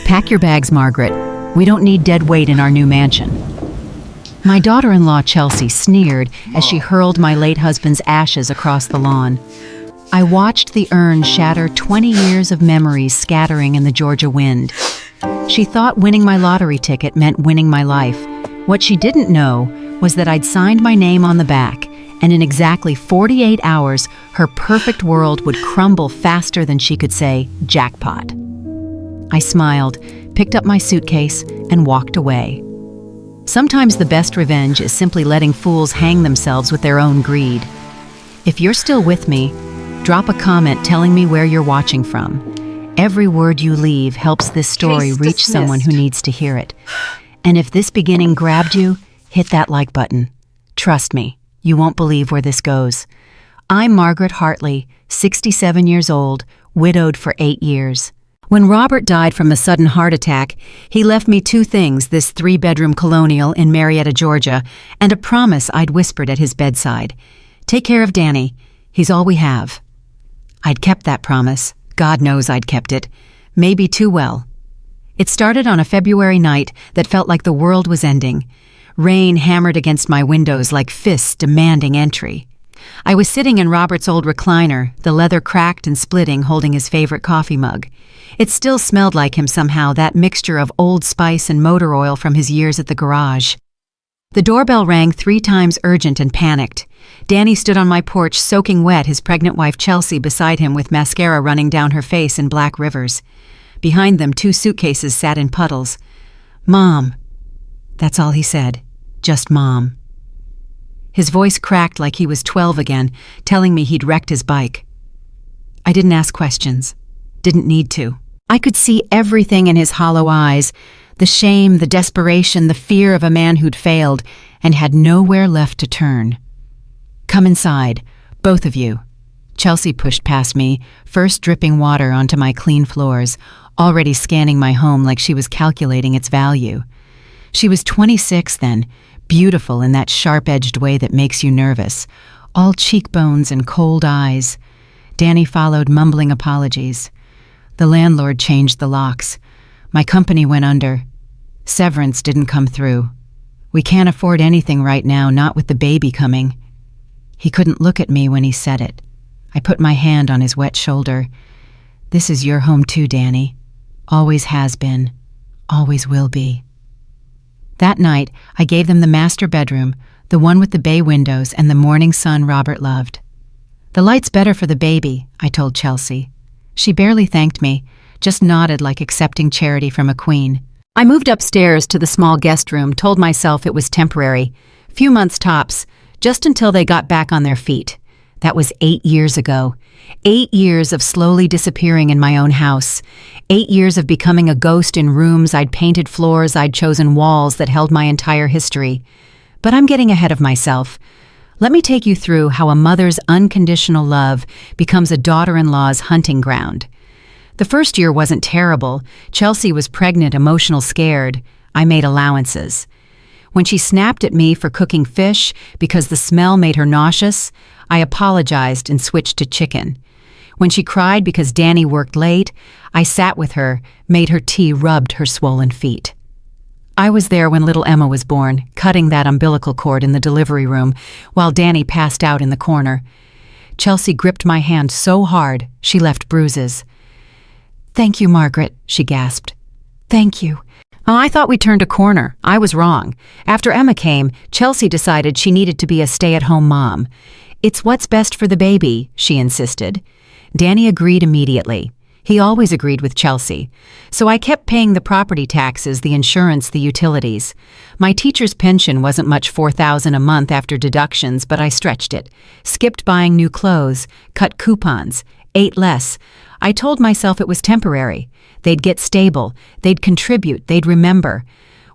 Pack your bags, Margaret. We don't need dead weight in our new mansion. My daughter-in-law, Chelsea, sneered as she hurled my late husband's ashes across the lawn. I watched the urn shatter 20 years of memories scattering in the Georgia wind. She thought winning my lottery ticket meant winning my life. What she didn't know was that I'd signed my name on the back, and in exactly 48 hours, her perfect world would crumble faster than she could say, jackpot. I smiled, picked up my suitcase, and walked away. Sometimes the best revenge is simply letting fools hang themselves with their own greed. If you're still with me, drop a comment telling me where you're watching from. Every word you leave helps this story reach someone who needs to hear it. And if this beginning grabbed you, hit that like button. Trust me, you won't believe where this goes. I'm Margaret Hartley, 67 years old, widowed for 8 years. When Robert died from a sudden heart attack, he left me 2 things, this 3-bedroom colonial in Marietta, Georgia, and a promise I'd whispered at his bedside. Take care of Danny. He's all we have. I'd kept that promise. God knows I'd kept it. Maybe too well. It started on a February night that felt like the world was ending. Rain hammered against my windows like fists demanding entry. I was sitting in Robert's old recliner, the leather cracked and splitting, holding his favorite coffee mug. It still smelled like him somehow, that mixture of Old Spice and motor oil from his years at the garage. The doorbell rang 3 times, urgent and panicked. Danny stood on my porch soaking wet, his pregnant wife Chelsea beside him with mascara running down her face in black rivers. Behind them, 2 suitcases sat in puddles. Mom. That's all he said. Just Mom. His voice cracked like he was 12 again, telling me he'd wrecked his bike. I didn't ask questions. Didn't need to. I could see everything in his hollow eyes, the shame, the desperation, the fear of a man who'd failed and had nowhere left to turn. Come inside, both of you. Chelsea pushed past me, first dripping water onto my clean floors, already scanning my home like she was calculating its value. She was 26 then, beautiful in that sharp-edged way that makes you nervous, all cheekbones and cold eyes. Danny followed, mumbling apologies. The landlord changed the locks. My company went under. Severance didn't come through. We can't afford anything right now, not with the baby coming. He couldn't look at me when he said it. I put my hand on his wet shoulder. This is your home too, Danny. Always has been. Always will be. That night, I gave them the master bedroom, the one with the bay windows and the morning sun Robert loved. The light's better for the baby, I told Chelsea. She barely thanked me, just nodded like accepting charity from a queen. I moved upstairs to the small guest room, told myself it was temporary. Few months tops, just until they got back on their feet. That was 8 years ago. 8 years of slowly disappearing in my own house. 8 years of becoming a ghost in rooms I'd painted, floors I'd chosen, walls that held my entire history. But I'm getting ahead of myself. Let me take you through how a mother's unconditional love becomes a daughter-in-law's hunting ground. The first year wasn't terrible. Chelsea was pregnant, emotional, scared. I made allowances. When she snapped at me for cooking fish because the smell made her nauseous, I apologized and switched to chicken. When she cried because Danny worked late, I sat with her, made her tea, rubbed her swollen feet. I was there when little Emma was born, cutting that umbilical cord in the delivery room, while Danny passed out in the corner. Chelsea gripped my hand so hard, she left bruises. "Thank you, Margaret," she gasped. "Thank you." Oh, I thought we turned a corner. I was wrong. After Emma came, Chelsea decided she needed to be a stay-at-home mom. "It's what's best for the baby," she insisted. Danny agreed immediately. He always agreed with Chelsea. So I kept paying the property taxes, the insurance, the utilities. My teacher's pension wasn't much, $4,000 a month after deductions, but I stretched it. Skipped buying new clothes, cut coupons, ate less. I told myself it was temporary. They'd get stable, they'd contribute, they'd remember.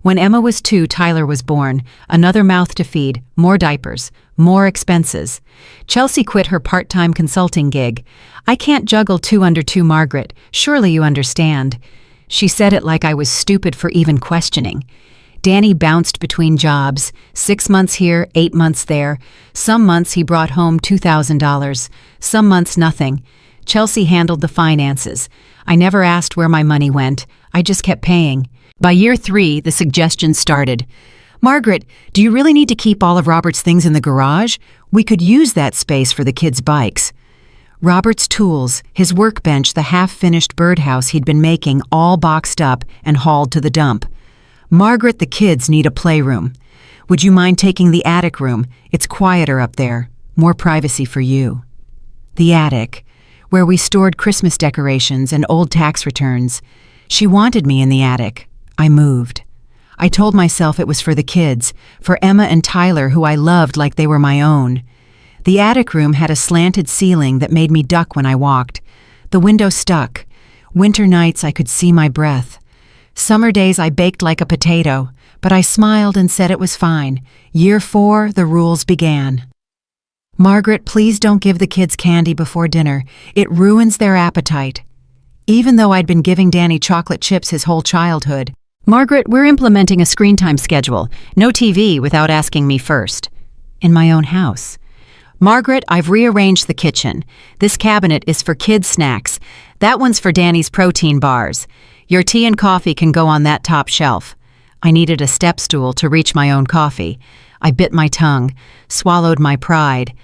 When Emma was 2, Tyler was born. Another mouth to feed, more diapers, more expenses. Chelsea quit her part-time consulting gig. "I can't juggle 2 under 2, Margaret. Surely you understand." She said it like I was stupid for even questioning. Danny bounced between jobs, 6 months here, 8 months there. Some months he brought home $2,000, some months nothing. Chelsea handled the finances. I never asked where my money went. I just kept paying. By year 3, the suggestions started. Margaret, do you really need to keep all of Robert's things in the garage? We could use that space for the kids' bikes. Robert's tools, his workbench, the half-finished birdhouse he'd been making, all boxed up and hauled to the dump. Margaret, the kids need a playroom. Would you mind taking the attic room? It's quieter up there. More privacy for you. The attic, where we stored Christmas decorations and old tax returns. She wanted me in the attic. I moved. I told myself it was for the kids, for Emma and Tyler, who I loved like they were my own. The attic room had a slanted ceiling that made me duck when I walked. The window stuck. Winter nights I could see my breath. Summer days I baked like a potato, but I smiled and said it was fine. Year 4, the rules began. Margaret, please don't give the kids candy before dinner. It ruins their appetite. Even though I'd been giving Danny chocolate chips his whole childhood. Margaret, we're implementing a screen time schedule. No TV without asking me first. In my own house. Margaret, I've rearranged the kitchen. This cabinet is for kids' snacks. That one's for Danny's protein bars. Your tea and coffee can go on that top shelf. I needed a step stool to reach my own coffee. I bit my tongue, swallowed my pride,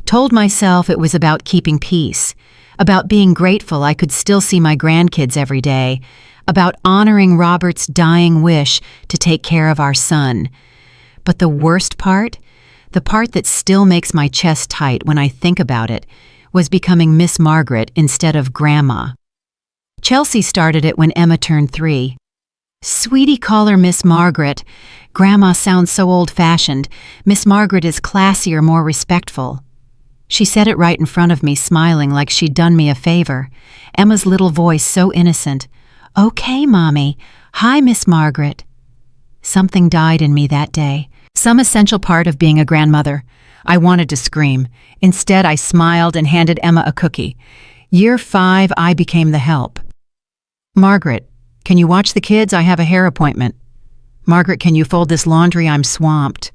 told myself it was about keeping peace, about being grateful I could still see my grandkids every day, about honoring Robert's dying wish to take care of our son. But the worst part, the part that still makes my chest tight when I think about it, was becoming Miss Margaret instead of Grandma. Chelsea started it when Emma turned 3. Sweetie, call her Miss Margaret. Grandma sounds so old-fashioned. Miss Margaret is classier, more respectful. She said it right in front of me, smiling like she'd done me a favor. Emma's little voice so innocent. Okay, Mommy. Hi, Miss Margaret. Something died in me that day. Some essential part of being a grandmother. I wanted to scream. Instead, I smiled and handed Emma a cookie. Year 5, I became the help. Margaret, can you watch the kids? I have a hair appointment. Margaret, can you fold this laundry? I'm swamped.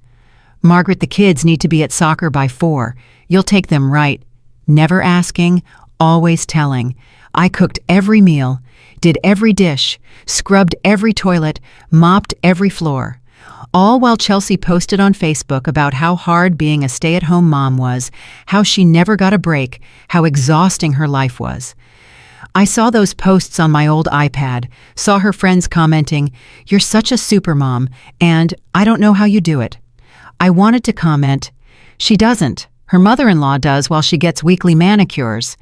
Margaret, the kids need to be at soccer by 4. You'll take them, right? Never asking, always telling. I cooked every meal, did every dish, scrubbed every toilet, mopped every floor. All while Chelsea posted on Facebook about how hard being a stay-at-home mom was, how she never got a break, how exhausting her life was. I saw those posts on my old iPad, saw her friends commenting, "You're such a supermom," and "I don't know how you do it." I wanted to comment, "She doesn't. Her mother-in-law does while she gets weekly manicures."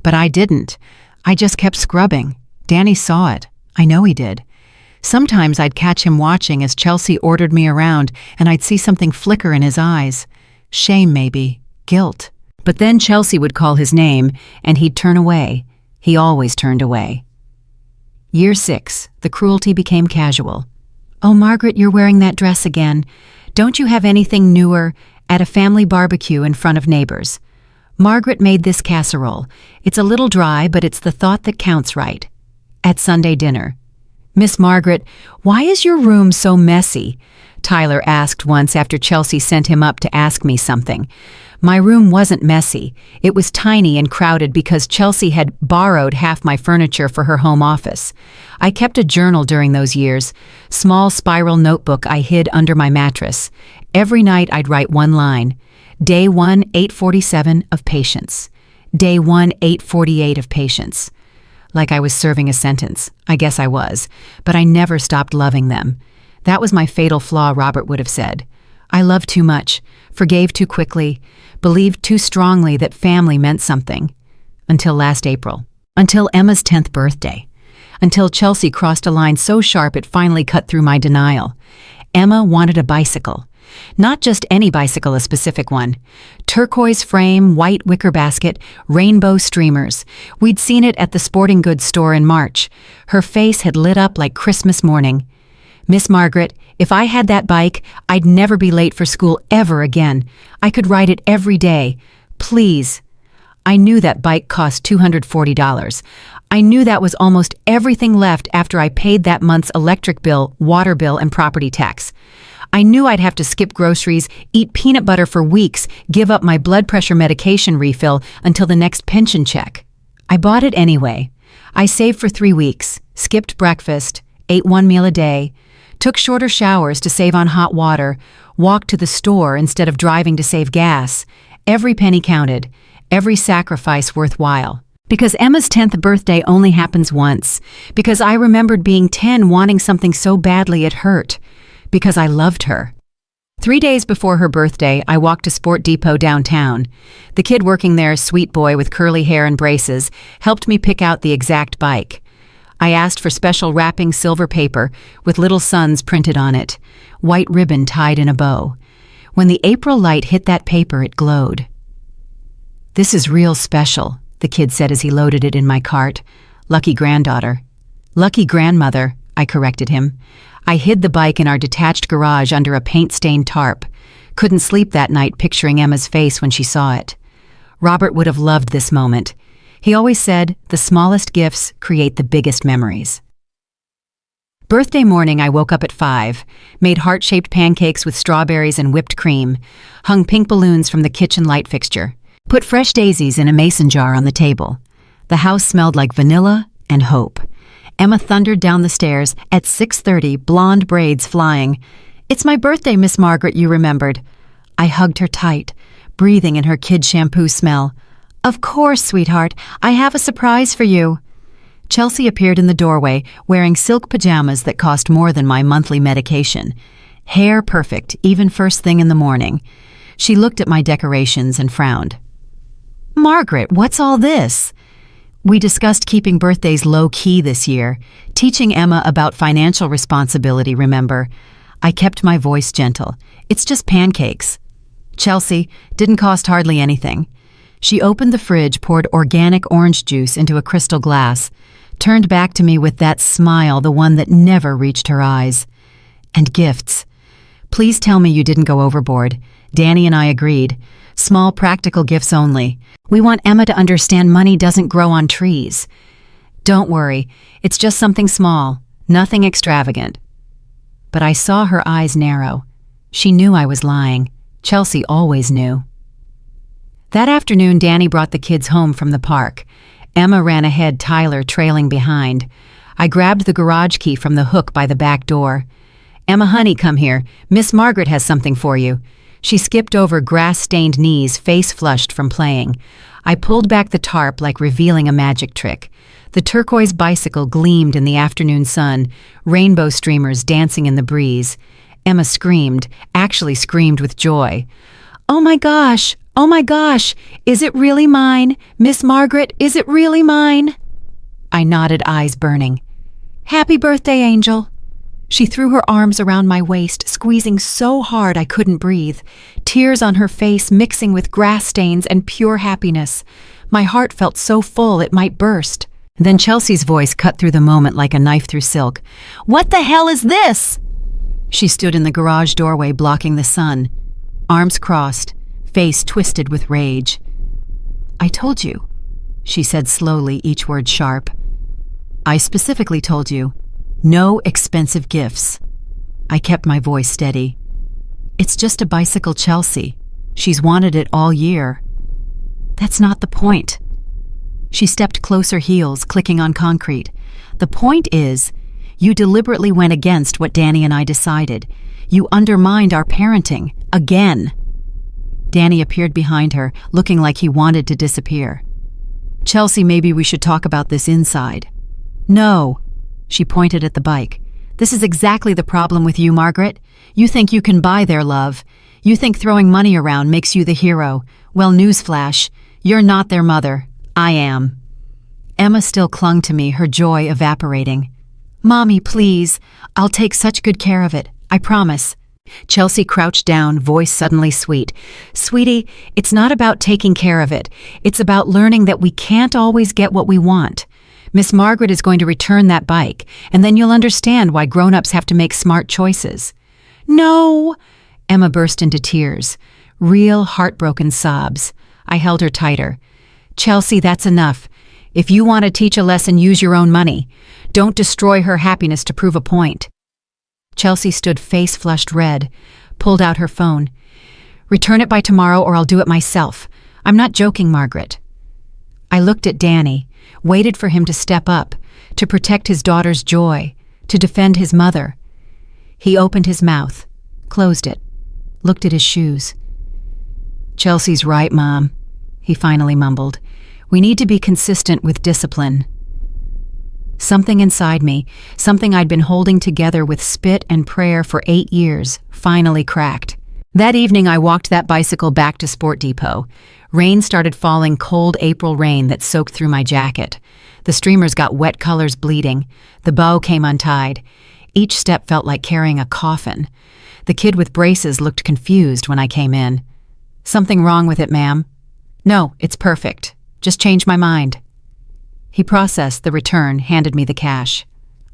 But I didn't. I just kept scrubbing. Danny saw it. I know he did. Sometimes I'd catch him watching as Chelsea ordered me around, and I'd see something flicker in his eyes. Shame, maybe. Guilt. But then Chelsea would call his name, and he'd turn away. He always turned away. Year 6, the cruelty became casual. "Oh, Margaret, you're wearing that dress again. Don't you have anything newer?" At a family barbecue in front of neighbors. Margaret made this casserole. It's a little dry, but it's the thought that counts, right? At Sunday dinner. "Miss Margaret, why is your room so messy?" Tyler asked once after Chelsea sent him up to ask me something. My room wasn't messy. It was tiny and crowded because Chelsea had borrowed half my furniture for her home office. I kept a journal during those years, small spiral notebook I hid under my mattress. Every night I'd write one line. Day 1, 8:47 of patience. Day 1, 8:48 of patience. Like I was serving a sentence. I guess I was. But I never stopped loving them. That was my fatal flaw, Robert would have said. I loved too much, forgave too quickly, believed too strongly that family meant something. Until last April. Until Emma's 10th birthday. Until Chelsea crossed a line so sharp it finally cut through my denial. Emma wanted a bicycle. Not just any bicycle, a specific one. Turquoise frame, white wicker basket, rainbow streamers. We'd seen it at the sporting goods store in March. Her face had lit up like Christmas morning. "Miss Margaret, if I had that bike, I'd never be late for school ever again. I could ride it every day. Please." I knew that bike cost $240. I knew that was almost everything left after I paid that month's electric bill, water bill, and property tax. I knew I'd have to skip groceries, eat peanut butter for weeks, give up my blood pressure medication refill until the next pension check. I bought it anyway. I saved for 3 weeks, skipped breakfast, ate 1 meal a day, took shorter showers to save on hot water, walked to the store instead of driving to save gas. Every penny counted, every sacrifice worthwhile. Because Emma's 10th birthday only happens once. Because I remembered being 10 wanting something so badly it hurt. Because I loved her. 3 days before her birthday, I walked to Sport Depot downtown. The kid working there, a sweet boy with curly hair and braces, helped me pick out the exact bike. I asked for special wrapping silver paper with little suns printed on it, white ribbon tied in a bow. When the April light hit that paper, it glowed. "This is real special," the kid said as he loaded it in my cart. "Lucky granddaughter." "Lucky grandmother," I corrected him. I hid the bike in our detached garage under a paint-stained tarp. Couldn't sleep that night picturing Emma's face when she saw it. Robert would have loved this moment. He always said, the smallest gifts create the biggest memories. Birthday morning, I woke up at 5, made heart-shaped pancakes with strawberries and whipped cream, hung pink balloons from the kitchen light fixture, put fresh daisies in a mason jar on the table. The house smelled like vanilla and hope. Emma thundered down the stairs at 6:30, blonde braids flying. "It's my birthday, Miss Margaret, you remembered." I hugged her tight, breathing in her kid shampoo smell. "Of course, sweetheart, I have a surprise for you." Chelsea appeared in the doorway, wearing silk pajamas that cost more than my monthly medication. Hair perfect, even first thing in the morning. She looked at my decorations and frowned. "Margaret, what's all this?" We discussed keeping birthdays low-key this year, teaching Emma about financial responsibility, remember? I kept my voice gentle. "It's just pancakes." "Chelsea, didn't cost hardly anything." She opened the fridge, poured organic orange juice into a crystal glass, turned back to me with that smile, the one that never reached her eyes. "And gifts. Please tell me you didn't go overboard." Danny and I agreed. "Small practical gifts only. We want Emma to understand money doesn't grow on trees." "Don't worry, it's just something small, nothing extravagant." But I saw her eyes narrow. She knew I was lying. Chelsea always knew. That afternoon, Danny brought the kids home from the park. Emma ran ahead, Tyler trailing behind. I grabbed the garage key from the hook by the back door. "Emma, honey, come here. Miss Margaret has something for you." She skipped over grass-stained knees, face flushed from playing. I pulled back the tarp like revealing a magic trick. The turquoise bicycle gleamed in the afternoon sun, rainbow streamers dancing in the breeze. Emma screamed, actually screamed with joy. "Oh my gosh! Oh my gosh! Is it really mine? Miss Margaret, is it really mine?" I nodded, eyes burning. "Happy birthday, Angel." She threw her arms around my waist, squeezing so hard I couldn't breathe, tears on her face mixing with grass stains and pure happiness. My heart felt so full it might burst. Then Chelsea's voice cut through the moment like a knife through silk. "What the hell is this?" She stood in the garage doorway blocking the sun, arms crossed, face twisted with rage. "I told you," she said slowly, each word sharp. "I specifically told you. No expensive gifts." I kept my voice steady. "It's just a bicycle, Chelsea. She's wanted it all year." "That's not the point." She stepped closer, heels clicking on concrete. "The point is, you deliberately went against what Danny and I decided. You undermined our parenting, again." Danny appeared behind her, looking like he wanted to disappear. "Chelsea, maybe we should talk about this inside." "No." She pointed at the bike. "This is exactly the problem with you, Margaret. You think you can buy their love. You think throwing money around makes you the hero. Well, newsflash, you're not their mother. I am." Emma still clung to me, her joy evaporating. "Mommy, please. I'll take such good care of it. I promise." Chelsea crouched down, voice suddenly sweet. "Sweetie, it's not about taking care of it. It's about learning that we can't always get what we want. Miss Margaret is going to return that bike, and then you'll understand why grown-ups have to make smart choices." "No!" Emma burst into tears, real heartbroken sobs. I held her tighter. "Chelsea, that's enough. If you want to teach a lesson, use your own money. Don't destroy her happiness to prove a point." Chelsea stood face flushed red, pulled out her phone. "Return it by tomorrow or I'll do it myself. I'm not joking, Margaret." I looked at Danny, waited for him to step up, to protect his daughter's joy, to defend his mother. He opened his mouth, closed it, looked at his shoes. "Chelsea's right, Mom," he finally mumbled. "We need to be consistent with discipline." Something inside me, something I'd been holding together with spit and prayer for 8 years, finally cracked. That evening I walked that bicycle back to Sport Depot. Rain started falling, cold April rain that soaked through my jacket. The streamers got wet colors bleeding. The bow came untied. Each step felt like carrying a coffin. The kid with braces looked confused when I came in. "Something wrong with it, ma'am?" "No, it's perfect. Just changed my mind." He processed the return, handed me the cash.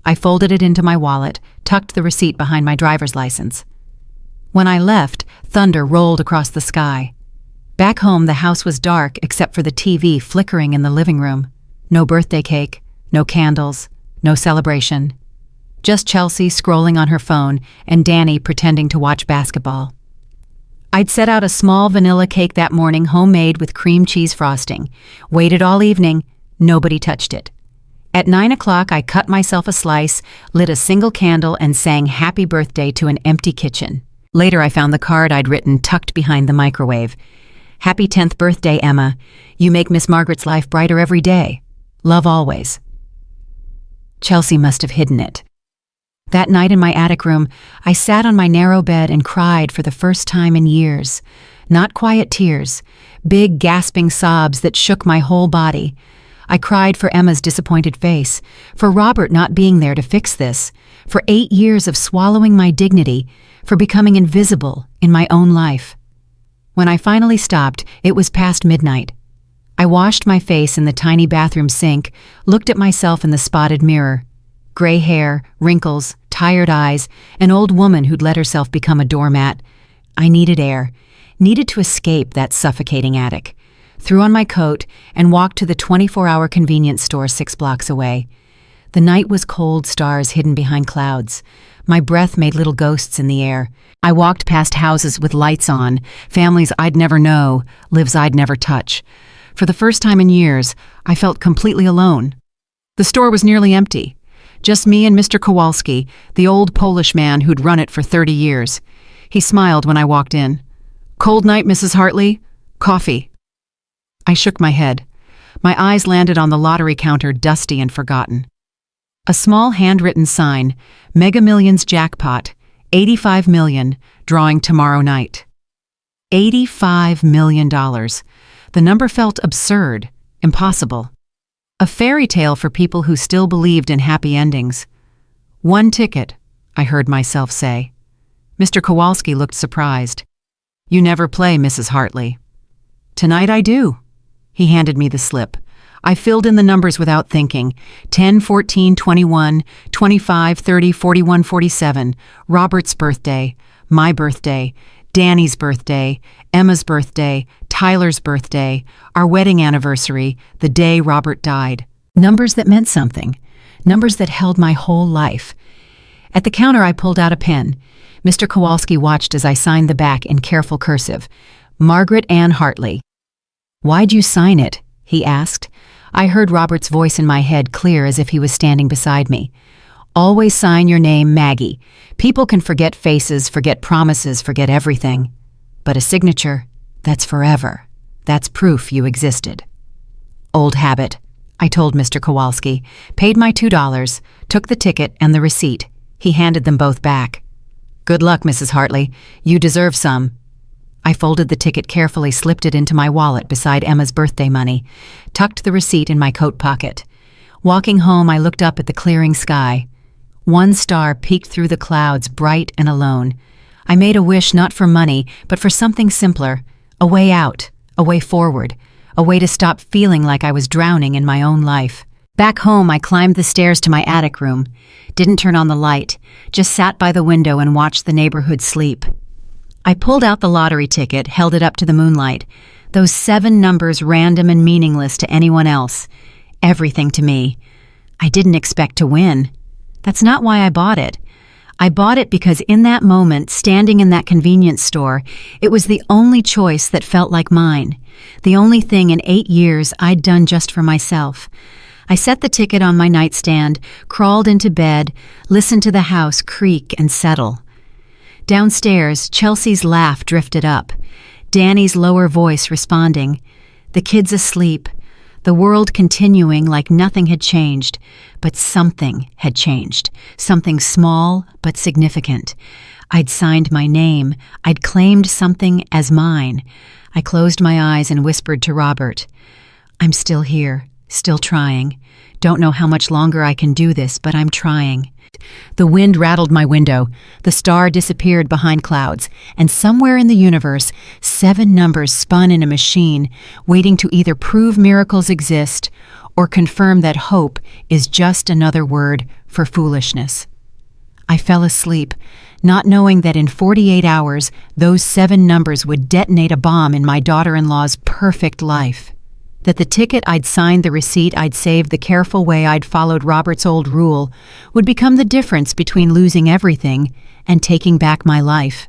I folded it into my wallet, tucked the receipt behind my driver's license. When I left, thunder rolled across the sky. Back home, the house was dark except for the TV flickering in the living room. No birthday cake, no candles, no celebration. Just Chelsea scrolling on her phone and Danny pretending to watch basketball. I'd set out a small vanilla cake that morning, homemade with cream cheese frosting. Waited all evening. Nobody touched it. At 9 o'clock, I cut myself a slice, lit a single candle, and sang happy birthday to an empty kitchen. Later, I found the card I'd written tucked behind the microwave. "Happy 10th birthday, Emma. You make Miss Margaret's life brighter every day. Love always." Chelsea must have hidden it. That night in my attic room, I sat on my narrow bed and cried for the first time in years. Not quiet tears, big gasping sobs that shook my whole body. I cried for Emma's disappointed face, for Robert not being there to fix this, for 8 years of swallowing my dignity, for becoming invisible in my own life. When I finally stopped, it was past midnight. I washed my face in the tiny bathroom sink, looked at myself in the spotted mirror. Gray hair, wrinkles, tired eyes, an old woman who'd let herself become a doormat. I needed air, needed to escape that suffocating attic. Threw on my coat and walked to the 24-hour convenience store 6 blocks away. The night was cold, stars hidden behind clouds. My breath made little ghosts in the air. I walked past houses with lights on, families I'd never know, lives I'd never touch. For the first time in years, I felt completely alone. The store was nearly empty. Just me and Mr. Kowalski, the old Polish man who'd run it for 30 years. He smiled when I walked in. "Cold night, Mrs. Hartley? Coffee." I shook my head. My eyes landed on the lottery counter, dusty and forgotten. A small handwritten sign, Mega Millions jackpot, 85 million, drawing tomorrow night. $85 million. The number felt absurd, impossible. A fairy tale for people who still believed in happy endings. "1 ticket," I heard myself say. Mr. Kowalski looked surprised. "You never play, Mrs. Hartley." "Tonight I do." He handed me the slip. I filled in the numbers without thinking. 10, 14, 21, 25, 30, 41, 47. Robert's birthday, my birthday, Danny's birthday, Emma's birthday, Tyler's birthday, our wedding anniversary, the day Robert died. Numbers that meant something. Numbers that held my whole life. At the counter, I pulled out a pen. Mr. Kowalski watched as I signed the back in careful cursive. Margaret Ann Hartley. "Why'd you sign it?" he asked. I heard Robert's voice in my head clear as if he was standing beside me. "Always sign your name, Maggie. People can forget faces, forget promises, forget everything. But a signature, that's forever. That's proof you existed." "Old habit," I told Mr. Kowalski, paid my $2, took the ticket and the receipt. He handed them both back. "Good luck, Mrs. Hartley. You deserve some." I folded the ticket carefully, slipped it into my wallet beside Emma's birthday money, tucked the receipt in my coat pocket. Walking home, I looked up at the clearing sky. 1 star peeked through the clouds, bright and alone. I made a wish not for money, but for something simpler, a way out, a way forward, a way to stop feeling like I was drowning in my own life. Back home, I climbed the stairs to my attic room, didn't turn on the light, just sat by the window and watched the neighborhood sleep. I pulled out the lottery ticket, held it up to the moonlight. Those 7 numbers, random and meaningless to anyone else. Everything to me. I didn't expect to win. That's not why I bought it. I bought it because in that moment, standing in that convenience store, it was the only choice that felt like mine. The only thing in 8 years I'd done just for myself. I set the ticket on my nightstand, crawled into bed, listened to the house creak and settle. Downstairs, Chelsea's laugh drifted up. Danny's lower voice responding. The kids asleep. The world continuing like nothing had changed. But something had changed. Something small but significant. I'd signed my name. I'd claimed something as mine. I closed my eyes and whispered to Robert, I'm still here, still trying. Don't know how much longer I can do this, but I'm trying. The wind rattled my window. The star disappeared behind clouds, and somewhere in the universe, 7 numbers spun in a machine, waiting to either prove miracles exist or confirm that hope is just another word for foolishness. I fell asleep, not knowing that in 48 hours, those 7 numbers would detonate a bomb in my daughter-in-law's perfect life. That the ticket I'd signed, the receipt I'd saved, the careful way I'd followed Robert's old rule would become the difference between losing everything and taking back my life.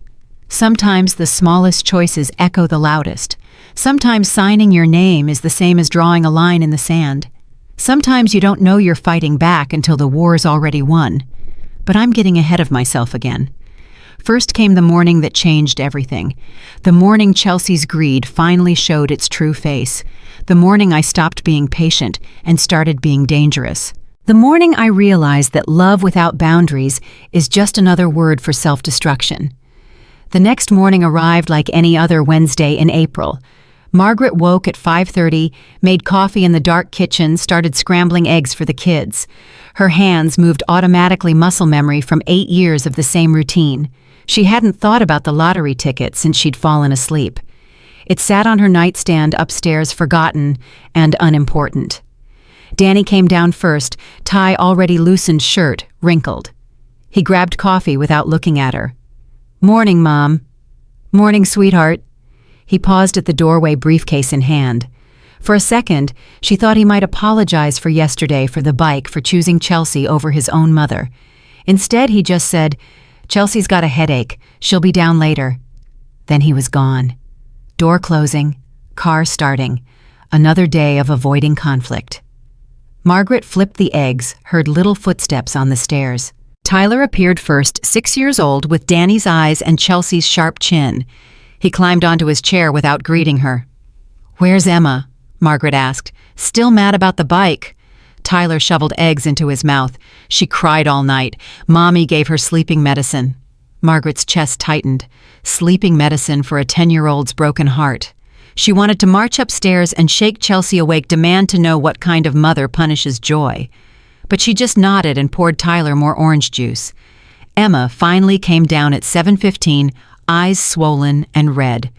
Sometimes the smallest choices echo the loudest. Sometimes signing your name is the same as drawing a line in the sand. Sometimes you don't know you're fighting back until the war's already won. But I'm getting ahead of myself again. First came the morning that changed everything. The morning Chelsea's greed finally showed its true face. The morning I stopped being patient and started being dangerous. The morning I realized that love without boundaries is just another word for self-destruction. The next morning arrived like any other Wednesday in April. Margaret woke at 5:30, made coffee in the dark kitchen, started scrambling eggs for the kids. Her hands moved automatically, muscle memory from 8 years of the same routine. She hadn't thought about the lottery ticket since she'd fallen asleep. It sat on her nightstand upstairs, forgotten and unimportant. Danny came down first, tie already loosened, shirt wrinkled. He grabbed coffee without looking at her. "Morning, Mom." "Morning, sweetheart." He paused at the doorway, briefcase in hand. For a second, she thought he might apologize for yesterday, for the bike, for choosing Chelsea over his own mother. Instead, he just said, "Chelsea's got a headache. She'll be down later." Then he was gone. Door closing, car starting. Another day of avoiding conflict. Margaret flipped the eggs, heard little footsteps on the stairs. Tyler appeared first, 6 years old, with Danny's eyes and Chelsea's sharp chin. He climbed onto his chair without greeting her. "Where's Emma?" Margaret asked. "Still mad about the bike." Tyler shoveled eggs into his mouth. "She cried all night. Mommy gave her sleeping medicine." Margaret's chest tightened. Sleeping medicine for a 10-year-old's broken heart. She wanted to march upstairs and shake Chelsea awake, demand to know what kind of mother punishes joy. But she just nodded and poured Tyler more orange juice. Emma finally came down at 7:15, eyes swollen and red.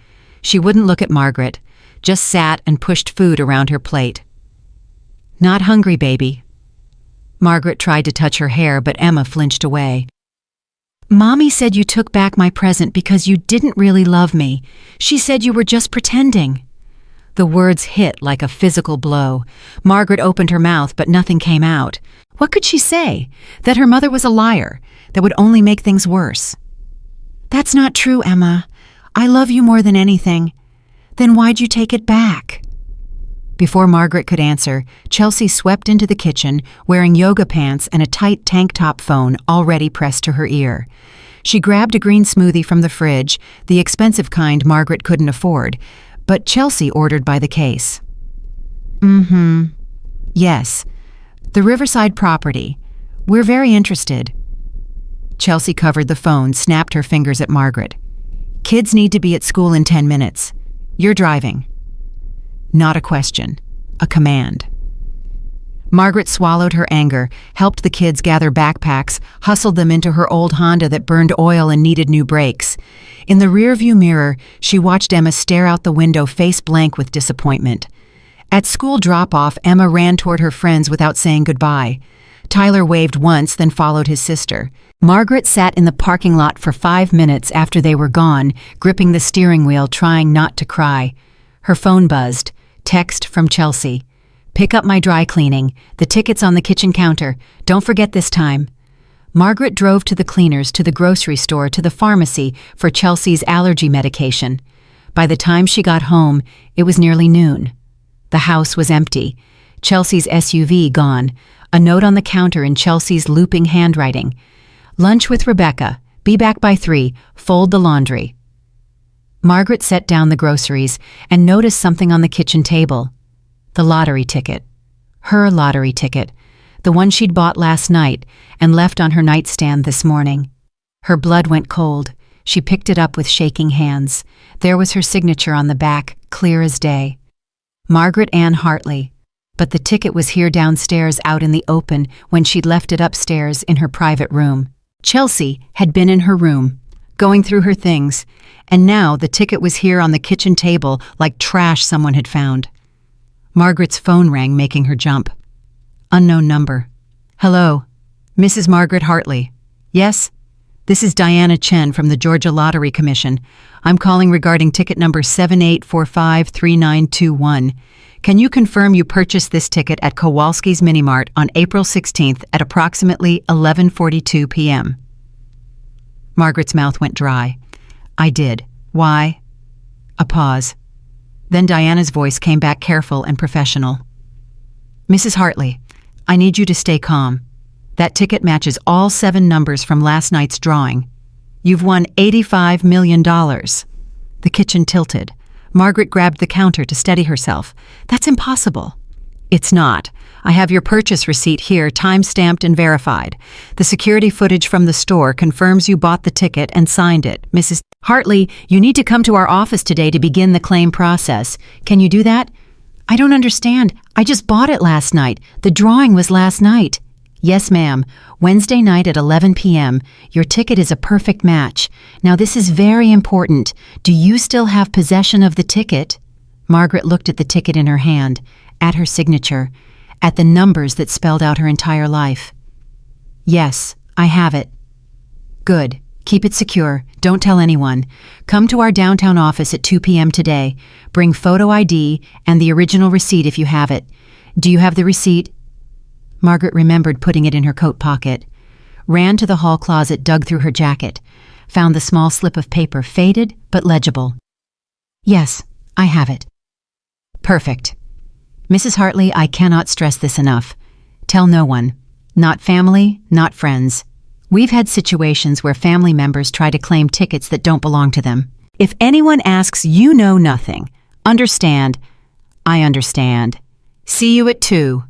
She wouldn't look at Margaret, just sat and pushed food around her plate. "Not hungry, baby." Margaret tried to touch her hair, but Emma flinched away. "Mommy said you took back my present because you didn't really love me. She said you were just pretending." The words hit like a physical blow. Margaret opened her mouth, but nothing came out. What could she say? That her mother was a liar, that would only make things worse. "That's not true, Emma. I love you more than anything. Then why'd you take it back?" Before Margaret could answer, Chelsea swept into the kitchen, wearing yoga pants and a tight tank top, phone already pressed to her ear. She grabbed a green smoothie from the fridge, the expensive kind Margaret couldn't afford, but Chelsea ordered by the case. Yes. The Riverside property. We're very interested." Chelsea covered the phone, snapped her fingers at Margaret. "Kids need to be at school in 10 minutes. You're driving." Not a question, a command. Margaret swallowed her anger, helped the kids gather backpacks, hustled them into her old Honda that burned oil and needed new brakes. In the rearview mirror, she watched Emma stare out the window, face blank with disappointment. At school drop-off, Emma ran toward her friends without saying goodbye. Tyler waved once, then followed his sister. Margaret sat in the parking lot for 5 minutes after they were gone, gripping the steering wheel, trying not to cry. Her phone buzzed. Text from Chelsea. "Pick up my dry cleaning. The ticket's on the kitchen counter. Don't forget this time." Margaret drove to the cleaners, to the grocery store, to the pharmacy for Chelsea's allergy medication. By the time she got home, it was nearly noon. The house was empty. Chelsea's SUV gone. A note on the counter in Chelsea's looping handwriting. Lunch with Rebecca. Be back by 3. Fold the laundry. Margaret set down the groceries and noticed something on the kitchen table. The lottery ticket. Her lottery ticket. The one she'd bought last night and left on her nightstand this morning. Her blood went cold. She picked it up with shaking hands. There was her signature on the back, clear as day. Margaret Ann Hartley. But the ticket was here downstairs out in the open when she'd left it upstairs in her private room. Chelsea had been in her room, going through her things, and now the ticket was here on the kitchen table like trash someone had found. Margaret's phone rang, making her jump. Unknown number. Hello, Mrs. Margaret Hartley. Yes? This is Diana Chen from the Georgia Lottery Commission. I'm calling regarding ticket number 78453921. Can you confirm you purchased this ticket at Kowalski's Minimart on April 16th at approximately 11:42 p.m.? Margaret's mouth went dry. I did. Why? A pause. Then Diana's voice came back careful and professional. Mrs. Hartley, I need you to stay calm. That ticket matches all 7 numbers from last night's drawing. You've won $85 million. The kitchen tilted. Margaret grabbed the counter to steady herself. That's impossible. It's not. I have your purchase receipt here, time-stamped and verified. The security footage from the store confirms you bought the ticket and signed it. Mrs. Hartley, you need to come to our office today to begin the claim process. Can you do that? I don't understand. I just bought it last night. The drawing was last night. Yes, ma'am. Wednesday night at 11 p.m. Your ticket is a perfect match. Now this is very important. Do you still have possession of the ticket? Margaret looked at the ticket in her hand, at her signature, at the numbers that spelled out her entire life. Yes, I have it. Good. Keep it secure. Don't tell anyone. Come to our downtown office at 2 p.m. today. Bring photo ID and the original receipt if you have it. Do you have the receipt? Margaret remembered putting it in her coat pocket, ran to the hall closet, dug through her jacket, found the small slip of paper, faded but legible. Yes, I have it. Perfect. Mrs. Hartley, I cannot stress this enough. Tell no one. Not family, not friends. We've had situations where family members try to claim tickets that don't belong to them. If anyone asks, you know nothing. Understand? I understand. See you at 2.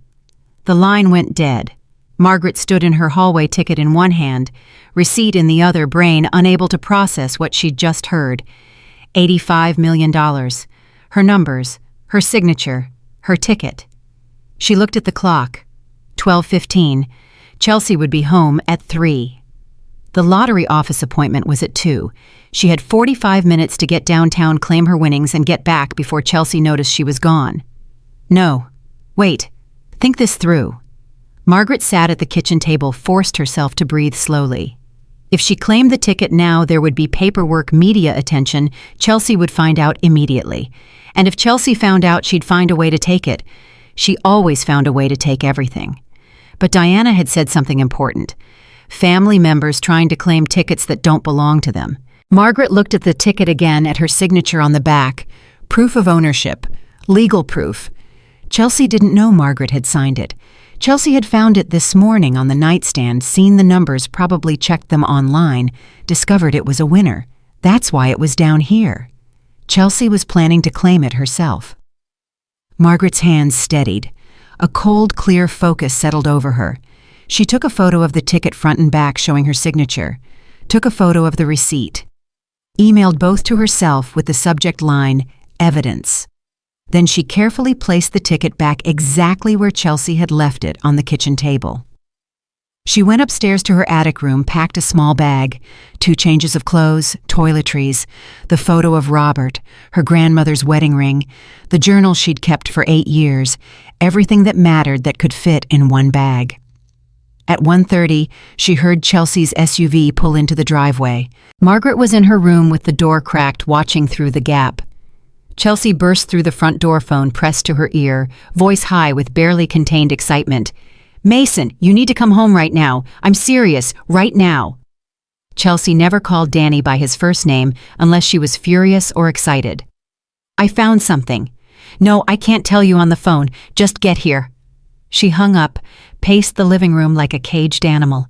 The line went dead. Margaret stood in her hallway, ticket in one hand, receipt in the other, brain unable to process what she'd just heard. $85 million. Her numbers, her signature, her ticket. She looked at the clock. 12:15. Chelsea would be home at 3. The lottery office appointment was at 2. She had 45 minutes to get downtown, claim her winnings, and get back before Chelsea noticed she was gone. No. Wait. Think this through. Margaret sat at the kitchen table, forced herself to breathe slowly. If she claimed the ticket now, there would be paperwork, media attention. Chelsea would find out immediately. And if Chelsea found out, she'd find a way to take it. She always found a way to take everything. But Diana had said something important. Family members trying to claim tickets that don't belong to them. Margaret looked at the ticket again, at her signature on the back. Proof of ownership. Legal proof. Chelsea didn't know Margaret had signed it. Chelsea had found it this morning on the nightstand, seen the numbers, probably checked them online, discovered it was a winner. That's why it was down here. Chelsea was planning to claim it herself. Margaret's hands steadied. A cold, clear focus settled over her. She took a photo of the ticket front and back showing her signature, took a photo of the receipt, emailed both to herself with the subject line, evidence. Then she carefully placed the ticket back exactly where Chelsea had left it on the kitchen table. She went upstairs to her attic room, packed a small bag, 2 changes of clothes, toiletries, the photo of Robert, her grandmother's wedding ring, the journal she'd kept for 8 years, everything that mattered that could fit in one bag. At 1:30, she heard Chelsea's SUV pull into the driveway. Margaret was in her room with the door cracked, watching through the gap. Chelsea burst through the front door, phone pressed to her ear, voice high with barely contained excitement. Mason, you need to come home right now. I'm serious, right now. Chelsea never called Danny by his first name unless she was furious or excited. I found something. No, I can't tell you on the phone. Just get here. She hung up, paced the living room like a caged animal,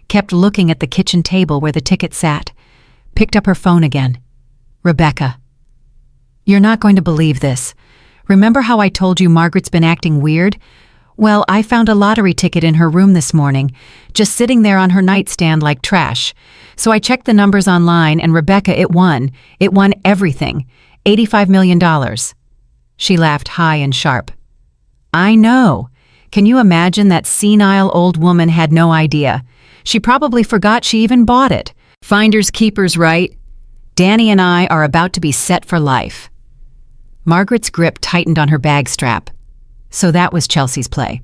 kept looking at the kitchen table where the ticket sat, picked up her phone again. Rebecca. You're not going to believe this. Remember how I told you Margaret's been acting weird? Well, I found a lottery ticket in her room this morning, just sitting there on her nightstand like trash. So I checked the numbers online and Rebecca, it won. It won everything. $85 million. She laughed high and sharp. I know. Can you imagine that senile old woman had no idea? She probably forgot she even bought it. Finders keepers, right? Danny and I are about to be set for life. Margaret's grip tightened on her bag strap. So that was Chelsea's play.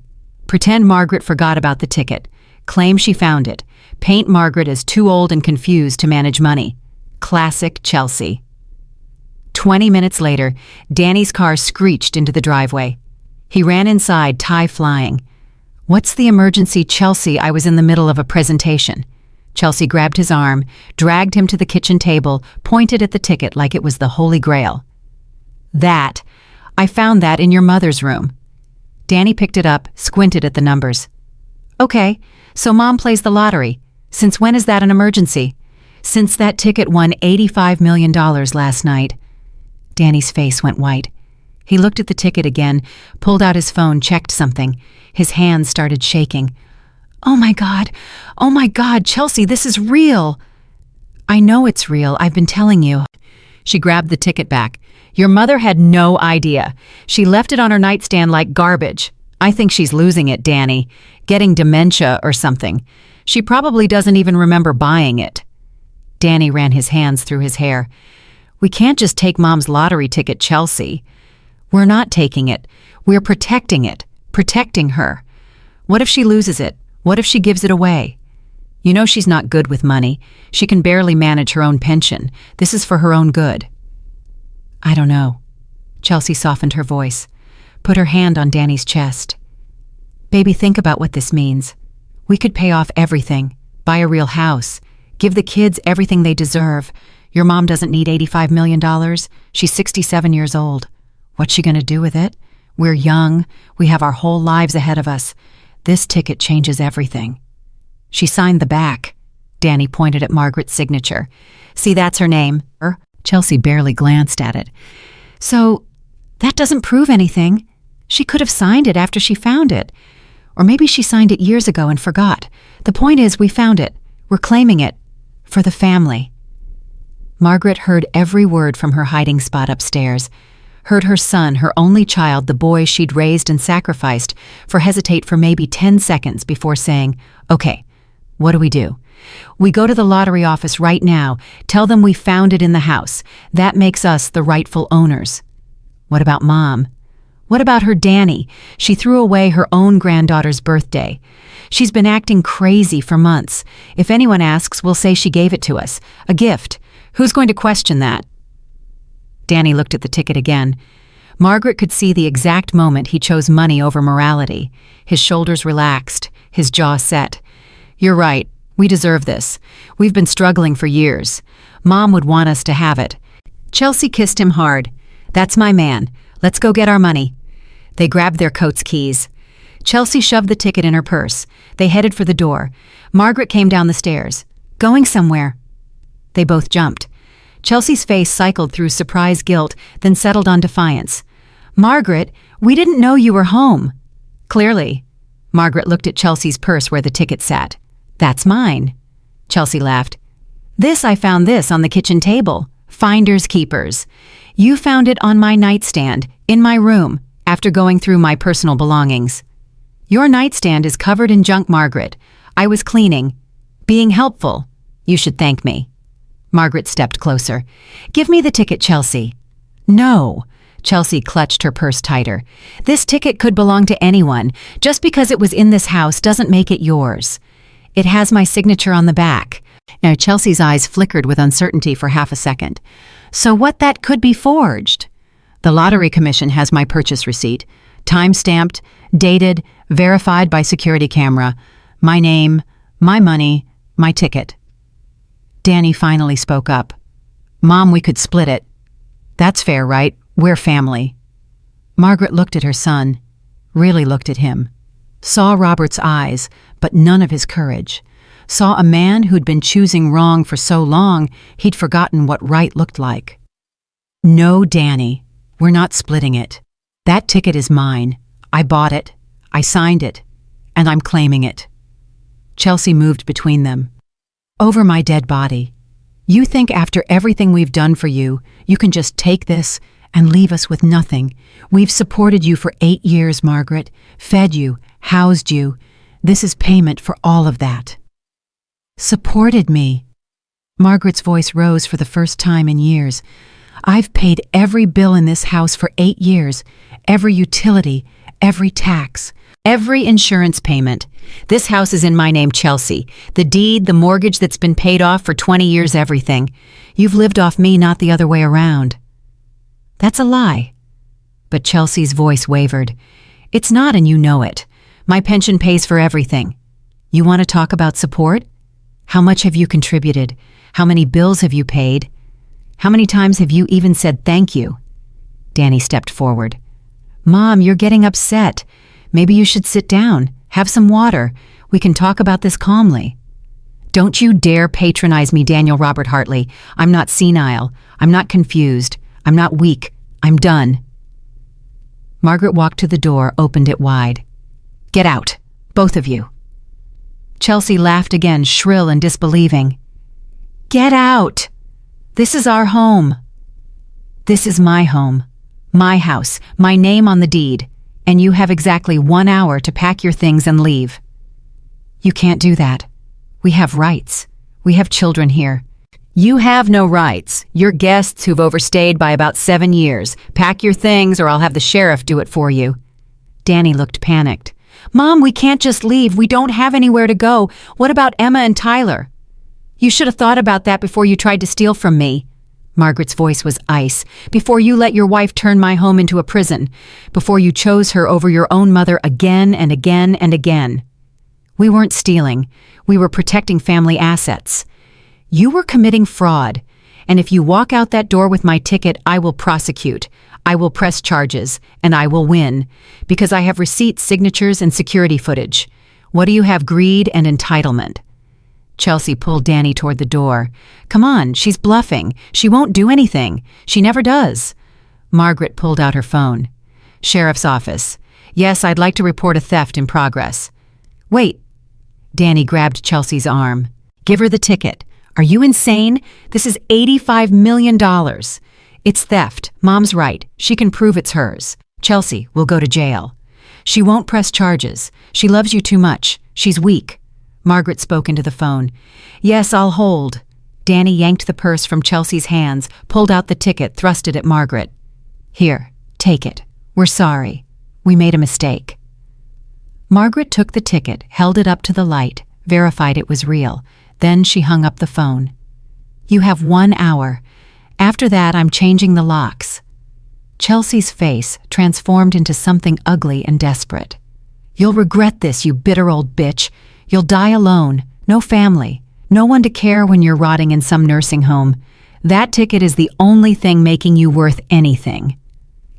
Pretend Margaret forgot about the ticket. Claim she found it. Paint Margaret as too old and confused to manage money. Classic Chelsea. 20 minutes later, Danny's car screeched into the driveway. He ran inside, tie flying. What's the emergency, Chelsea? I was in the middle of a presentation. Chelsea grabbed his arm, dragged him to the kitchen table, pointed at the ticket like it was the Holy Grail. That. I found that in your mother's room. Danny picked it up, squinted at the numbers. Okay, so Mom plays the lottery. Since when is that an emergency? Since that ticket won $85 million last night. Danny's face went white. He looked at the ticket again, pulled out his phone, checked something. His hands started shaking. Oh my God, Chelsea, this is real. I know it's real, I've been telling you. She grabbed the ticket back. Your mother had no idea. She left it on her nightstand like garbage. I think she's losing it, Danny. Getting dementia or something. She probably doesn't even remember buying it. Danny ran his hands through his hair. We can't just take Mom's lottery ticket, Chelsea. We're not taking it. We're protecting it. Protecting her. What if she loses it? What if she gives it away? You know she's not good with money. She can barely manage her own pension. This is for her own good. I don't know. Chelsea softened her voice, put her hand on Danny's chest. Baby, think about what this means. We could pay off everything, buy a real house, give the kids everything they deserve. Your mom doesn't need $85 million. She's 67 years old. What's she going to do with it? We're young. We have our whole lives ahead of us. This ticket changes everything. She signed the back. Danny pointed at Margaret's signature. See, that's her name. Chelsea barely glanced at it. So, that doesn't prove anything. She could have signed it after she found it. Or maybe she signed it years ago and forgot. The point is, we found it. We're claiming it. For the family. Margaret heard every word from her hiding spot upstairs. Heard her son, her only child, the boy she'd raised and sacrificed, hesitate for maybe 10 seconds before saying, okay, what do we do? We go to the lottery office right now, tell them we found it in the house. That makes us the rightful owners. What about Mom? What about her Danny? She threw away her own granddaughter's birthday. She's been acting crazy for months. If anyone asks, we'll say she gave it to us. A gift. Who's going to question that? Danny looked at the ticket again. Margaret could see the exact moment he chose money over morality. His shoulders relaxed, his jaw set. You're right. We deserve this. We've been struggling for years. Mom would want us to have it. Chelsea kissed him hard. That's my man. Let's go get our money. They grabbed their coat's keys. Chelsea shoved the ticket in her purse. They headed for the door. Margaret came down the stairs. Going somewhere. They both jumped. Chelsea's face cycled through surprise guilt, then settled on defiance. Margaret, we didn't know you were home. Clearly. Margaret looked at Chelsea's purse where the ticket sat. That's mine. Chelsea laughed. I found this on the kitchen table. Finders keepers. You found it on my nightstand, in my room, after going through my personal belongings. Your nightstand is covered in junk, Margaret. I was cleaning. Being helpful. You should thank me. Margaret stepped closer. Give me the ticket, Chelsea. No. Chelsea clutched her purse tighter. This ticket could belong to anyone. Just because it was in this house doesn't make it yours. It has my signature on the back. Now Chelsea's eyes flickered with uncertainty for half a second. So what that could be forged? The lottery commission has my purchase receipt. Time-stamped, dated, verified by security camera. My name, my money, my ticket. Danny finally spoke up. Mom, we could split it. That's fair, right? We're family. Margaret looked at her son, really looked at him. Saw Robert's eyes, but none of his courage. Saw a man who'd been choosing wrong for so long he'd forgotten what right looked like. No, Danny, we're not splitting it. That ticket is mine. I bought it. I signed it. And I'm claiming it. Chelsea moved between them. Over my dead body. You think after everything we've done for you, you can just take this and leave us with nothing. We've supported you for 8 years, Margaret. Fed you, housed you. This is payment for all of that. Supported me. Margaret's voice rose for the first time in years. I've paid every bill in this house for 8 years, every utility, every tax, every insurance payment. This house is in my name, Chelsea. The deed, the mortgage that's been paid off for 20 years, everything. You've lived off me, not the other way around. That's a lie. But Chelsea's voice wavered. It's not, and you know it. My pension pays for everything. You want to talk about support? How much have you contributed? How many bills have you paid? How many times have you even said thank you? Danny stepped forward. Mom, you're getting upset. Maybe you should sit down. Have some water. We can talk about this calmly. Don't you dare patronize me, Daniel Robert Hartley. I'm not senile. I'm not confused. I'm not weak. I'm done. Margaret walked to the door, opened it wide. Get out, both of you. Chelsea laughed again, shrill and disbelieving. Get out! This is our home. This is my home, my house, my name on the deed, and you have exactly 1 hour to pack your things and leave. You can't do that. We have rights. We have children here. You have no rights. You're guests who've overstayed by about 7 years. Pack your things or I'll have the sheriff do it for you. Danny looked panicked. Mom, we can't just leave. We don't have anywhere to go. What about Emma and Tyler? You should have thought about that before you tried to steal from me. Margaret's voice was ice. Before you let your wife turn my home into a prison. Before you chose her over your own mother again and again and again. We weren't stealing. We were protecting family assets. You were committing fraud. And if you walk out that door with my ticket, I will prosecute. I will press charges, and I will win, because I have receipts, signatures, and security footage. What do you have? Greed and entitlement. Chelsea pulled Danny toward the door. Come on, she's bluffing. She won't do anything. She never does. Margaret pulled out her phone. Sheriff's office. Yes, I'd like to report a theft in progress. Wait. Danny grabbed Chelsea's arm. Give her the ticket. Are you insane? This is $85 million. It's theft. Mom's right. She can prove it's hers. Chelsea will go to jail. She won't press charges. She loves you too much. She's weak. Margaret spoke into the phone. Yes, I'll hold. Danny yanked the purse from Chelsea's hands, pulled out the ticket, thrust it at Margaret. Here, take it. We're sorry. We made a mistake. Margaret took the ticket, held it up to the light, verified it was real. Then she hung up the phone. You have 1 hour. After that, I'm changing the locks. Chelsea's face transformed into something ugly and desperate. You'll regret this, you bitter old bitch. You'll die alone. No family. No one to care when you're rotting in some nursing home. That ticket is the only thing making you worth anything.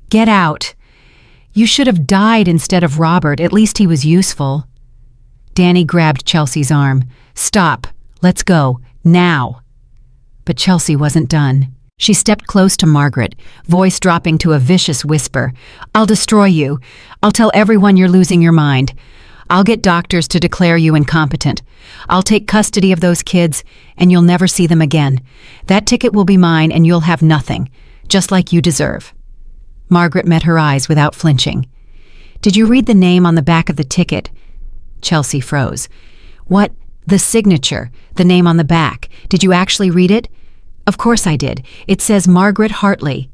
Get out. You should have died instead of Robert. At least he was useful. Danny grabbed Chelsea's arm. Stop. Let's go. Now. But Chelsea wasn't done. She stepped close to Margaret, voice dropping to a vicious whisper. I'll destroy you. I'll tell everyone you're losing your mind. I'll get doctors to declare you incompetent. I'll take custody of those kids, and you'll never see them again. That ticket will be mine, and you'll have nothing, just like you deserve. Margaret met her eyes without flinching. Did you read the name on the back of the ticket? Chelsea froze. What? The signature, the name on the back. Did you actually read it? Of course I did. It says Margaret Hartley.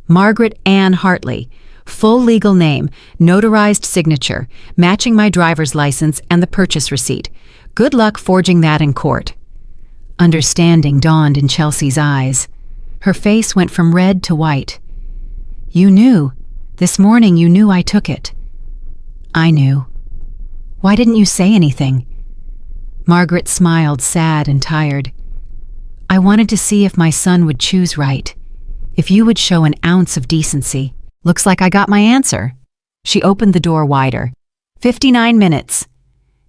Margaret Ann Hartley. Full legal name, notarized signature, matching my driver's license and the purchase receipt. Good luck forging that in court. Understanding dawned in Chelsea's eyes. Her face went from red to white. You knew. This morning you knew I took it. I knew. Why didn't you say anything? Margaret smiled, sad and tired. I wanted to see if my son would choose right, if you would show an ounce of decency. Looks like I got my answer. She opened the door wider. 59 minutes.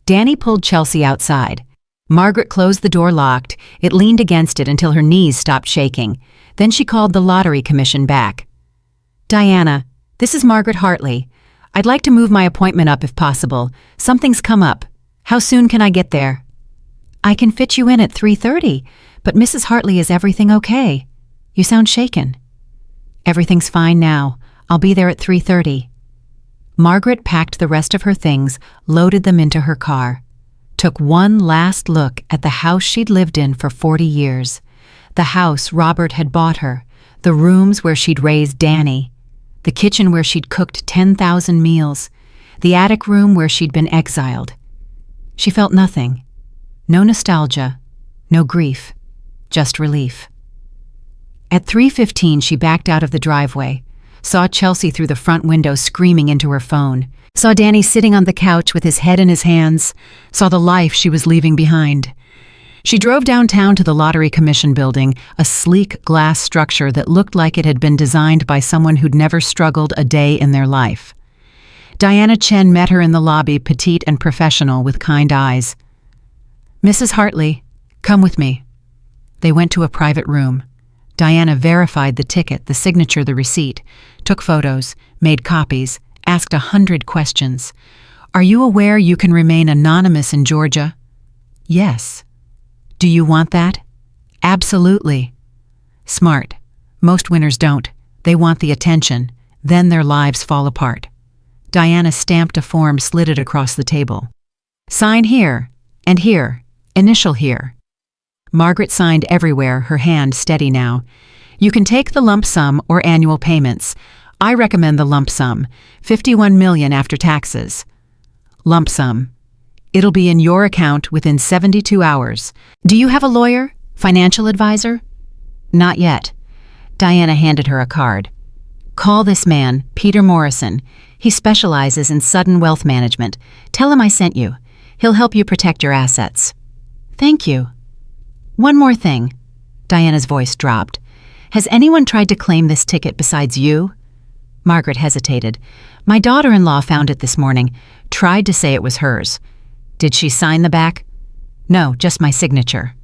Danny pulled Chelsea outside. Margaret closed the door locked. It leaned against it until her knees stopped shaking. Then she called the lottery commission back. Diana, this is Margaret Hartley. I'd like to move my appointment up if possible. Something's come up. How soon can I get there? I can fit you in at 3:30, but Mrs. Hartley, is everything okay? You sound shaken. Everything's fine now. I'll be there at 3:30. Margaret packed the rest of her things, loaded them into her car, took one last look at the house she'd lived in for 40 years, the house Robert had bought her, the rooms where she'd raised Danny, the kitchen where she'd cooked 10,000 meals, the attic room where she'd been exiled. She felt nothing. No nostalgia, no grief, just relief. At 3:15, she backed out of the driveway, saw Chelsea through the front window screaming into her phone, saw Danny sitting on the couch with his head in his hands, saw the life she was leaving behind. She drove downtown to the Lottery Commission building, a sleek glass structure that looked like it had been designed by someone who'd never struggled a day in their life. Diana Chen met her in the lobby, petite and professional, with kind eyes. Mrs. Hartley, come with me. They went to a private room. Diana verified the ticket, the signature, the receipt, took photos, made copies, asked 100 questions. Are you aware you can remain anonymous in Georgia? Yes. Do you want that? Absolutely. Smart. Most winners don't. They want the attention. Then their lives fall apart. Diana stamped a form, slid it across the table. Sign here, and here, initial here. Margaret signed everywhere, her hand steady now. You can take the lump sum or annual payments. I recommend the lump sum, $51 million after taxes. Lump sum. It'll be in your account within 72 hours. Do you have a lawyer? Financial advisor? Not yet. Diana handed her a card. Call this man, Peter Morrison. He specializes in sudden wealth management. Tell him I sent you. He'll help you protect your assets. Thank you. One more thing. Diana's voice dropped. Has anyone tried to claim this ticket besides you? Margaret hesitated. My daughter-in-law found it this morning, tried to say it was hers. Did she sign the back? No, just my signature.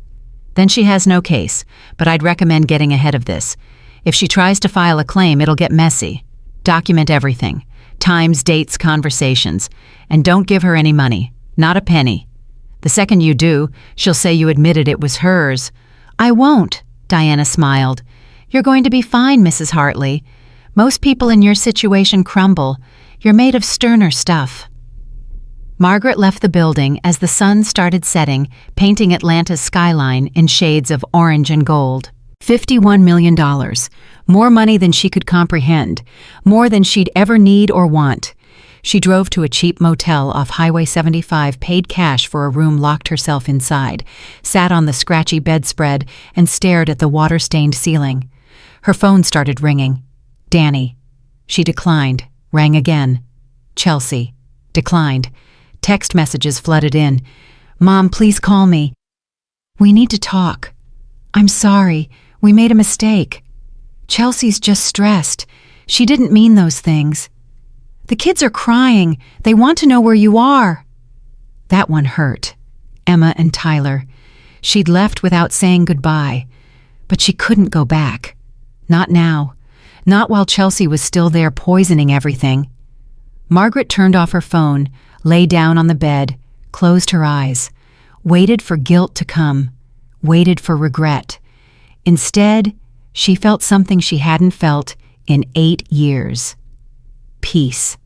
Then she has no case, but I'd recommend getting ahead of this. If she tries to file a claim, it'll get messy. Document everything. Times, dates, conversations. And don't give her any money. Not a penny. The second you do, she'll say you admitted it was hers. I won't, Diana smiled. You're going to be fine, Mrs. Hartley. Most people in your situation crumble. You're made of sterner stuff. Margaret left the building as the sun started setting, painting Atlanta's skyline in shades of orange and gold. $51 million. More money than she could comprehend. More than she'd ever need or want. She drove to a cheap motel off Highway 75, paid cash for a room, locked herself inside, sat on the scratchy bedspread, and stared at the water-stained ceiling. Her phone started ringing. Danny. She declined. Rang again. Chelsea. Declined. Text messages flooded in. Mom, please call me. We need to talk. I'm sorry. We made a mistake. Chelsea's just stressed. She didn't mean those things. The kids are crying. They want to know where you are. That one hurt. Emma and Tyler. She'd left without saying goodbye. But she couldn't go back. Not now. Not while Chelsea was still there poisoning everything. Margaret turned off her phone, lay down on the bed, closed her eyes, waited for guilt to come, waited for regret. Instead, she felt something she hadn't felt in 8 years. Peace.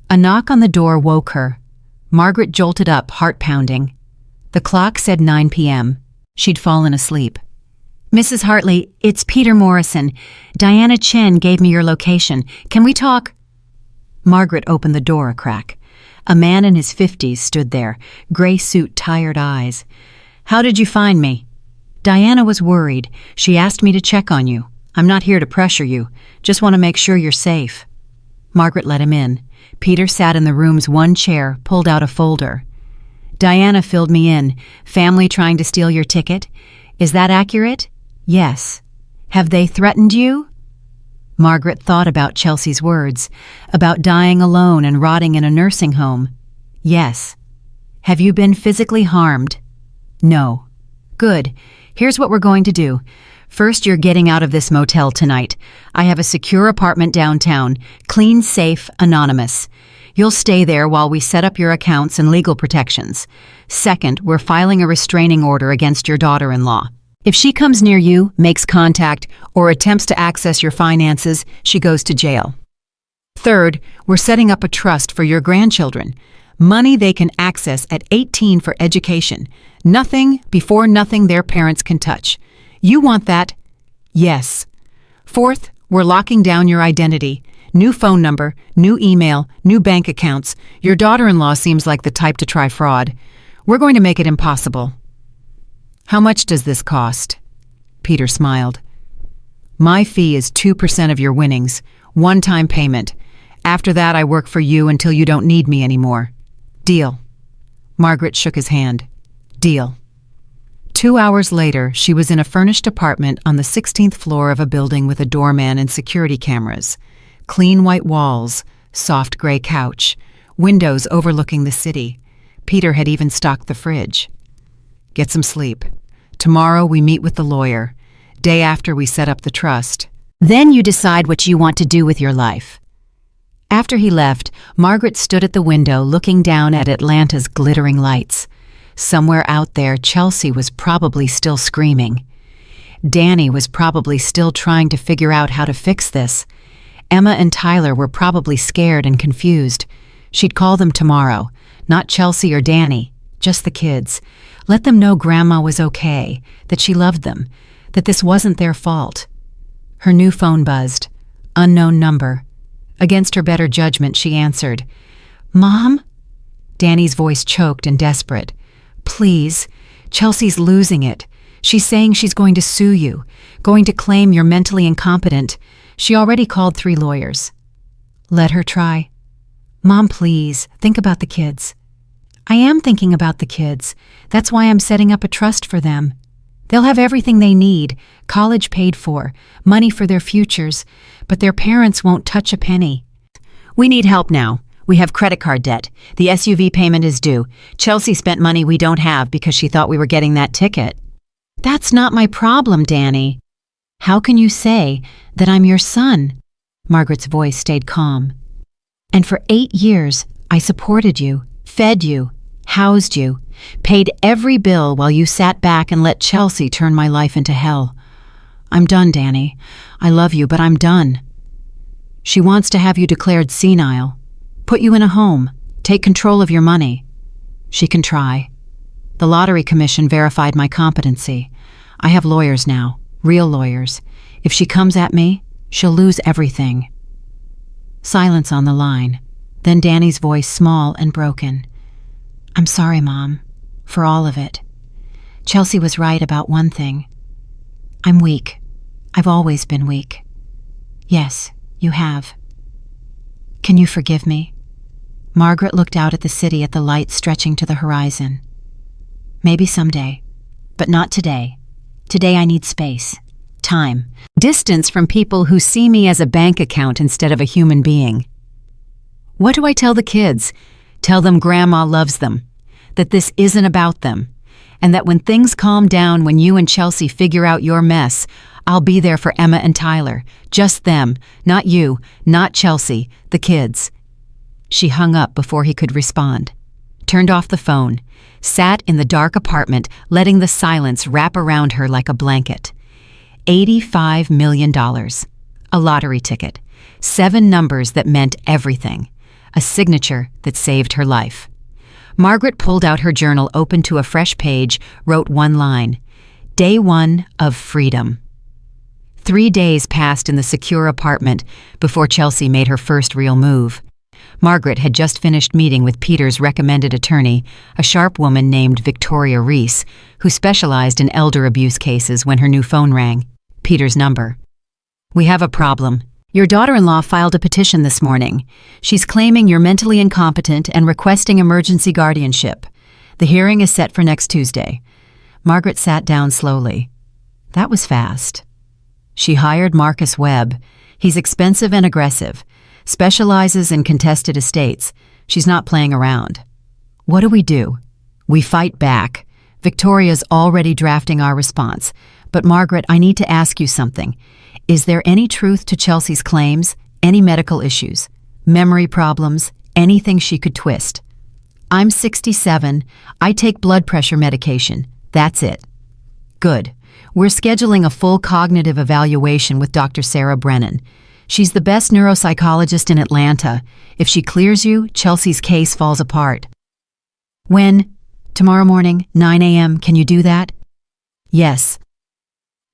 A knock on the door woke her. Margaret jolted up, heart pounding. The clock said 9 p.m. She'd fallen asleep. Mrs. Hartley, it's Peter Morrison. Diana Chen gave me your location. Can we talk? Margaret opened the door a crack. A man in his 50s stood there, gray suit, tired eyes. How did you find me? Diana was worried. She asked me to check on you. I'm not here to pressure you. Just want to make sure you're safe. Margaret let him in. Peter sat in the room's one chair, pulled out a folder. Diana filled me in. Family trying to steal your ticket? Is that accurate? Yes. Have they threatened you? Margaret thought about Chelsea's words, about dying alone and rotting in a nursing home. Yes. Have you been physically harmed? No. Good. Here's what we're going to do. First, you're getting out of this motel tonight. I have a secure apartment downtown, clean, safe, anonymous. You'll stay there while we set up your accounts and legal protections. Second, we're filing a restraining order against your daughter-in-law. If she comes near you, makes contact, or attempts to access your finances, she goes to jail. Third, we're setting up a trust for your grandchildren. Money they can access at 18 for education. Nothing before nothing their parents can touch. You want that? Yes. Fourth, we're locking down your identity. New phone number, new email, new bank accounts. Your daughter-in-law seems like the type to try fraud. We're going to make it impossible. How much does this cost? Peter smiled. My fee is 2% of your winnings, one-time payment. After that, I work for you until you don't need me anymore. Deal. Margaret shook his hand. Deal. 2 hours later, she was in a furnished apartment on the 16th floor of a building with a doorman and security cameras. Clean white walls, soft gray couch, windows overlooking the city. Peter had even stocked the fridge. Get some sleep. Tomorrow we meet with the lawyer. Day after we set up the trust. Then you decide what you want to do with your life. After he left, Margaret stood at the window looking down at Atlanta's glittering lights. Somewhere out there, Chelsea was probably still screaming. Danny was probably still trying to figure out how to fix this. Emma and Tyler were probably scared and confused. She'd call them tomorrow. Not Chelsea or Danny, just the kids. Let them know Grandma was okay, that she loved them, that this wasn't their fault. Her new phone buzzed. Unknown number. Against her better judgment, she answered. Mom? Danny's voice choked and desperate. Please, Chelsea's losing it. She's saying she's going to sue you, going to claim you're mentally incompetent. She already called 3 lawyers. Let her try. Mom, please, think about the kids. I am thinking about the kids. That's why I'm setting up a trust for them. They'll have everything they need, college paid for, money for their futures, but their parents won't touch a penny. We need help now. We have credit card debt. The SUV payment is due. Chelsea spent money we don't have because she thought we were getting that ticket. That's not my problem, Danny. How can you say that I'm your son? Margaret's voice stayed calm. And for 8 years, I supported you, fed you, housed you, paid every bill while you sat back and let Chelsea turn my life into hell. I'm done, Danny. I love you, but I'm done. She wants to have you declared senile. Put you in a home, take control of your money. She can try. The Lottery Commission verified my competency. I have lawyers now, real lawyers. If she comes at me, she'll lose everything. Silence on the line. Then Danny's voice, small and broken. I'm sorry, Mom, for all of it. Chelsea was right about one thing. I'm weak. I've always been weak. Yes, you have. Can you forgive me? Margaret looked out at the city at the lights stretching to the horizon. Maybe someday, but not today. Today I need space, time, distance from people who see me as a bank account instead of a human being. What do I tell the kids? Tell them Grandma loves them, that this isn't about them, and that when things calm down, when you and Chelsea figure out your mess, I'll be there for Emma and Tyler, just them, not you, not Chelsea, the kids. She hung up before he could respond, turned off the phone, sat in the dark apartment, letting the silence wrap around her like a blanket. $85 million. A lottery ticket. 7 numbers that meant everything. A signature that saved her life. Margaret pulled out her journal, opened to a fresh page, wrote one line. Day 1 of freedom. 3 days passed in the secure apartment before Chelsea made her first real move. Margaret had just finished meeting with Peter's recommended attorney, a sharp woman named Victoria Reese, who specialized in elder abuse cases when her new phone rang. Peter's number. We have a problem. Your daughter-in-law filed a petition this morning. She's claiming you're mentally incompetent and requesting emergency guardianship. The hearing is set for next Tuesday. Margaret sat down slowly. That was fast. She hired Marcus Webb. He's expensive and aggressive, specializes in contested estates. She's not playing around. What do? We fight back. Victoria's already drafting our response. But Margaret, I need to ask you something. Is there any truth to Chelsea's claims? Any medical issues? Memory problems? Anything she could twist? I'm 67. I take blood pressure medication. That's it. Good. We're scheduling a full cognitive evaluation with Dr. Sarah Brennan. She's the best neuropsychologist in Atlanta. If she clears you, Chelsea's case falls apart. When? Tomorrow morning, 9 a.m. Can you do that? Yes.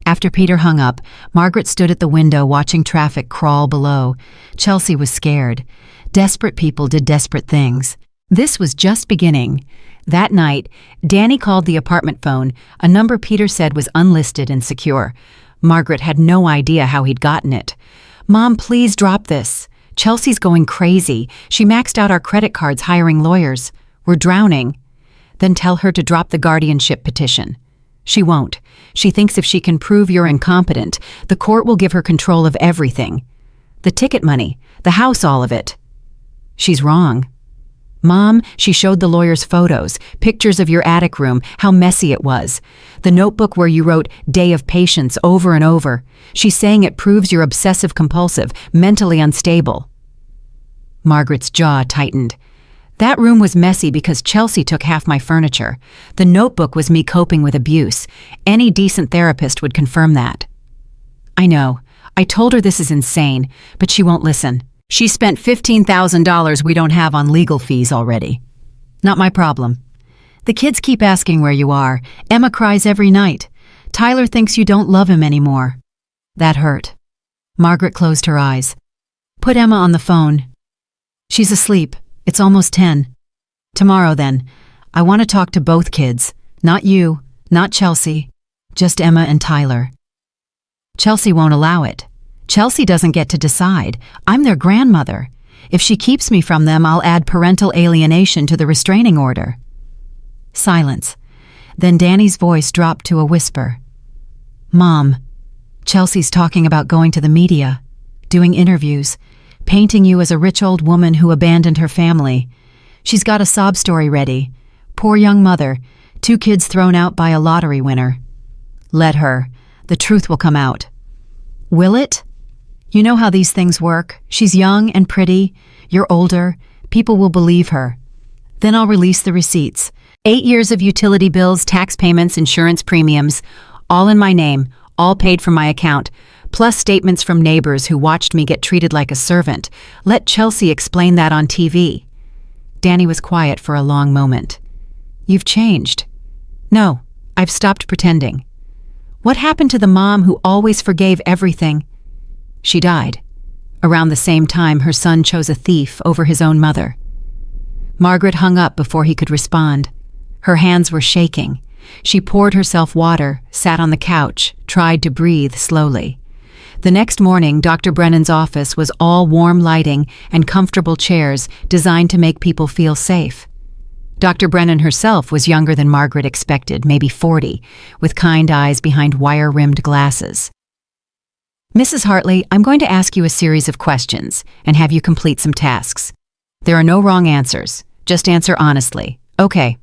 After Peter hung up, Margaret stood at the window watching traffic crawl below. Chelsea was scared. Desperate people did desperate things. This was just beginning. That night, Danny called the apartment phone, a number Peter said was unlisted and secure. Margaret had no idea how he'd gotten it. Mom, please drop this. Chelsea's going crazy. She maxed out our credit cards hiring lawyers. We're drowning. Then tell her to drop the guardianship petition. She won't. She thinks if she can prove you're incompetent, the court will give her control of everything. The ticket money, the house, all of it. She's wrong. Mom, she showed the lawyers photos, pictures of your attic room, how messy it was. The notebook where you wrote "Day of Patience" over and over. She's saying it proves you're obsessive-compulsive, mentally unstable. Margaret's jaw tightened. That room was messy because Chelsea took half my furniture. The notebook was me coping with abuse. Any decent therapist would confirm that. I know. I told her this is insane, but she won't listen. She spent $15,000 we don't have on legal fees already. Not my problem. The kids keep asking where you are. Emma cries every night. Tyler thinks you don't love him anymore. That hurt. Margaret closed her eyes. Put Emma on the phone. She's asleep. It's almost 10. Tomorrow, then. I want to talk to both kids. Not you, not Chelsea. Just Emma and Tyler. Chelsea won't allow it. Chelsea doesn't get to decide. I'm their grandmother. If she keeps me from them, I'll add parental alienation to the restraining order. Silence. Then Danny's voice dropped to a whisper. Mom, Chelsea's talking about going to the media, doing interviews, painting you as a rich old woman who abandoned her family. She's got a sob story ready. Poor young mother, 2 kids thrown out by a lottery winner. Let her. The truth will come out. Will it? You know how these things work. She's young and pretty. You're older. People will believe her. Then I'll release the receipts. 8 years of utility bills, tax payments, insurance premiums, all in my name, all paid from my account, plus statements from neighbors who watched me get treated like a servant. Let Chelsea explain that on TV. Danny was quiet for a long moment. You've changed. No, I've stopped pretending. What happened to the mom who always forgave everything? She died. Around the same time, her son chose a thief over his own mother. Margaret hung up before he could respond. Her hands were shaking. She poured herself water, sat on the couch, tried to breathe slowly. The next morning, Dr. Brennan's office was all warm lighting and comfortable chairs designed to make people feel safe. Dr. Brennan herself was younger than Margaret expected, maybe 40, with kind eyes behind wire-rimmed glasses. Mrs. Hartley, I'm going to ask you a series of questions and have you complete some tasks. There are no wrong answers. Just answer honestly. Okay.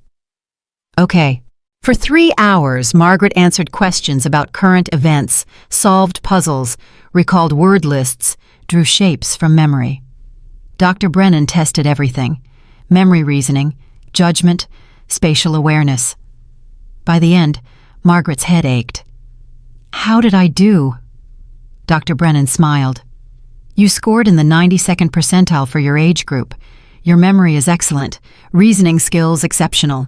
Okay. For 3 hours, Margaret answered questions about current events, solved puzzles, recalled word lists, drew shapes from memory. Dr. Brennan tested everything: memory reasoning, judgment, spatial awareness. By the end, Margaret's head ached. How did I do? Dr. Brennan smiled. You scored in the 92nd percentile for your age group. Your memory is excellent, reasoning skills exceptional.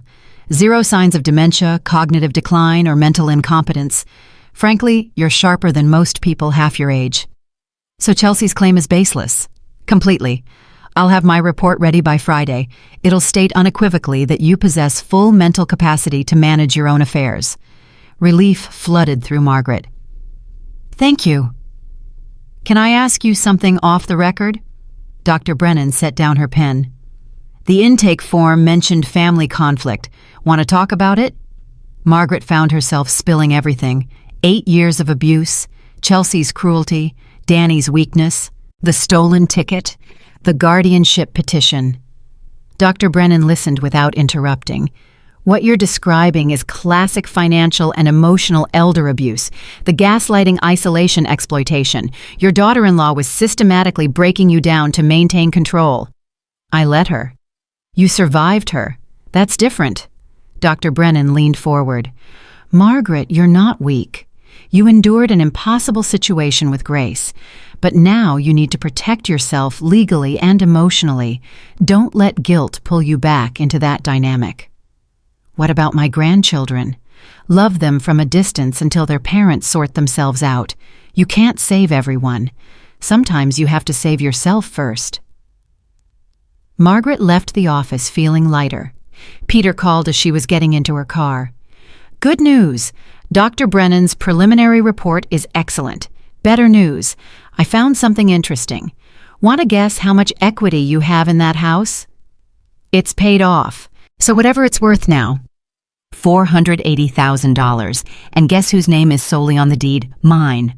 0 signs of dementia, cognitive decline, or mental incompetence. Frankly, you're sharper than most people half your age. So Chelsea's claim is baseless. Completely. I'll have my report ready by Friday. It'll state unequivocally that you possess full mental capacity to manage your own affairs. Relief flooded through Margaret. Thank you. Can I ask you something off the record? Dr. Brennan set down her pen. The intake form mentioned family conflict. Want to talk about it? Margaret found herself spilling everything. 8 years of abuse, Chelsea's cruelty, Danny's weakness, the stolen ticket, the guardianship petition. Dr. Brennan listened without interrupting. What you're describing is classic financial and emotional elder abuse, the gaslighting, isolation, exploitation. Your daughter-in-law was systematically breaking you down to maintain control. I let her. You survived her. That's different. Dr. Brennan leaned forward. Margaret, you're not weak. You endured an impossible situation with grace, but now you need to protect yourself legally and emotionally. Don't let guilt pull you back into that dynamic. What about my grandchildren? Love them from a distance until their parents sort themselves out. You can't save everyone. Sometimes you have to save yourself first. Margaret left the office feeling lighter. Peter called as she was getting into her car. Good news! Dr. Brennan's preliminary report is excellent. Better news. I found something interesting. Want to guess how much equity you have in that house? It's paid off. So whatever it's worth now. $480,000. And guess whose name is solely on the deed? Mine.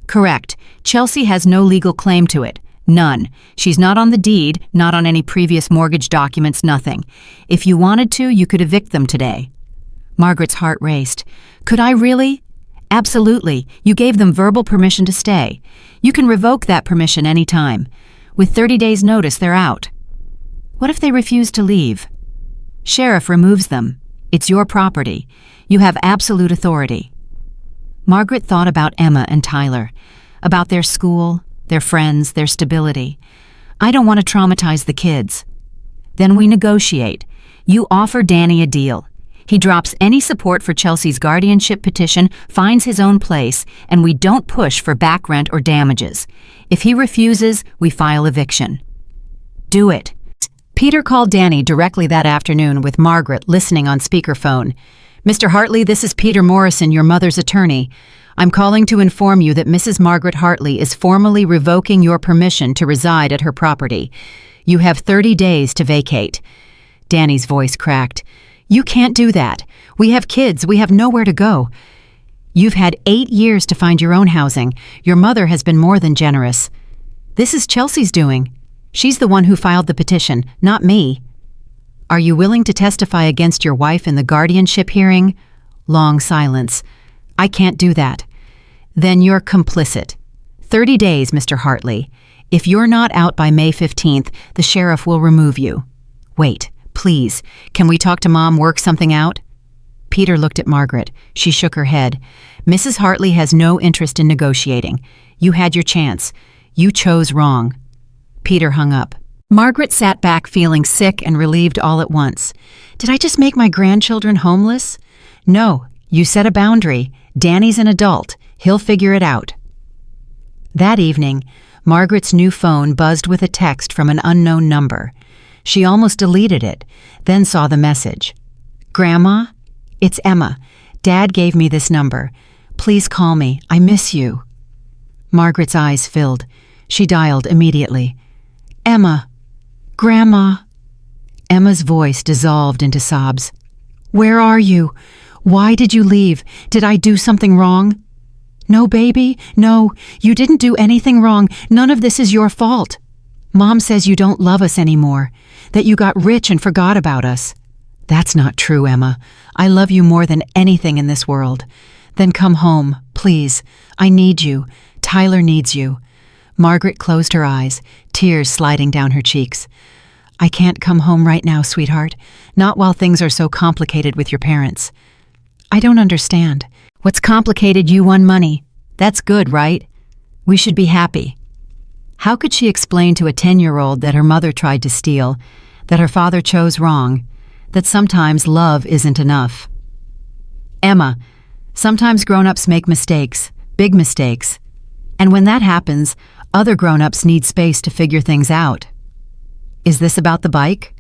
Correct. Chelsea has no legal claim to it. None. She's not on the deed, not on any previous mortgage documents, nothing. If you wanted to, you could evict them today. Margaret's heart raced. Could I really? Absolutely. You gave them verbal permission to stay. You can revoke that permission any time. With 30 days' notice, they're out. What if they refuse to leave? Sheriff removes them. It's your property. You have absolute authority. Margaret thought about Emma and Tyler, about their school, their friends, their stability. I don't want to traumatize the kids. Then we negotiate. You offer Danny a deal. He drops any support for Chelsea's guardianship petition, finds his own place, and we don't push for back rent or damages. If he refuses, we file eviction. Do it. Peter called Danny directly that afternoon with Margaret listening on speakerphone. Mr. Hartley, this is Peter Morrison, your mother's attorney. I'm calling to inform you that Mrs. Margaret Hartley is formally revoking your permission to reside at her property. You have 30 days to vacate. Danny's voice cracked. You can't do that. We have kids. We have nowhere to go. You've had 8 years to find your own housing. Your mother has been more than generous. This is Chelsea's doing. She's the one who filed the petition, not me. Are you willing to testify against your wife in the guardianship hearing? Long silence. I can't do that. Then you're complicit. 30 days, Mr. Hartley. If you're not out by May 15th, the sheriff will remove you. Wait, please. Can we talk to Mom, work something out? Peter looked at Margaret. She shook her head. Mrs. Hartley has no interest in negotiating. You had your chance. You chose wrong. Peter hung up. Margaret sat back feeling sick and relieved all at once. Did I just make my grandchildren homeless? No, you set a boundary. Danny's an adult. He'll figure it out. That evening, Margaret's new phone buzzed with a text from an unknown number. She almost deleted it, then saw the message. Grandma? It's Emma. Dad gave me this number. Please call me. I miss you. Margaret's eyes filled. She dialed immediately. Emma. Grandma. Emma's voice dissolved into sobs. Where are you? Why did you leave? Did I do something wrong? No, baby. No, you didn't do anything wrong. None of this is your fault. Mom says you don't love us anymore, that you got rich and forgot about us. That's not true, Emma. I love you more than anything in this world. Then come home, please. I need you. Tyler needs you. Margaret closed her eyes, tears sliding down her cheeks. I can't come home right now, sweetheart. Not while things are so complicated with your parents. I don't understand. What's complicated? You won money. That's good, right? We should be happy. How could she explain to a 10-year-old that her mother tried to steal, that her father chose wrong, that sometimes love isn't enough? Emma, sometimes grown-ups make mistakes, big mistakes. And when that happens, other grown-ups need space to figure things out. Is this about the bike?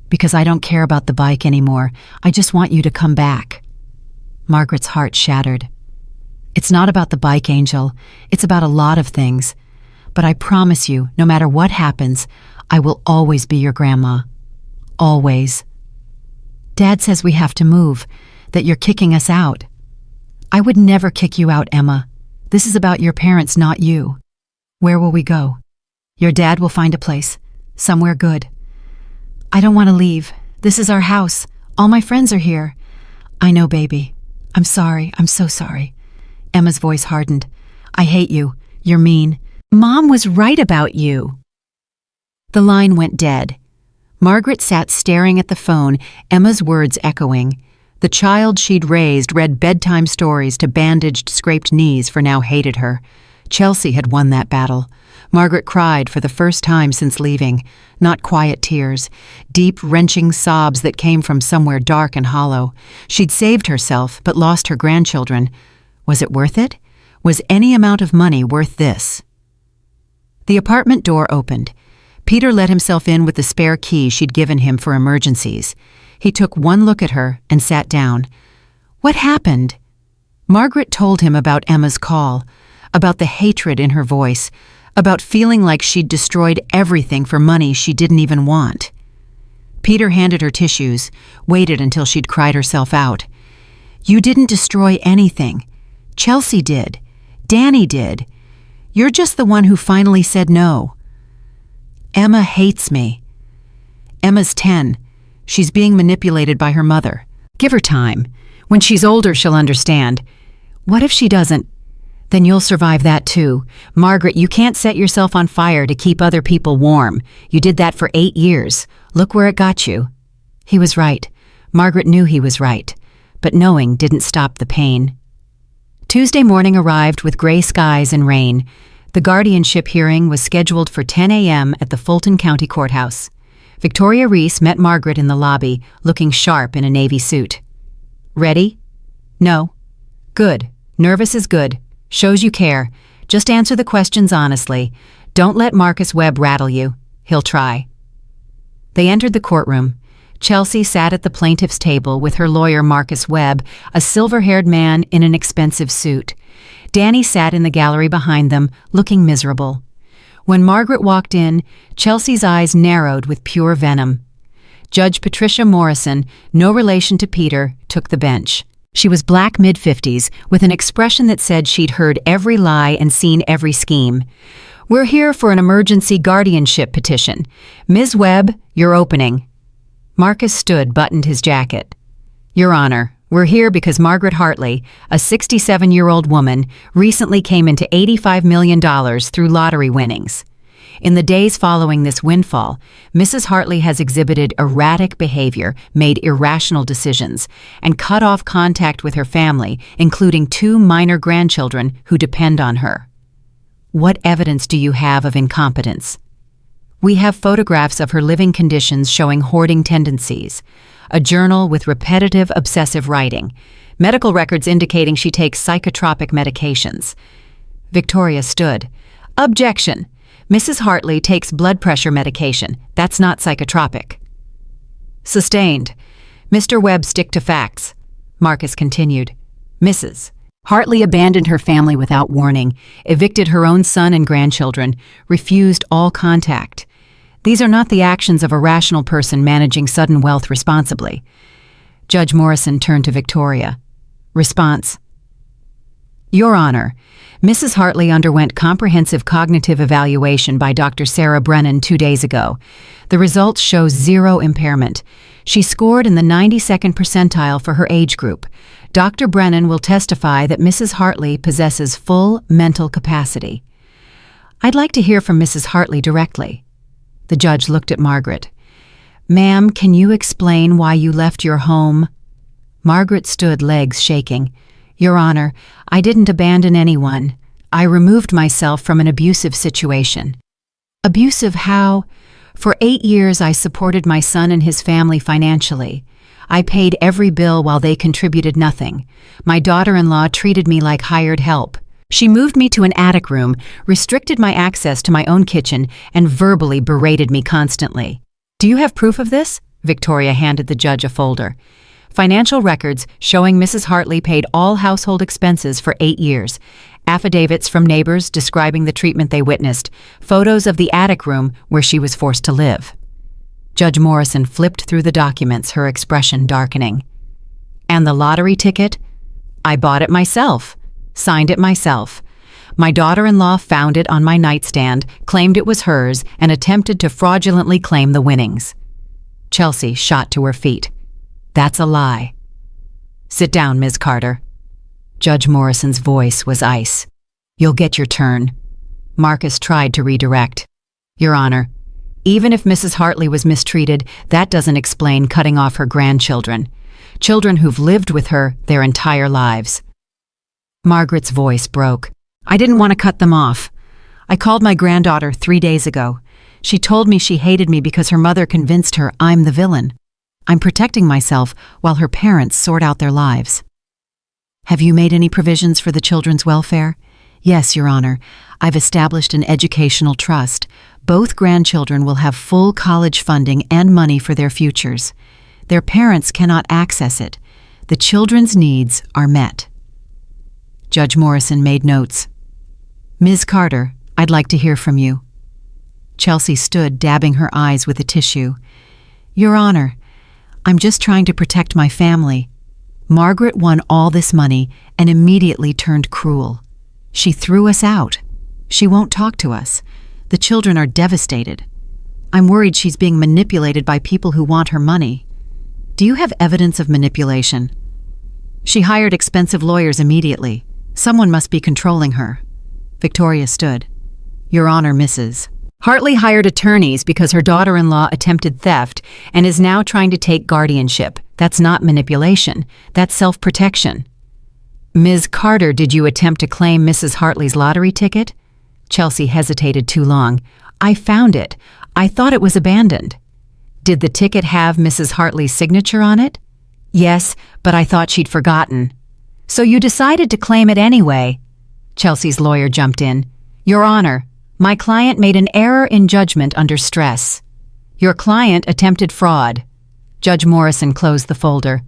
Because I don't care about the bike anymore. I just want you to come back. Margaret's heart shattered. It's not about the bike, Angel. It's about a lot of things. But I promise you, no matter what happens, I will always be your grandma. Always. Dad says we have to move, that you're kicking us out. I would never kick you out, Emma. This is about your parents, not you. Where will we go? Your dad will find a place. Somewhere good. I don't want to leave. This is our house. All my friends are here. I know, baby. I'm sorry. I'm so sorry. Emma's voice hardened. I hate you. You're mean. Mom was right about you. The line went dead. Margaret sat staring at the phone, Emma's words echoing. The child she'd raised read bedtime stories to bandaged, scraped knees for now hated her. Chelsea had won that battle. Margaret cried for the first time since leaving. Not quiet tears, deep, wrenching sobs that came from somewhere dark and hollow. She'd saved herself, but lost her grandchildren. Was it worth it? Was any amount of money worth this? The apartment door opened. Peter let himself in with the spare key she'd given him for emergencies. He took one look at her and sat down. What happened? Margaret told him about Emma's call, about the hatred in her voice, about feeling like she'd destroyed everything for money she didn't even want. Peter handed her tissues, waited until she'd cried herself out. You didn't destroy anything. Chelsea did. Danny did. You're just the one who finally said no. Emma hates me. Emma's 10. She's being manipulated by her mother. Give her time. When she's older, she'll understand. What if she doesn't? Then you'll survive that too. Margaret, you can't set yourself on fire to keep other people warm. You did that for 8 years. Look where it got you. He was right. Margaret knew he was right. But knowing didn't stop the pain. Tuesday morning arrived with gray skies and rain. The guardianship hearing was scheduled for 10 a.m. at the Fulton County Courthouse. Victoria Reese met Margaret in the lobby, looking sharp in a navy suit. Ready? No. Good. Nervous is good. Shows you care. Just answer the questions honestly. Don't let Marcus Webb rattle you. He'll try. They entered the courtroom. Chelsea sat at the plaintiff's table with her lawyer Marcus Webb, a silver-haired man in an expensive suit. Danny sat in the gallery behind them, looking miserable. When Margaret walked in, Chelsea's eyes narrowed with pure venom. Judge Patricia Morrison, no relation to Peter, took the bench. She was black mid-50s, with an expression that said she'd heard every lie and seen every scheme. We're here for an emergency guardianship petition. Ms. Webb, you're opening. Marcus stood, buttoned his jacket. Your Honor, we're here because Margaret Hartley, a 67-year-old woman, recently came into $85 million through lottery winnings. In the days following this windfall, Mrs. Hartley has exhibited erratic behavior, made irrational decisions, and cut off contact with her family, including 2 minor grandchildren who depend on her. What evidence do you have of incompetence? We have photographs of her living conditions showing hoarding tendencies, a journal with repetitive obsessive writing, medical records indicating she takes psychotropic medications. Victoria stood. Objection! Mrs. Hartley takes blood pressure medication. That's not psychotropic. Sustained. Mr. Webb, stick to facts. Marcus continued. Mrs. Hartley abandoned her family without warning, evicted her own son and grandchildren, refused all contact. These are not the actions of a rational person managing sudden wealth responsibly. Judge Morrison turned to Victoria. Response. Your Honor, Mrs. Hartley underwent comprehensive cognitive evaluation by Dr. Sarah Brennan 2 days ago. The results show 0 impairment. She scored in the 92nd percentile for her age group. Dr. Brennan will testify that Mrs. Hartley possesses full mental capacity. I'd like to hear from Mrs. Hartley directly. The judge looked at Margaret. Ma'am, can you explain why you left your home? Margaret stood, legs shaking. Your Honor, I didn't abandon anyone. I removed myself from an abusive situation. Abusive how? For 8 years I supported my son and his family financially. I paid every bill while they contributed nothing. My daughter-in-law treated me like hired help. She moved me to an attic room, restricted my access to my own kitchen, and verbally berated me constantly. Do you have proof of this? Victoria handed the judge a folder. Financial records showing Mrs. Hartley paid all household expenses for 8 years. Affidavits from neighbors describing the treatment they witnessed. Photos of the attic room where she was forced to live. Judge Morrison flipped through the documents, her expression darkening. And the lottery ticket? I bought it myself. Signed it myself. My daughter-in-law found it on my nightstand, claimed it was hers, and attempted to fraudulently claim the winnings. Chelsea shot to her feet. That's a lie. Sit down, Ms. Carter. Judge Morrison's voice was ice. You'll get your turn. Marcus tried to redirect. Your Honor, even if Mrs. Hartley was mistreated, that doesn't explain cutting off her grandchildren. Children who've lived with her their entire lives. Margaret's voice broke. I didn't want to cut them off. I called my granddaughter 3 days ago. She told me she hated me because her mother convinced her I'm the villain. I'm protecting myself while her parents sort out their lives. Have you made any provisions for the children's welfare? Yes, Your Honor. I've established an educational trust. Both grandchildren will have full college funding and money for their futures. Their parents cannot access it. The children's needs are met. Judge Morrison made notes. Ms. Carter, I'd like to hear from you. Chelsea stood, dabbing her eyes with a tissue. Your Honor, I'm just trying to protect my family. Margaret won all this money and immediately turned cruel. She threw us out. She won't talk to us. The children are devastated. I'm worried she's being manipulated by people who want her money. Do you have evidence of manipulation? She hired expensive lawyers immediately. Someone must be controlling her. Victoria stood. Your Honor, Mrs. Hartley hired attorneys because her daughter-in-law attempted theft and is now trying to take guardianship. That's not manipulation. That's self-protection. Ms. Carter, did you attempt to claim Mrs. Hartley's lottery ticket? Chelsea hesitated too long. I found it. I thought it was abandoned. Did the ticket have Mrs. Hartley's signature on it? Yes, but I thought she'd forgotten. So you decided to claim it anyway. Chelsea's lawyer jumped in. Your Honor, my client made an error in judgment under stress. Your client attempted fraud. Judge Morrison closed the folder.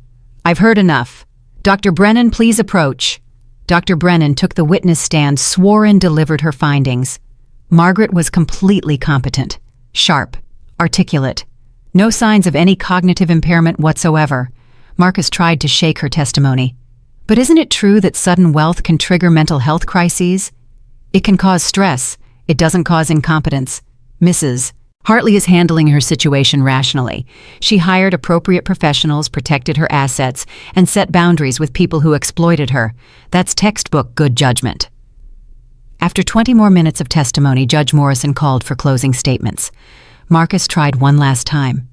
I've heard enough. Dr. Brennan, please approach. Dr. Brennan took the witness stand, swore and delivered her findings. Margaret was completely competent, sharp, articulate. No signs of any cognitive impairment whatsoever. Marcus tried to shake her testimony. But isn't it true that sudden wealth can trigger mental health crises? It can cause stress. It doesn't cause incompetence. Mrs. Hartley is handling her situation rationally. She hired appropriate professionals, protected her assets, and set boundaries with people who exploited her. That's textbook good judgment. After 20 more minutes of testimony, Judge Morrison called for closing statements. Marcus tried one last time.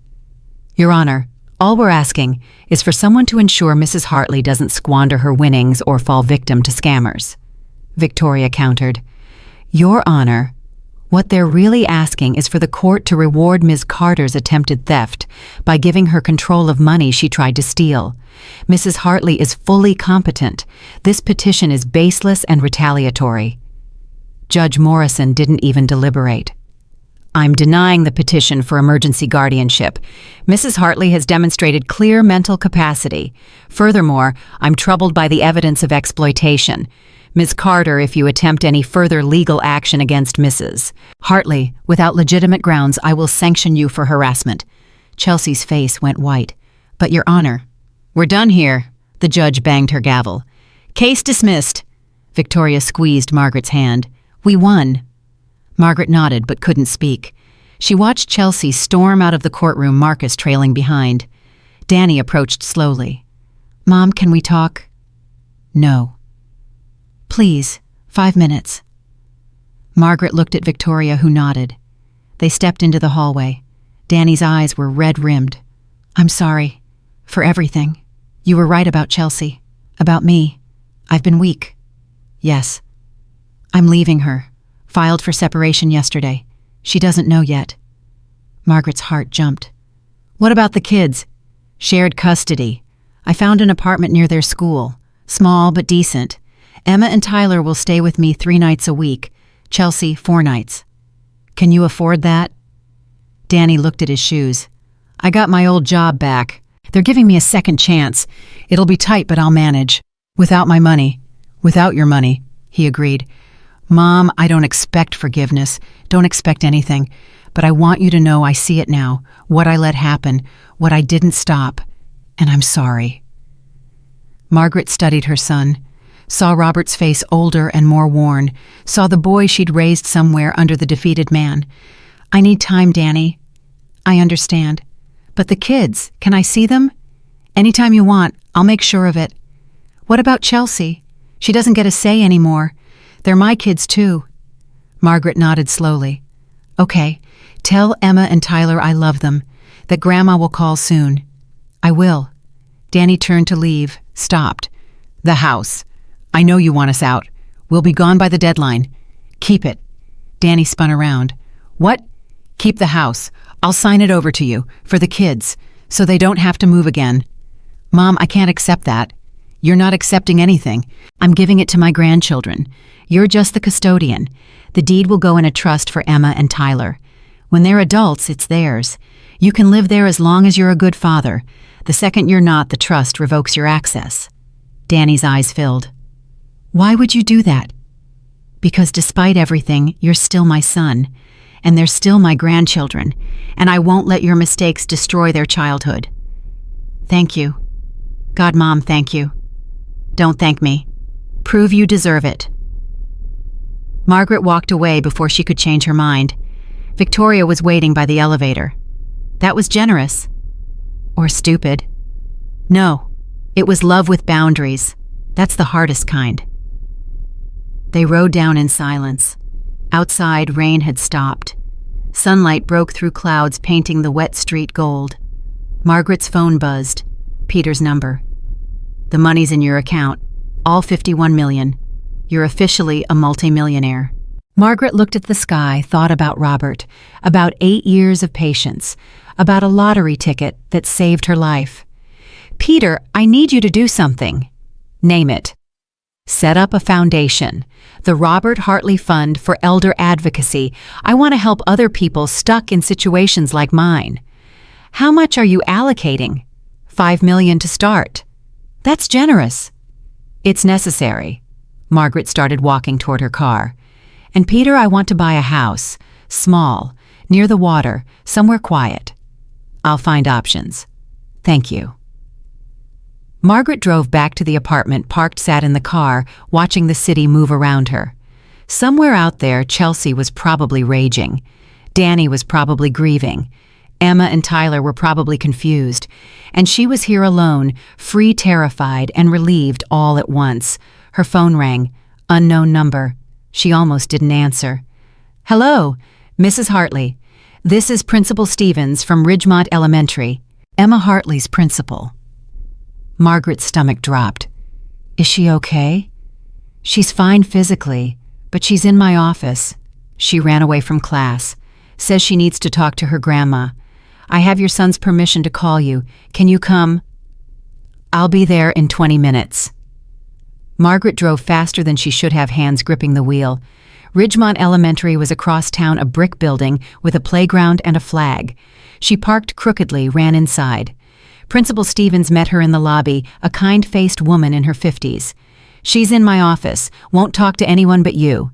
Your Honor, all we're asking is for someone to ensure Mrs. Hartley doesn't squander her winnings or fall victim to scammers. Victoria countered. Your Honor, what they're really asking is for the court to reward Ms. Carter's attempted theft by giving her control of money she tried to steal. Mrs. Hartley is fully competent. This petition is baseless and retaliatory. Judge Morrison didn't even deliberate. I'm denying the petition for emergency guardianship. Mrs. Hartley has demonstrated clear mental capacity. Furthermore, I'm troubled by the evidence of exploitation. Ms. Carter, if you attempt any further legal action against Mrs. Hartley, without legitimate grounds, I will sanction you for harassment. Chelsea's face went white. But Your Honor, we're done here. The judge banged her gavel. Case dismissed. Victoria squeezed Margaret's hand. We won. Margaret nodded but couldn't speak. She watched Chelsea storm out of the courtroom, Marcus trailing behind. Danny approached slowly. Mom, can we talk? No. Please, 5 minutes. Margaret looked at Victoria, who nodded. They stepped into the hallway. Danny's eyes were red-rimmed. I'm sorry. For everything. You were right about Chelsea. About me. I've been weak. Yes. I'm leaving her. Filed for separation yesterday. She doesn't know yet. Margaret's heart jumped. What about the kids? Shared custody. I found an apartment near their school. Small but decent. Emma and Tyler will stay with me 3 nights a week. Chelsea, 4 nights. Can you afford that? Danny looked at his shoes. I got my old job back. They're giving me a second chance. It'll be tight, but I'll manage. Without my money. Without your money, he agreed. Mom, I don't expect forgiveness. Don't expect anything. But I want you to know I see it now. What I let happen. What I didn't stop. And I'm sorry. Margaret studied her son. Saw Robert's face older and more worn. Saw the boy she'd raised somewhere under the defeated man. I need time, Danny. I understand. But the kids, can I see them? Anytime you want, I'll make sure of it. What about Chelsea? She doesn't get a say anymore. They're my kids too. Margaret nodded slowly. Okay, tell Emma and Tyler I love them, that Grandma will call soon. I will. Danny turned to leave, stopped. The house. I know you want us out. We'll be gone by the deadline. Keep it. Danny spun around. What? Keep the house. I'll sign it over to you, for the kids, so they don't have to move again. Mom, I can't accept that. You're not accepting anything. I'm giving it to my grandchildren. You're just the custodian. The deed will go in a trust for Emma and Tyler. When they're adults, it's theirs. You can live there as long as you're a good father. The second you're not, the trust revokes your access. Danny's eyes filled. Why would you do that? Because despite everything, you're still my son, and they're still my grandchildren, and I won't let your mistakes destroy their childhood. Thank you. God, Mom, thank you. Don't thank me. Prove you deserve it. Margaret walked away before she could change her mind. Victoria was waiting by the elevator. That was generous. Or stupid. No, it was love with boundaries. That's the hardest kind. They rode down in silence. Outside, rain had stopped. Sunlight broke through clouds, painting the wet street gold. Margaret's phone buzzed. Peter's number. The money's in your account. All 51 million. You're officially a multimillionaire. Margaret looked at the sky, thought about Robert, about 8 years of patience, about a lottery ticket that saved her life. Peter, I need you to do something. Name it. Set up a foundation, the Robert Hartley Fund for Elder Advocacy. I want to help other people stuck in situations like mine. How much are you allocating? 5 million to start. That's generous. It's necessary. Margaret started walking toward her car. And Peter, I want to buy a house, small, near the water, somewhere quiet. I'll find options. Thank you. Margaret drove back to the apartment, sat in the car, watching the city move around her. Somewhere out there, Chelsea was probably raging. Danny was probably grieving. Emma and Tyler were probably confused. And she was here alone, free, terrified, and relieved all at once. Her phone rang. Unknown number. She almost didn't answer. Hello, Mrs. Hartley. This is Principal Stevens from Ridgemont Elementary. Emma Hartley's principal. Margaret's stomach dropped. Is she okay? She's fine physically, but she's in my office. She ran away from class. Says she needs to talk to her grandma. I have your son's permission to call you. Can you come? I'll be there in 20 minutes. Margaret drove faster than she should have, hands gripping the wheel. Ridgemont Elementary was across town, a brick building with a playground and a flag. She parked crookedly, ran inside. Principal Stevens met her in the lobby, a kind-faced woman in her 50s. She's in my office, won't talk to anyone but you.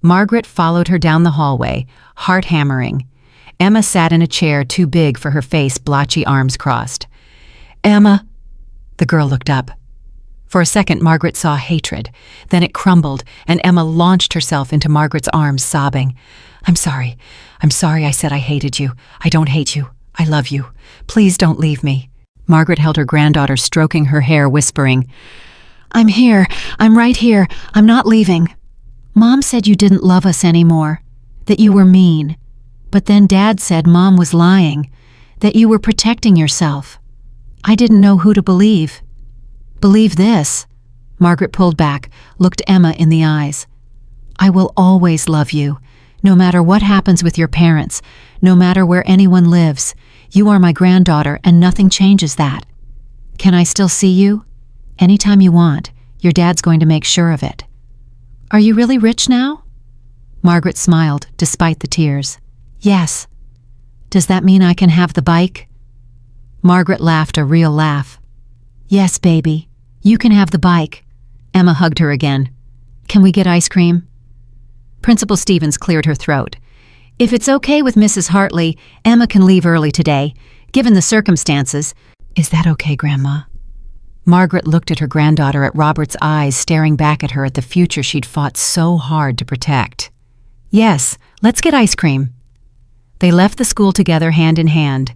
Margaret followed her down the hallway, heart hammering. Emma sat in a chair too big for her face, blotchy arms crossed. Emma. The girl looked up. For a second, Margaret saw hatred. Then it crumbled, and Emma launched herself into Margaret's arms, sobbing. I'm sorry. I'm sorry I said I hated you. I don't hate you. I love you. Please don't leave me. Margaret held her granddaughter, stroking her hair, whispering, I'm here. I'm right here. I'm not leaving. Mom said you didn't love us anymore, that you were mean. But then Dad said Mom was lying, that you were protecting yourself. I didn't know who to believe. Believe this. Margaret pulled back, looked Emma in the eyes. I will always love you, no matter what happens with your parents, no matter where anyone lives. You are my granddaughter, and nothing changes that. Can I still see you? Anytime you want. Your dad's going to make sure of it. Are you really rich now? Margaret smiled, despite the tears. Yes. Does that mean I can have the bike? Margaret laughed a real laugh. "Yes, baby. You can have the bike." Emma hugged her again. "Can we get ice cream?" Principal Stevens cleared her throat. "If it's okay with Mrs. Hartley, Emma can leave early today, given the circumstances." "Is that okay, Grandma?" Margaret looked at her granddaughter at Robert's eyes staring back at her at the future she'd fought so hard to protect. "Yes, let's get ice cream." They left the school together hand in hand.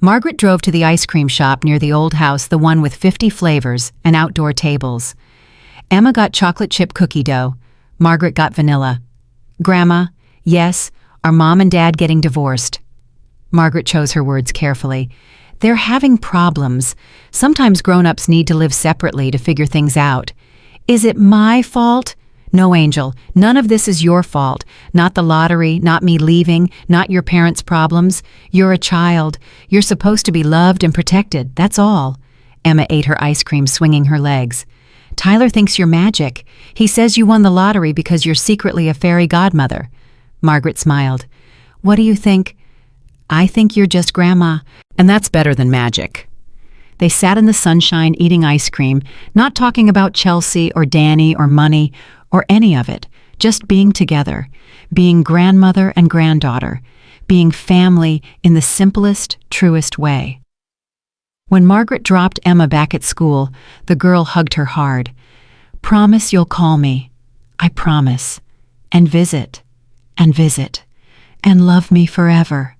Margaret drove to the ice cream shop near the old house, the one with 50 flavors and outdoor tables. Emma got chocolate chip cookie dough. Margaret got vanilla. "Grandma, yes, are Mom and Dad getting divorced?" Margaret chose her words carefully. "They're having problems. Sometimes grown-ups need to live separately to figure things out. Is it my fault?" "No, Angel, none of this is your fault. Not the lottery, not me leaving, not your parents' problems. You're a child. You're supposed to be loved and protected, that's all." Emma ate her ice cream, swinging her legs. "Tyler thinks you're magic. He says you won the lottery because you're secretly a fairy godmother." Margaret smiled. "What do you think?" "I think you're just Grandma, and that's better than magic." They sat in the sunshine eating ice cream, not talking about Chelsea or Danny or money or any of it, just being together, being grandmother and granddaughter, being family in the simplest, truest way. When Margaret dropped Emma back at school, the girl hugged her hard. "Promise you'll call me. I promise. And visit, and visit, and love me forever,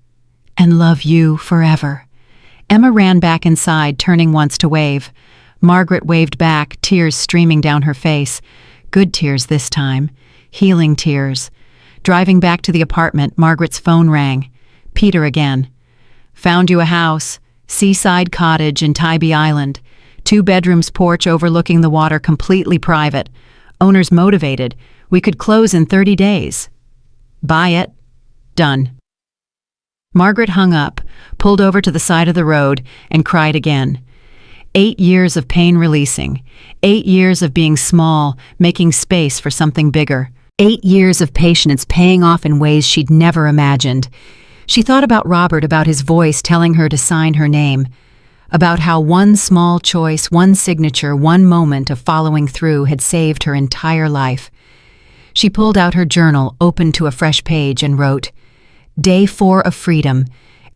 and love you forever." Emma ran back inside, turning once to wave. Margaret waved back, tears streaming down her face. Good tears this time. Healing tears. Driving back to the apartment, Margaret's phone rang. Peter again. "Found you a house. Seaside cottage in Tybee Island. 2 bedrooms, porch overlooking the water, completely private. Owner's motivated. We could close in 30 days. Buy it. Done." Margaret hung up, pulled over to the side of the road, and cried again. 8 years of pain releasing. 8 years of being small, making space for something bigger. 8 years of patience paying off in ways she'd never imagined. She thought about Robert, about his voice telling her to sign her name, about how one small choice, one signature, one moment of following through had saved her entire life. She pulled out her journal, opened to a fresh page, and wrote, "Day 4 of freedom.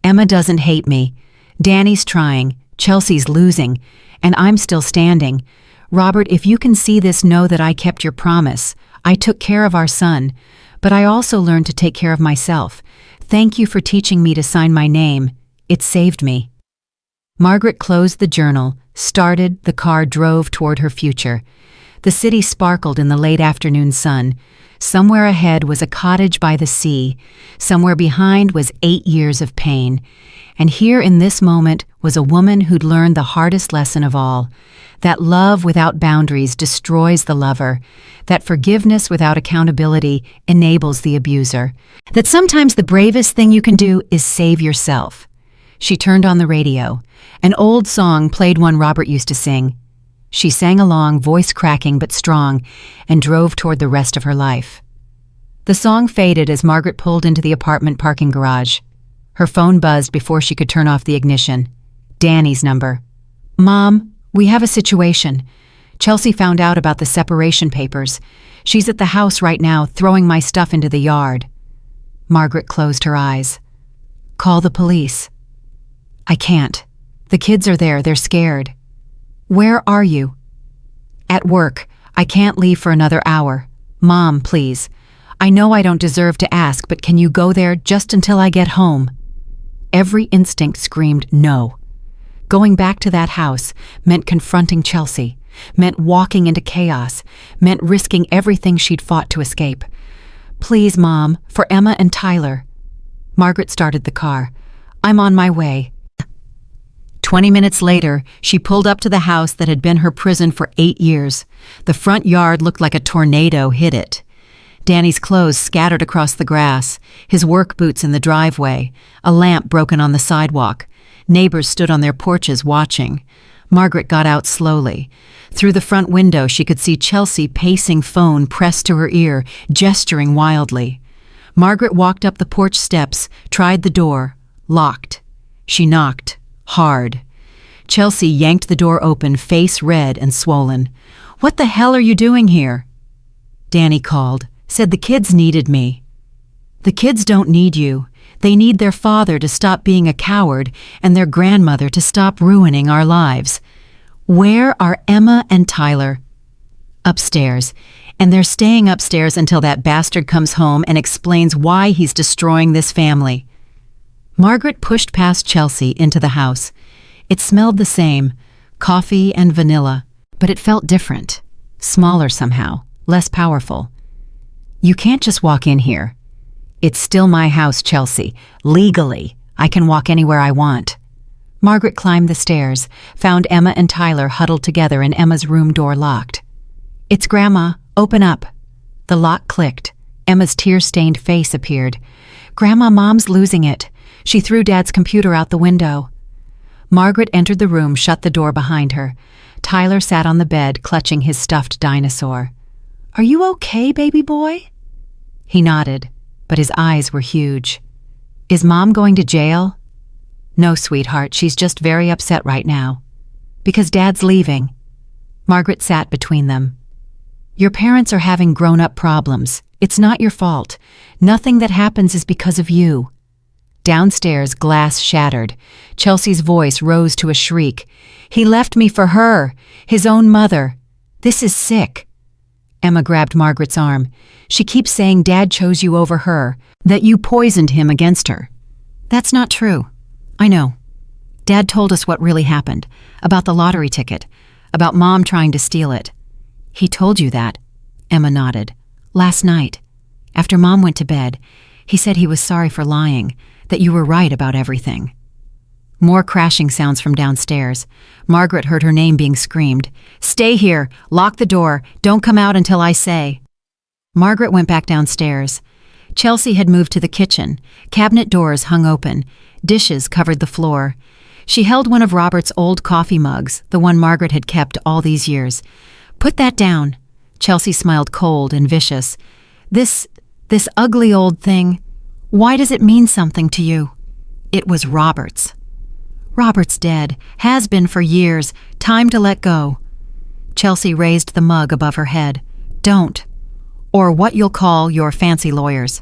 Emma doesn't hate me. Danny's trying. Chelsea's losing. And I'm still standing. Robert, if you can see this, know that I kept your promise. I took care of our son. But I also learned to take care of myself. Thank you for teaching me to sign my name. It saved me." Margaret closed the journal, started, the car drove toward her future. The city sparkled in the late afternoon sun. Somewhere ahead was a cottage by the sea. Somewhere behind was 8 years of pain. And here in this moment was a woman who'd learned the hardest lesson of all, that love without boundaries destroys the lover, that forgiveness without accountability enables the abuser, that sometimes the bravest thing you can do is save yourself. She turned on the radio. An old song played, one Robert used to sing. She sang along, voice cracking but strong, and drove toward the rest of her life. The song faded as Margaret pulled into the apartment parking garage. Her phone buzzed before she could turn off the ignition. Danny's number. "Mom, we have a situation. Chelsea found out about the separation papers. She's at the house right now, throwing my stuff into the yard." Margaret closed her eyes. "Call the police." "I can't. The kids are there, they're scared." "Where are you?" "At work. I can't leave for another hour. Mom, please. I know I don't deserve to ask, but can you go there just until I get home?" Every instinct screamed no. Going back to that house meant confronting Chelsea, meant walking into chaos, meant risking everything she'd fought to escape. "Please, Mom, for Emma and Tyler." Margaret started the car. "I'm on my way." 20 minutes later, she pulled up to the house that had been her prison for 8 years. The front yard looked like a tornado hit it. Danny's clothes scattered across the grass, his work boots in the driveway, a lamp broken on the sidewalk. Neighbors stood on their porches watching. Margaret got out slowly. Through the front window, she could see Chelsea pacing, phone pressed to her ear, gesturing wildly. Margaret walked up the porch steps, tried the door. Locked. She knocked. Hard. Chelsea yanked the door open, face red and swollen. "What the hell are you doing here?" Danny called, said the kids needed me. "The kids don't need you. They need their father to stop being a coward and their grandmother to stop ruining our lives." "Where are Emma and Tyler?" "Upstairs. And they're staying upstairs until that bastard comes home and explains why he's destroying this family." Margaret pushed past Chelsea into the house. It smelled the same, coffee and vanilla, but it felt different, smaller somehow, less powerful. "You can't just walk in here." "It's still my house, Chelsea. Legally, I can walk anywhere I want." Margaret climbed the stairs, found Emma and Tyler huddled together and Emma's room door locked. "It's Grandma. Open up." The lock clicked. Emma's tear-stained face appeared. "Grandma, Mom's losing it. She threw Dad's computer out the window." Margaret entered the room, shut the door behind her. Tyler sat on the bed, clutching his stuffed dinosaur. "Are you okay, baby boy?" He nodded, but his eyes were huge. "Is Mom going to jail?" "No, sweetheart, she's just very upset right now. Because Dad's leaving." Margaret sat between them. "Your parents are having grown-up problems. It's not your fault. Nothing that happens is because of you." Downstairs, glass shattered. Chelsea's voice rose to a shriek. "He left me for her, his own mother. This is sick." Emma grabbed Margaret's arm. "She keeps saying Dad chose you over her, that you poisoned him against her." "That's not true. I know. Dad told us what really happened, about the lottery ticket, about Mom trying to steal it." "He told you that?" Emma nodded. "Last night, after Mom went to bed, he said he was sorry for lying, that you were right about everything." More crashing sounds from downstairs. Margaret heard her name being screamed. "Stay here! Lock the door! Don't come out until I say!" Margaret went back downstairs. Chelsea had moved to the kitchen. Cabinet doors hung open. Dishes covered the floor. She held one of Robert's old coffee mugs, the one Margaret had kept all these years. "Put that down." Chelsea smiled cold and vicious. This ugly old thing, why does it mean something to you?" "It was Robert's." "Robert's dead, has been for years. Time to let go." Chelsea raised the mug above her head. "Don't. Or what you'll call your fancy lawyers.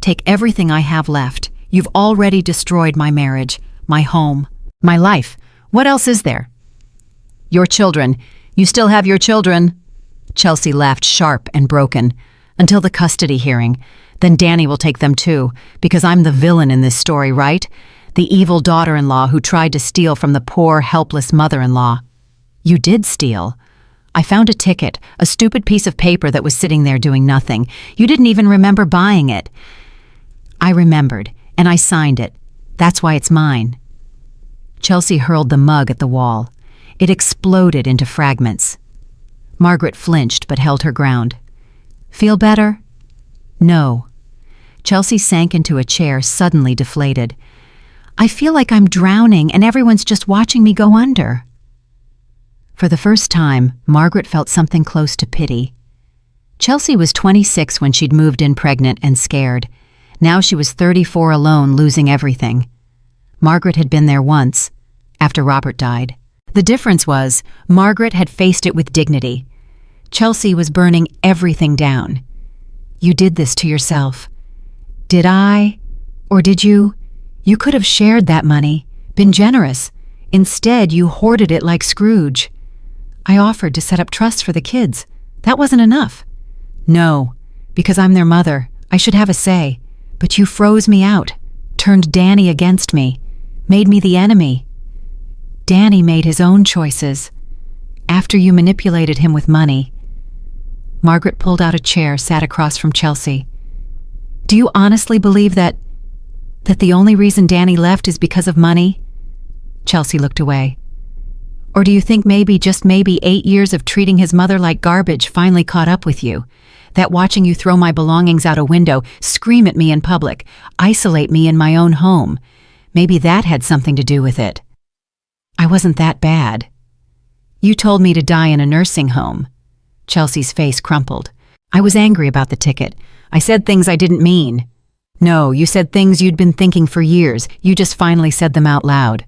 Take everything I have left. You've already destroyed my marriage, my home, my life. What else is there?" "Your children. You still have your children." Chelsea laughed sharp and broken. "Until the custody hearing. Then Danny will take them too, because I'm the villain in this story, right? The evil daughter-in-law who tried to steal from the poor, helpless mother-in-law." "You did steal." "I found a ticket, a stupid piece of paper that was sitting there doing nothing. You didn't even remember buying it." "I remembered, and I signed it. That's why it's mine." Chelsea hurled the mug at the wall. It exploded into fragments. Margaret flinched but held her ground. "Feel better?" "No." Chelsea sank into a chair, suddenly deflated. "I feel like I'm drowning and everyone's just watching me go under." For the first time, Margaret felt something close to pity. Chelsea was 26 when she'd moved in pregnant and scared. Now she was 34 alone, losing everything. Margaret had been there once, after Robert died. The difference was, Margaret had faced it with dignity. Chelsea was burning everything down. "You did this to yourself." "Did I? Or did you? You could have shared that money, been generous. Instead, you hoarded it like Scrooge." "I offered to set up trusts for the kids. That wasn't enough." "No, because I'm their mother. I should have a say. But you froze me out, turned Danny against me, made me the enemy." "Danny made his own choices. After you manipulated him with money." Margaret pulled out a chair, sat across from Chelsea. "Do you honestly believe that the only reason Danny left is because of money?" Chelsea looked away. "Or do you think maybe, just maybe, 8 years of treating his mother like garbage finally caught up with you? That watching you throw my belongings out a window, scream at me in public, isolate me in my own home, maybe that had something to do with it?" "I wasn't that bad." "You told me to die in a nursing home." Chelsea's face crumpled. "I was angry about the ticket. I said things I didn't mean." "No, you said things you'd been thinking for years. You just finally said them out loud."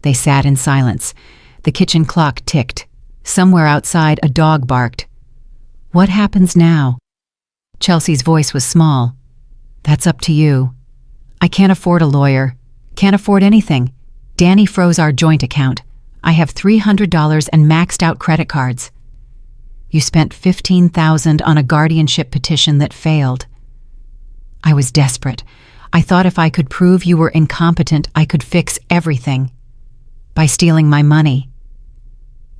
They sat in silence. The kitchen clock ticked. Somewhere outside, a dog barked. "What happens now?" Chelsea's voice was small. "That's up to you. I can't afford a lawyer. Can't afford anything. Danny froze our joint account. I have $300 and maxed out credit cards. You spent $15,000 on a guardianship petition that failed." I was desperate. I thought if I could prove you were incompetent, I could fix everything. By stealing my money.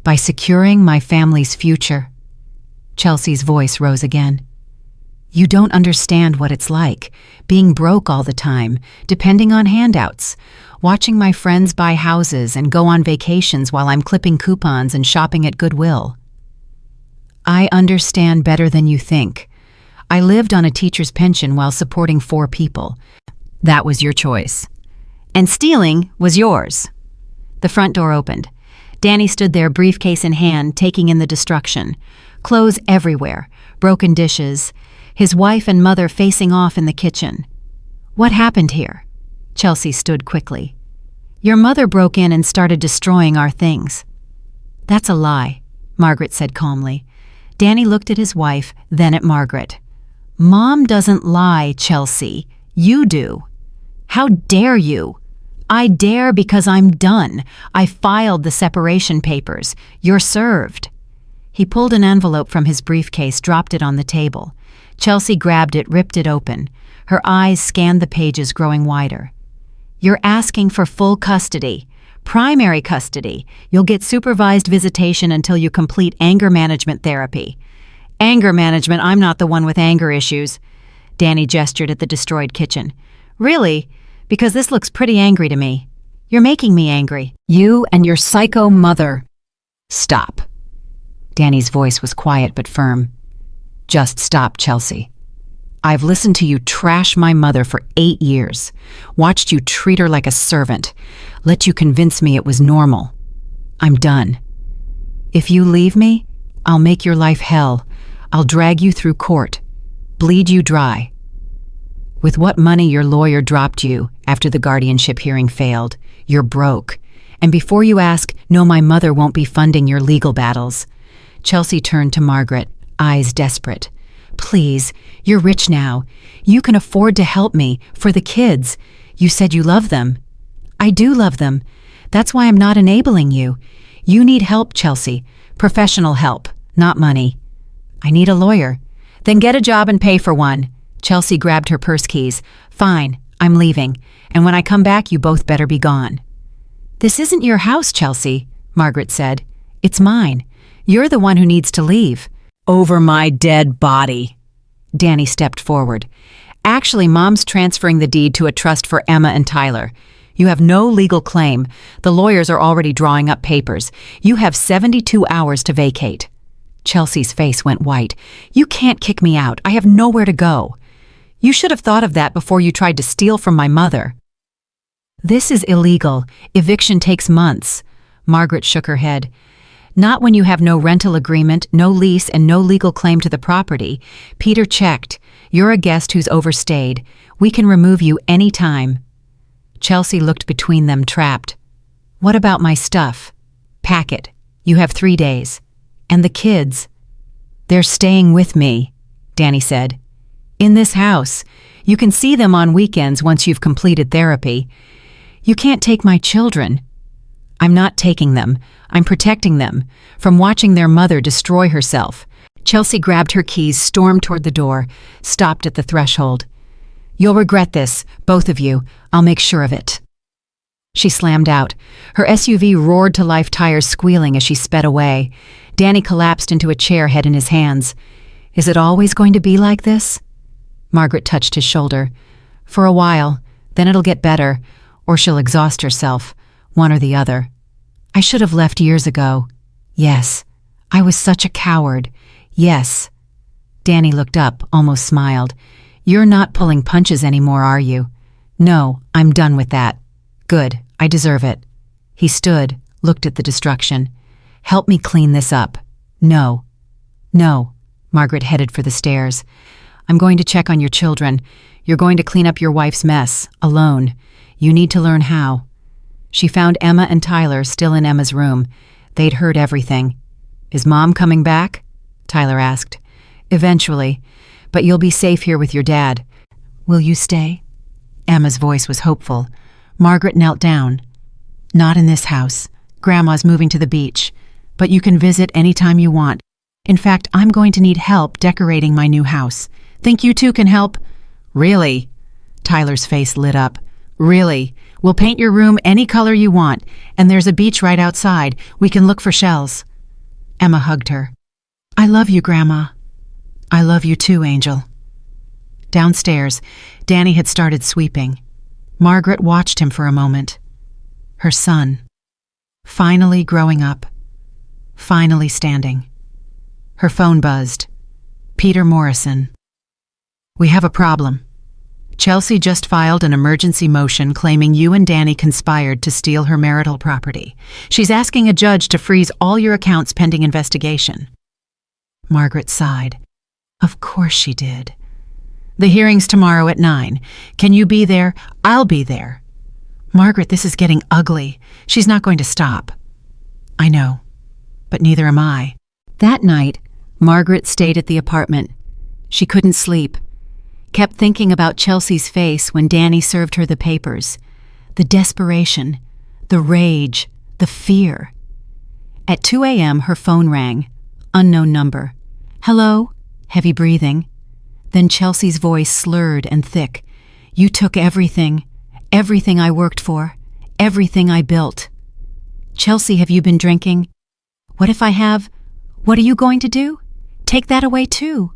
By securing my family's future. Chelsea's voice rose again. "You don't understand what it's like, being broke all the time, depending on handouts, watching my friends buy houses and go on vacations while I'm clipping coupons and shopping at Goodwill. I understand better than you think. I lived on a teacher's pension while supporting 4 people. That was your choice. And stealing was yours." The front door opened. Danny stood there, briefcase in hand, taking in the destruction. Clothes everywhere, broken dishes, his wife and mother facing off in the kitchen. "What happened here?" Chelsea stood quickly. "Your mother broke in and started destroying our things." "That's a lie," Margaret said calmly. Danny looked at his wife, then at Margaret. "Mom doesn't lie, Chelsea. You do." "How dare you?" "I dare because I'm done. I filed the separation papers. You're served." He pulled an envelope from his briefcase, dropped it on the table. Chelsea grabbed it, ripped it open. Her eyes scanned the pages, growing wider. "You're asking for full custody. Primary custody. You'll get supervised visitation until you complete anger management therapy." "Anger management? I'm not the one with anger issues." Danny gestured at the destroyed kitchen. "Really? Because this looks pretty angry to me. You're making me angry. You and your psycho mother." "Stop." Danny's voice was quiet but firm. "Just stop, Chelsea. I've listened to you trash my mother for 8 years, watched you treat her like a servant, let you convince me it was normal. I'm done. If you leave me, I'll make your life hell. I'll drag you through court, bleed you dry. With what money your lawyer dropped you after the guardianship hearing failed, you're broke. And before you ask, no, my mother won't be funding your legal battles." Chelsea turned to Margaret, eyes desperate. "Please, you're rich now. You can afford to help me, for the kids. You said you love them." "I do love them. That's why I'm not enabling you. You need help, Chelsea. Professional help, not money." "I need a lawyer." "Then get a job and pay for one." Chelsea grabbed her purse keys. "Fine, I'm leaving. And when I come back, you both better be gone." "This isn't your house, Chelsea," Margaret said. "It's mine. You're the one who needs to leave." "Over my dead body." Danny stepped forward. "Actually, Mom's transferring the deed to a trust for Emma and Tyler. You have no legal claim. The lawyers are already drawing up papers. You have 72 hours to vacate." Chelsea's face went white. "You can't kick me out. I have nowhere to go." "You should have thought of that before you tried to steal from my mother." "This is illegal. Eviction takes months." Margaret shook her head. "Not when you have no rental agreement, no lease, and no legal claim to the property. Peter checked. You're a guest who's overstayed. We can remove you any time." Chelsea looked between them, trapped. "What about my stuff?" "Pack it. You have 3 days. And the kids?" "They're staying with me," Danny said. "In this house. You can see them on weekends once you've completed therapy." "You can't take my children." "I'm not taking them. I'm protecting them from watching their mother destroy herself." Chelsea grabbed her keys, stormed toward the door, stopped at the threshold. "You'll regret this, both of you. I'll make sure of it." She slammed out. Her SUV roared to life, tires squealing as she sped away. Danny collapsed into a chair, head in his hands. "Is it always going to be like this?" Margaret touched his shoulder. "For a while, then it'll get better, or she'll exhaust herself, one or the other. I should have left years ago. Yes, I was such a coward. Yes." Danny looked up, almost smiled. "You're not pulling punches anymore, are you?" "No, I'm done with that." "Good, I deserve it." He stood, looked at the destruction. "Help me clean this up." "No." "No." Margaret headed for the stairs. "I'm going to check on your children. You're going to clean up your wife's mess, alone. You need to learn how." She found Emma and Tyler still in Emma's room. They'd heard everything. "Is Mom coming back?" Tyler asked. "Eventually, but you'll be safe here with your dad. Will you stay?" Emma's voice was hopeful. Margaret knelt down. "Not in this house. Grandma's moving to the beach. But you can visit anytime you want. In fact, I'm going to need help decorating my new house. Think you two can help?" "Really?" Tyler's face lit up. "Really? We'll paint your room any color you want, and there's a beach right outside. We can look for shells." Emma hugged her. "I love you, Grandma." "I love you too, Angel." Downstairs, Danny had started sweeping. Margaret watched him for a moment. Her son. Finally growing up. Finally standing. Her phone buzzed. Peter Morrison. "We have a problem. Chelsea just filed an emergency motion claiming you and Danny conspired to steal her marital property. She's asking a judge to freeze all your accounts pending investigation." Margaret sighed. "Of course she did." "The hearing's tomorrow at 9. Can you be there? I'll be there." "Margaret, this is getting ugly. She's not going to stop." "I know, but neither am I." That night, Margaret stayed at the apartment. She couldn't sleep. Kept thinking about Chelsea's face when Danny served her the papers. The desperation, the rage, the fear. At 2 a.m., her phone rang. Unknown number. "Hello?" Heavy breathing. Then Chelsea's voice slurred and thick. "You took everything. Everything I worked for. Everything I built." "Chelsea, have you been drinking?" "What if I have? What are you going to do? Take that away too.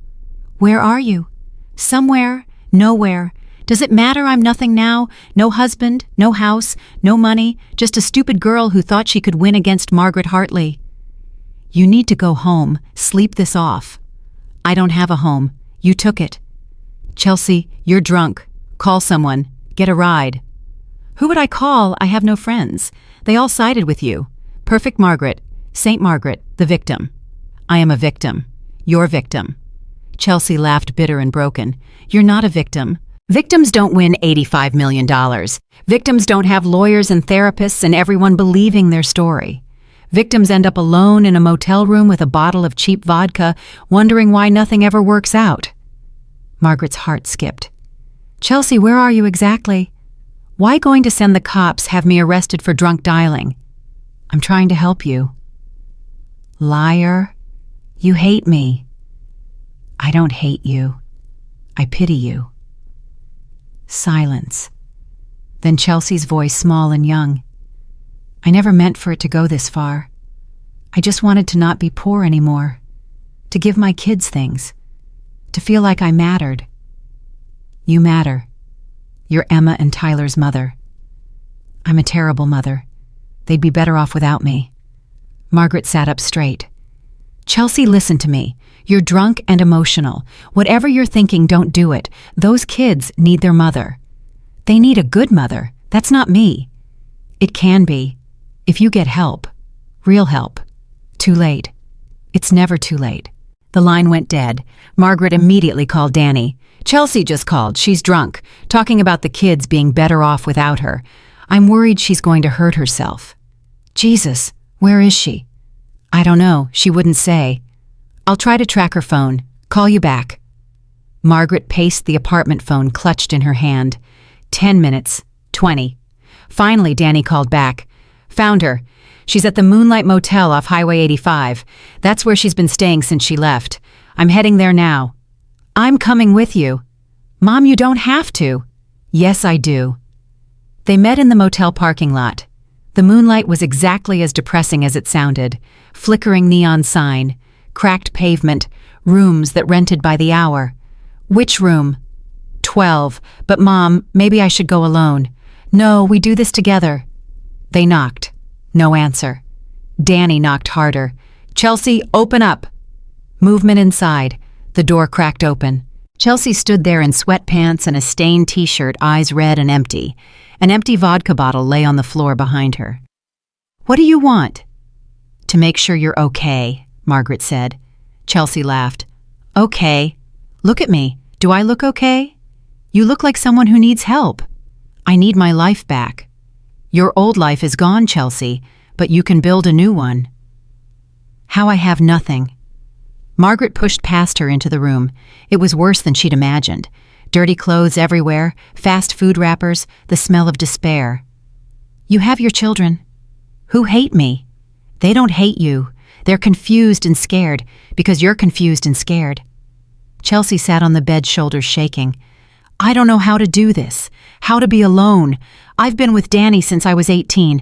Where are you? Somewhere, nowhere. Does it matter I'm nothing now? No husband, no house, no money, just a stupid girl who thought she could win against Margaret Hartley. You need to go home, sleep this off." "I don't have a home. You took it." "Chelsea, you're drunk. Call someone. Get a ride." "Who would I call? I have no friends. They all sided with you. Perfect Margaret. Saint Margaret, the victim." "I am a victim. Your victim." Chelsea laughed bitter and broken. "You're not a victim. Victims don't win $85 million. Victims don't have lawyers and therapists and everyone believing their story. Victims end up alone in a motel room with a bottle of cheap vodka, wondering why nothing ever works out." Margaret's heart skipped. "Chelsea, where are you exactly? Why going to send the cops have me arrested for drunk dialing?" "I'm trying to help you." "Liar. You hate me." "I don't hate you. I pity you." Silence. Then Chelsea's voice, small and young. "I never meant for it to go this far. I just wanted to not be poor anymore. To give my kids things. To feel like I mattered. You matter. You're Emma and Tyler's mother. I'm a terrible mother. They'd be better off without me." Margaret sat up straight. "Chelsea, listen to me. You're drunk and emotional. Whatever you're thinking, don't do it. Those kids need their mother. They need a good mother. That's not me. It can be. If you get help. Real help. Too late. It's never too late." The line went dead. Margaret immediately called Danny. "Chelsea just called. She's drunk, talking about the kids being better off without her. I'm worried she's going to hurt herself." "Jesus, where is she?" "I don't know. She wouldn't say." "I'll try to track her phone. Call you back." Margaret paced the apartment phone clutched in her hand. 10 minutes. 20. Finally, Danny called back. "Found her. She's at the Moonlight Motel off Highway 85. That's where she's been staying since she left. I'm heading there now." "I'm coming with you." "Mom, you don't have to." "Yes, I do." They met in the motel parking lot. The moonlight was exactly as depressing as it sounded. Flickering neon sign, cracked pavement, rooms that rented by the hour. "Which room?" 12. "But Mom, maybe I should go alone." "No, we do this together." They knocked. No answer. Danny knocked harder. "Chelsea, open up." Movement inside. The door cracked open. Chelsea stood there in sweatpants and a stained t-shirt, eyes red and empty. An empty vodka bottle lay on the floor behind her. "What do you want?" "To make sure you're okay," Margaret said. Chelsea laughed. "Okay. Look at me. Do I look okay? You look like someone who needs help. I need my life back." Your old life is gone, Chelsea, but you can build a new one. How I have nothing. Margaret pushed past her into the room. It was worse than she'd imagined. Dirty clothes everywhere, fast food wrappers, the smell of despair. You have your children, who hate me. They don't hate you. They're confused and scared because you're confused and scared. Chelsea sat on the bed, shoulders shaking. I don't know how to do this, how to be alone. I've been with Danny since I was 18.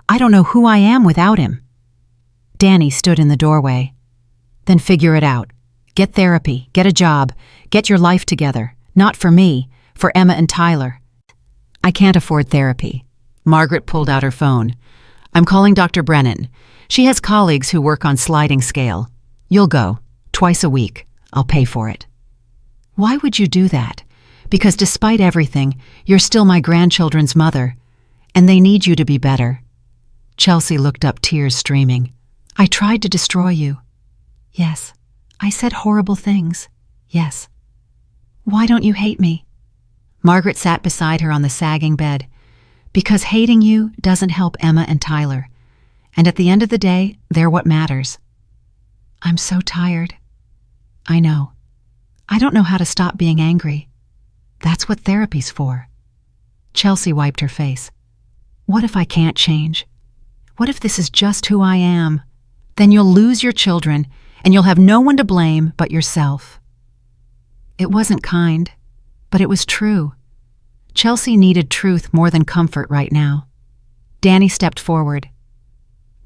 I don't know who I am without him. Danny stood in the doorway. Then figure it out. Get therapy, get a job, get your life together. Not for me, for Emma and Tyler. I can't afford therapy. Margaret pulled out her phone. I'm calling Dr. Brennan. She has colleagues who work on sliding scale. You'll go, twice a week. I'll pay for it. Why would you do that? Because despite everything, you're still my grandchildren's mother, and they need you to be better. Chelsea looked up, tears streaming. I tried to destroy you. Yes. I said horrible things. Yes. Why don't you hate me? Margaret sat beside her on the sagging bed. Because hating you doesn't help Emma and Tyler. And at the end of the day, they're what matters. I'm so tired. I know. I don't know how to stop being angry. That's what therapy's for. Chelsea wiped her face. What if I can't change? What if this is just who I am? Then you'll lose your children, and you'll have no one to blame but yourself. It wasn't kind, but it was true. Chelsea needed truth more than comfort right now. Danny stepped forward.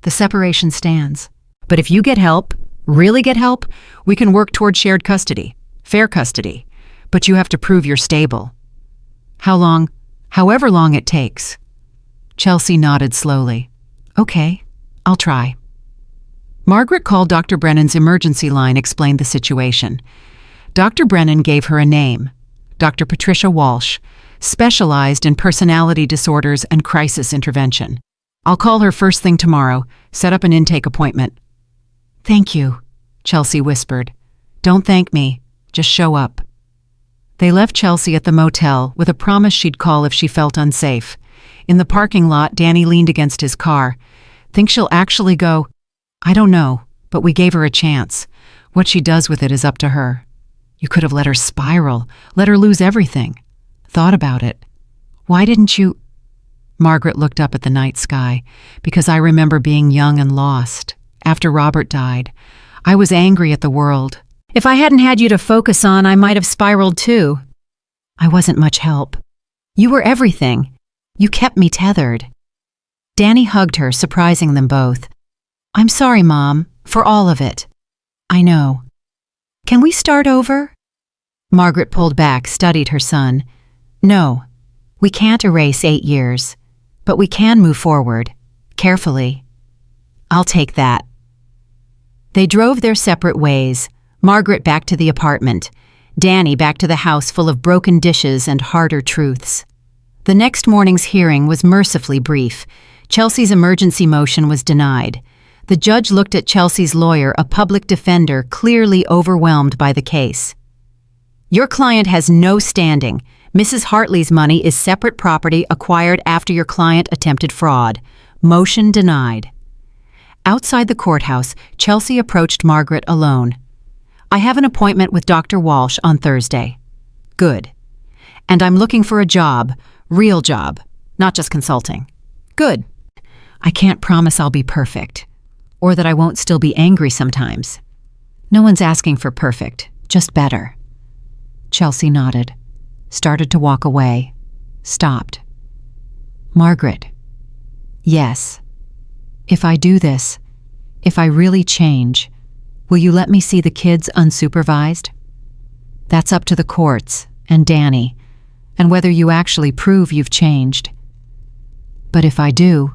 The separation stands. But if you get help, really get help, we can work toward shared custody, fair custody. But you have to prove you're stable. How long? However long it takes. Chelsea nodded slowly. Okay, I'll try. Margaret called Dr. Brennan's emergency line, explained the situation. Dr. Brennan gave her a name, Dr. Patricia Walsh, specialized in personality disorders and crisis intervention. I'll call her first thing tomorrow, set up an intake appointment. Thank you, Chelsea whispered. Don't thank me, just show up. They left Chelsea at the motel with a promise she'd call if she felt unsafe. In the parking lot, Danny leaned against his car. Think she'll actually go? I don't know, but we gave her a chance. What she does with it is up to her. You could have let her spiral, let her lose everything. Thought about it. Why didn't you? Margaret looked up at the night sky, because I remember being young and lost. After Robert died, I was angry at the world. If I hadn't had you to focus on, I might have spiraled too. I wasn't much help. You were everything. You kept me tethered. Danny hugged her, surprising them both. I'm sorry, Mom, for all of it. I know. Can we start over? Margaret pulled back, studied her son. No, we can't erase 8 years, but we can move forward, carefully. I'll take that. They drove their separate ways, Margaret back to the apartment, Danny back to the house full of broken dishes and harder truths. The next morning's hearing was mercifully brief. Chelsea's emergency motion was denied. The judge looked at Chelsea's lawyer, a public defender, clearly overwhelmed by the case. Your client has no standing. Mrs. Hartley's money is separate property acquired after your client attempted fraud. Motion denied. Outside the courthouse, Chelsea approached Margaret alone. I have an appointment with Dr. Walsh on Thursday. Good. And I'm looking for a job, real job, not just consulting. Good. I can't promise I'll be perfect, or that I won't still be angry sometimes. No one's asking for perfect, just better. Chelsea nodded, started to walk away, stopped. Margaret. Yes. If I do this, if I really change, will you let me see the kids unsupervised? That's up to the courts and Danny, and whether you actually prove you've changed. But if I do,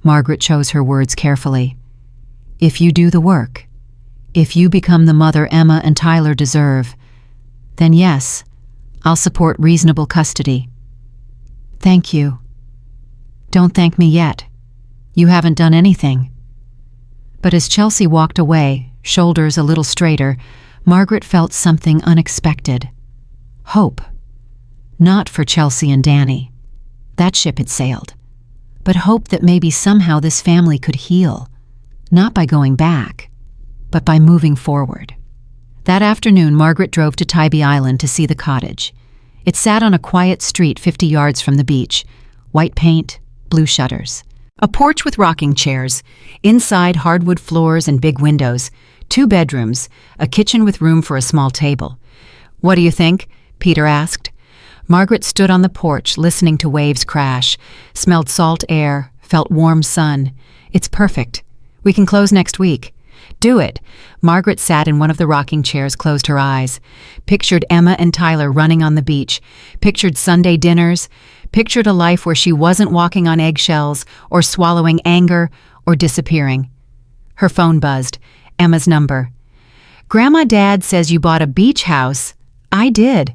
Margaret chose her words carefully, if you do the work, if you become the mother Emma and Tyler deserve, then yes, I'll support reasonable custody. Thank you. Don't thank me yet. You haven't done anything. But as Chelsea walked away, shoulders a little straighter, Margaret felt something unexpected. Hope. Not for Chelsea and Danny. That ship had sailed. but hoped that maybe somehow this family could heal, not by going back, but by moving forward. That afternoon, Margaret drove to Tybee Island to see the cottage. It sat on a quiet street 50 yards from the beach, white paint, blue shutters. A porch with rocking chairs, inside hardwood floors and big windows, 2 bedrooms, a kitchen with room for a small table. "What do you think?" Peter asked. Margaret stood on the porch, listening to waves crash, smelled salt air, felt warm sun. "It's perfect. We can close next week." "Do it." Margaret sat in one of the rocking chairs, closed her eyes, pictured Emma and Tyler running on the beach, pictured Sunday dinners, pictured a life where she wasn't walking on eggshells or swallowing anger or disappearing. Her phone buzzed. Emma's number. "Grandma, Dad says you bought a beach house." "I did."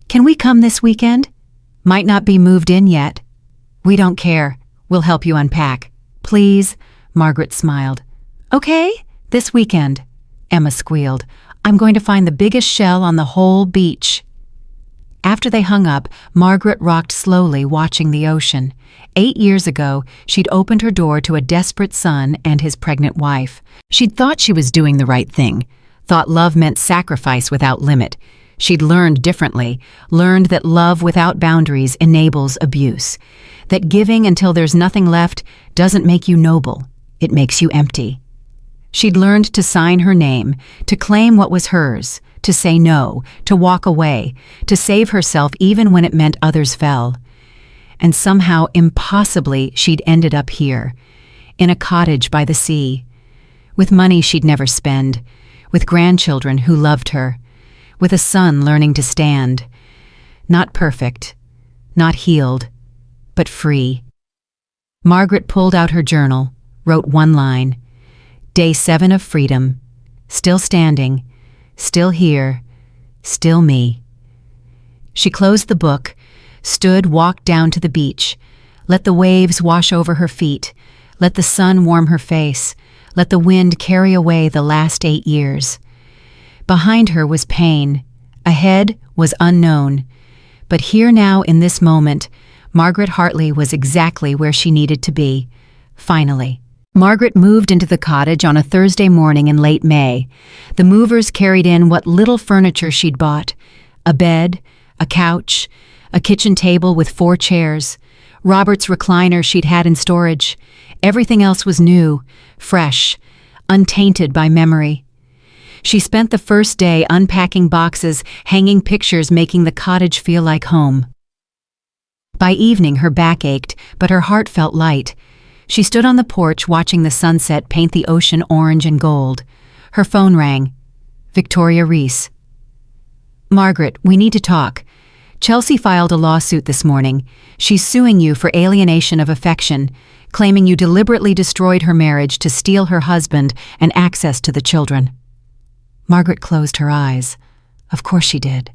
"Can we come this weekend?" "Might not be moved in yet." "We don't care. We'll help you unpack." "Please," Margaret smiled. "Okay, this weekend." Emma squealed. "I'm going to find the biggest shell on the whole beach." After they hung up, Margaret rocked slowly, watching the ocean. 8 years ago, she'd opened her door to a desperate son and his pregnant wife. She'd thought she was doing the right thing, thought love meant sacrifice without limit. She'd learned differently, learned that love without boundaries enables abuse, that giving until there's nothing left doesn't make you noble, it makes you empty. She'd learned to sign her name, to claim what was hers, to say no, to walk away, to save herself even when it meant others fell. And somehow, impossibly, she'd ended up here, in a cottage by the sea, with money she'd never spend, with grandchildren who loved her, with a son learning to stand. Not perfect, not healed, but free. Margaret pulled out her journal, wrote one line. Day 7 of freedom, still standing, still here, still me. She closed the book, stood, walked down to the beach, let the waves wash over her feet, let the sun warm her face, let the wind carry away the last 8 years. Behind her was pain, ahead was unknown, but here now in this moment, Margaret Hartley was exactly where she needed to be, finally. Margaret moved into the cottage on a Thursday morning in late May. The movers carried in what little furniture she'd bought, a bed, a couch, a kitchen table with 4 chairs, Robert's recliner she'd had in storage. Everything else was new, fresh, untainted by memory. She spent the first day unpacking boxes, hanging pictures, making the cottage feel like home. By evening, her back ached, but her heart felt light. She stood on the porch watching the sunset paint the ocean orange and gold. Her phone rang. Victoria Reese. "Margaret, we need to talk. Chelsea filed a lawsuit this morning. She's suing you for alienation of affection, claiming you deliberately destroyed her marriage to steal her husband and access to the children." Margaret closed her eyes. Of course she did.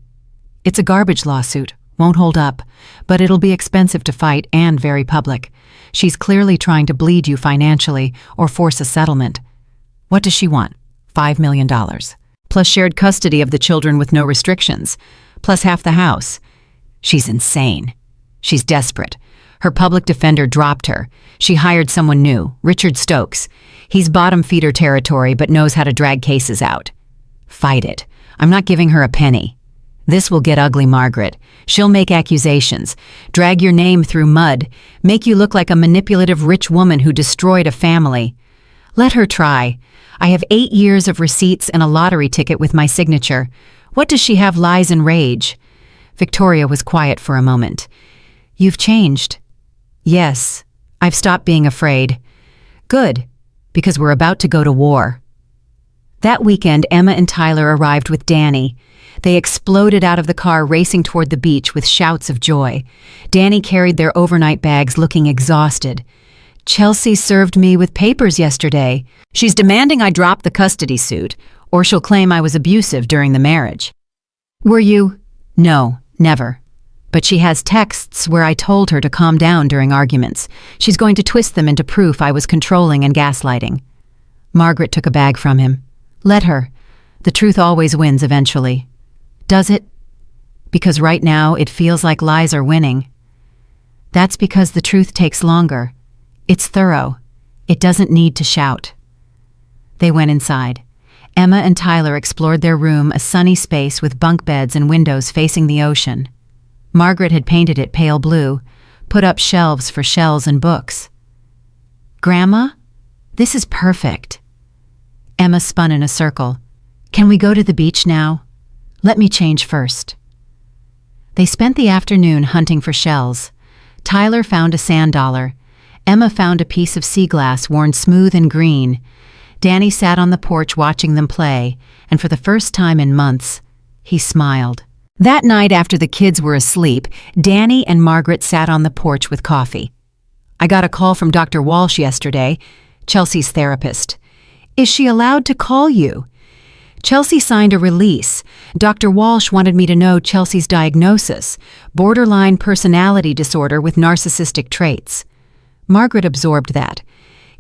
It's a garbage lawsuit, won't hold up, but it'll be expensive to fight and very public. She's clearly trying to bleed you financially or force a settlement. What does she want? $5 million. Plus shared custody of the children with no restrictions. Plus half the house. She's insane. She's desperate. Her public defender dropped her. She hired someone new, Richard Stokes. He's bottom feeder territory but knows how to drag cases out. Fight it. I'm not giving her a penny. This will get ugly, Margaret. She'll make accusations, drag your name through mud, make you look like a manipulative rich woman who destroyed a family. Let her try. I have 8 years of receipts and a lottery ticket with my signature. What does she have? Lies and rage? Victoria was quiet for a moment. You've changed. Yes, I've stopped being afraid. Good, because we're about to go to war. That weekend, Emma and Tyler arrived with Danny. They exploded out of the car, racing toward the beach with shouts of joy. Danny carried their overnight bags, looking exhausted. Chelsea served me with papers yesterday. She's demanding I drop the custody suit, or she'll claim I was abusive during the marriage. Were you? No, never. But she has texts where I told her to calm down during arguments. She's going to twist them into proof I was controlling and gaslighting. Margaret took a bag from him. Let her. The truth always wins eventually. Does it? Because right now it feels like lies are winning. That's because the truth takes longer. It's thorough. It doesn't need to shout. They went inside. Emma and Tyler explored their room, a sunny space with bunk beds and windows facing the ocean. Margaret had painted it pale blue, put up shelves for shells and books. "Grandma, this is perfect." Emma spun in a circle. "Can we go to the beach now? Let me change first." They spent the afternoon hunting for shells. Tyler found a sand dollar. Emma found a piece of sea glass worn smooth and green. Danny sat on the porch watching them play, and for the first time in months, he smiled. That night after the kids were asleep, Danny and Margaret sat on the porch with coffee. "I got a call from Dr. Walsh yesterday, Chelsea's therapist. Is she allowed to call you? Chelsea signed a release. Dr. Walsh wanted me to know Chelsea's diagnosis, borderline personality disorder with narcissistic traits." Margaret absorbed that.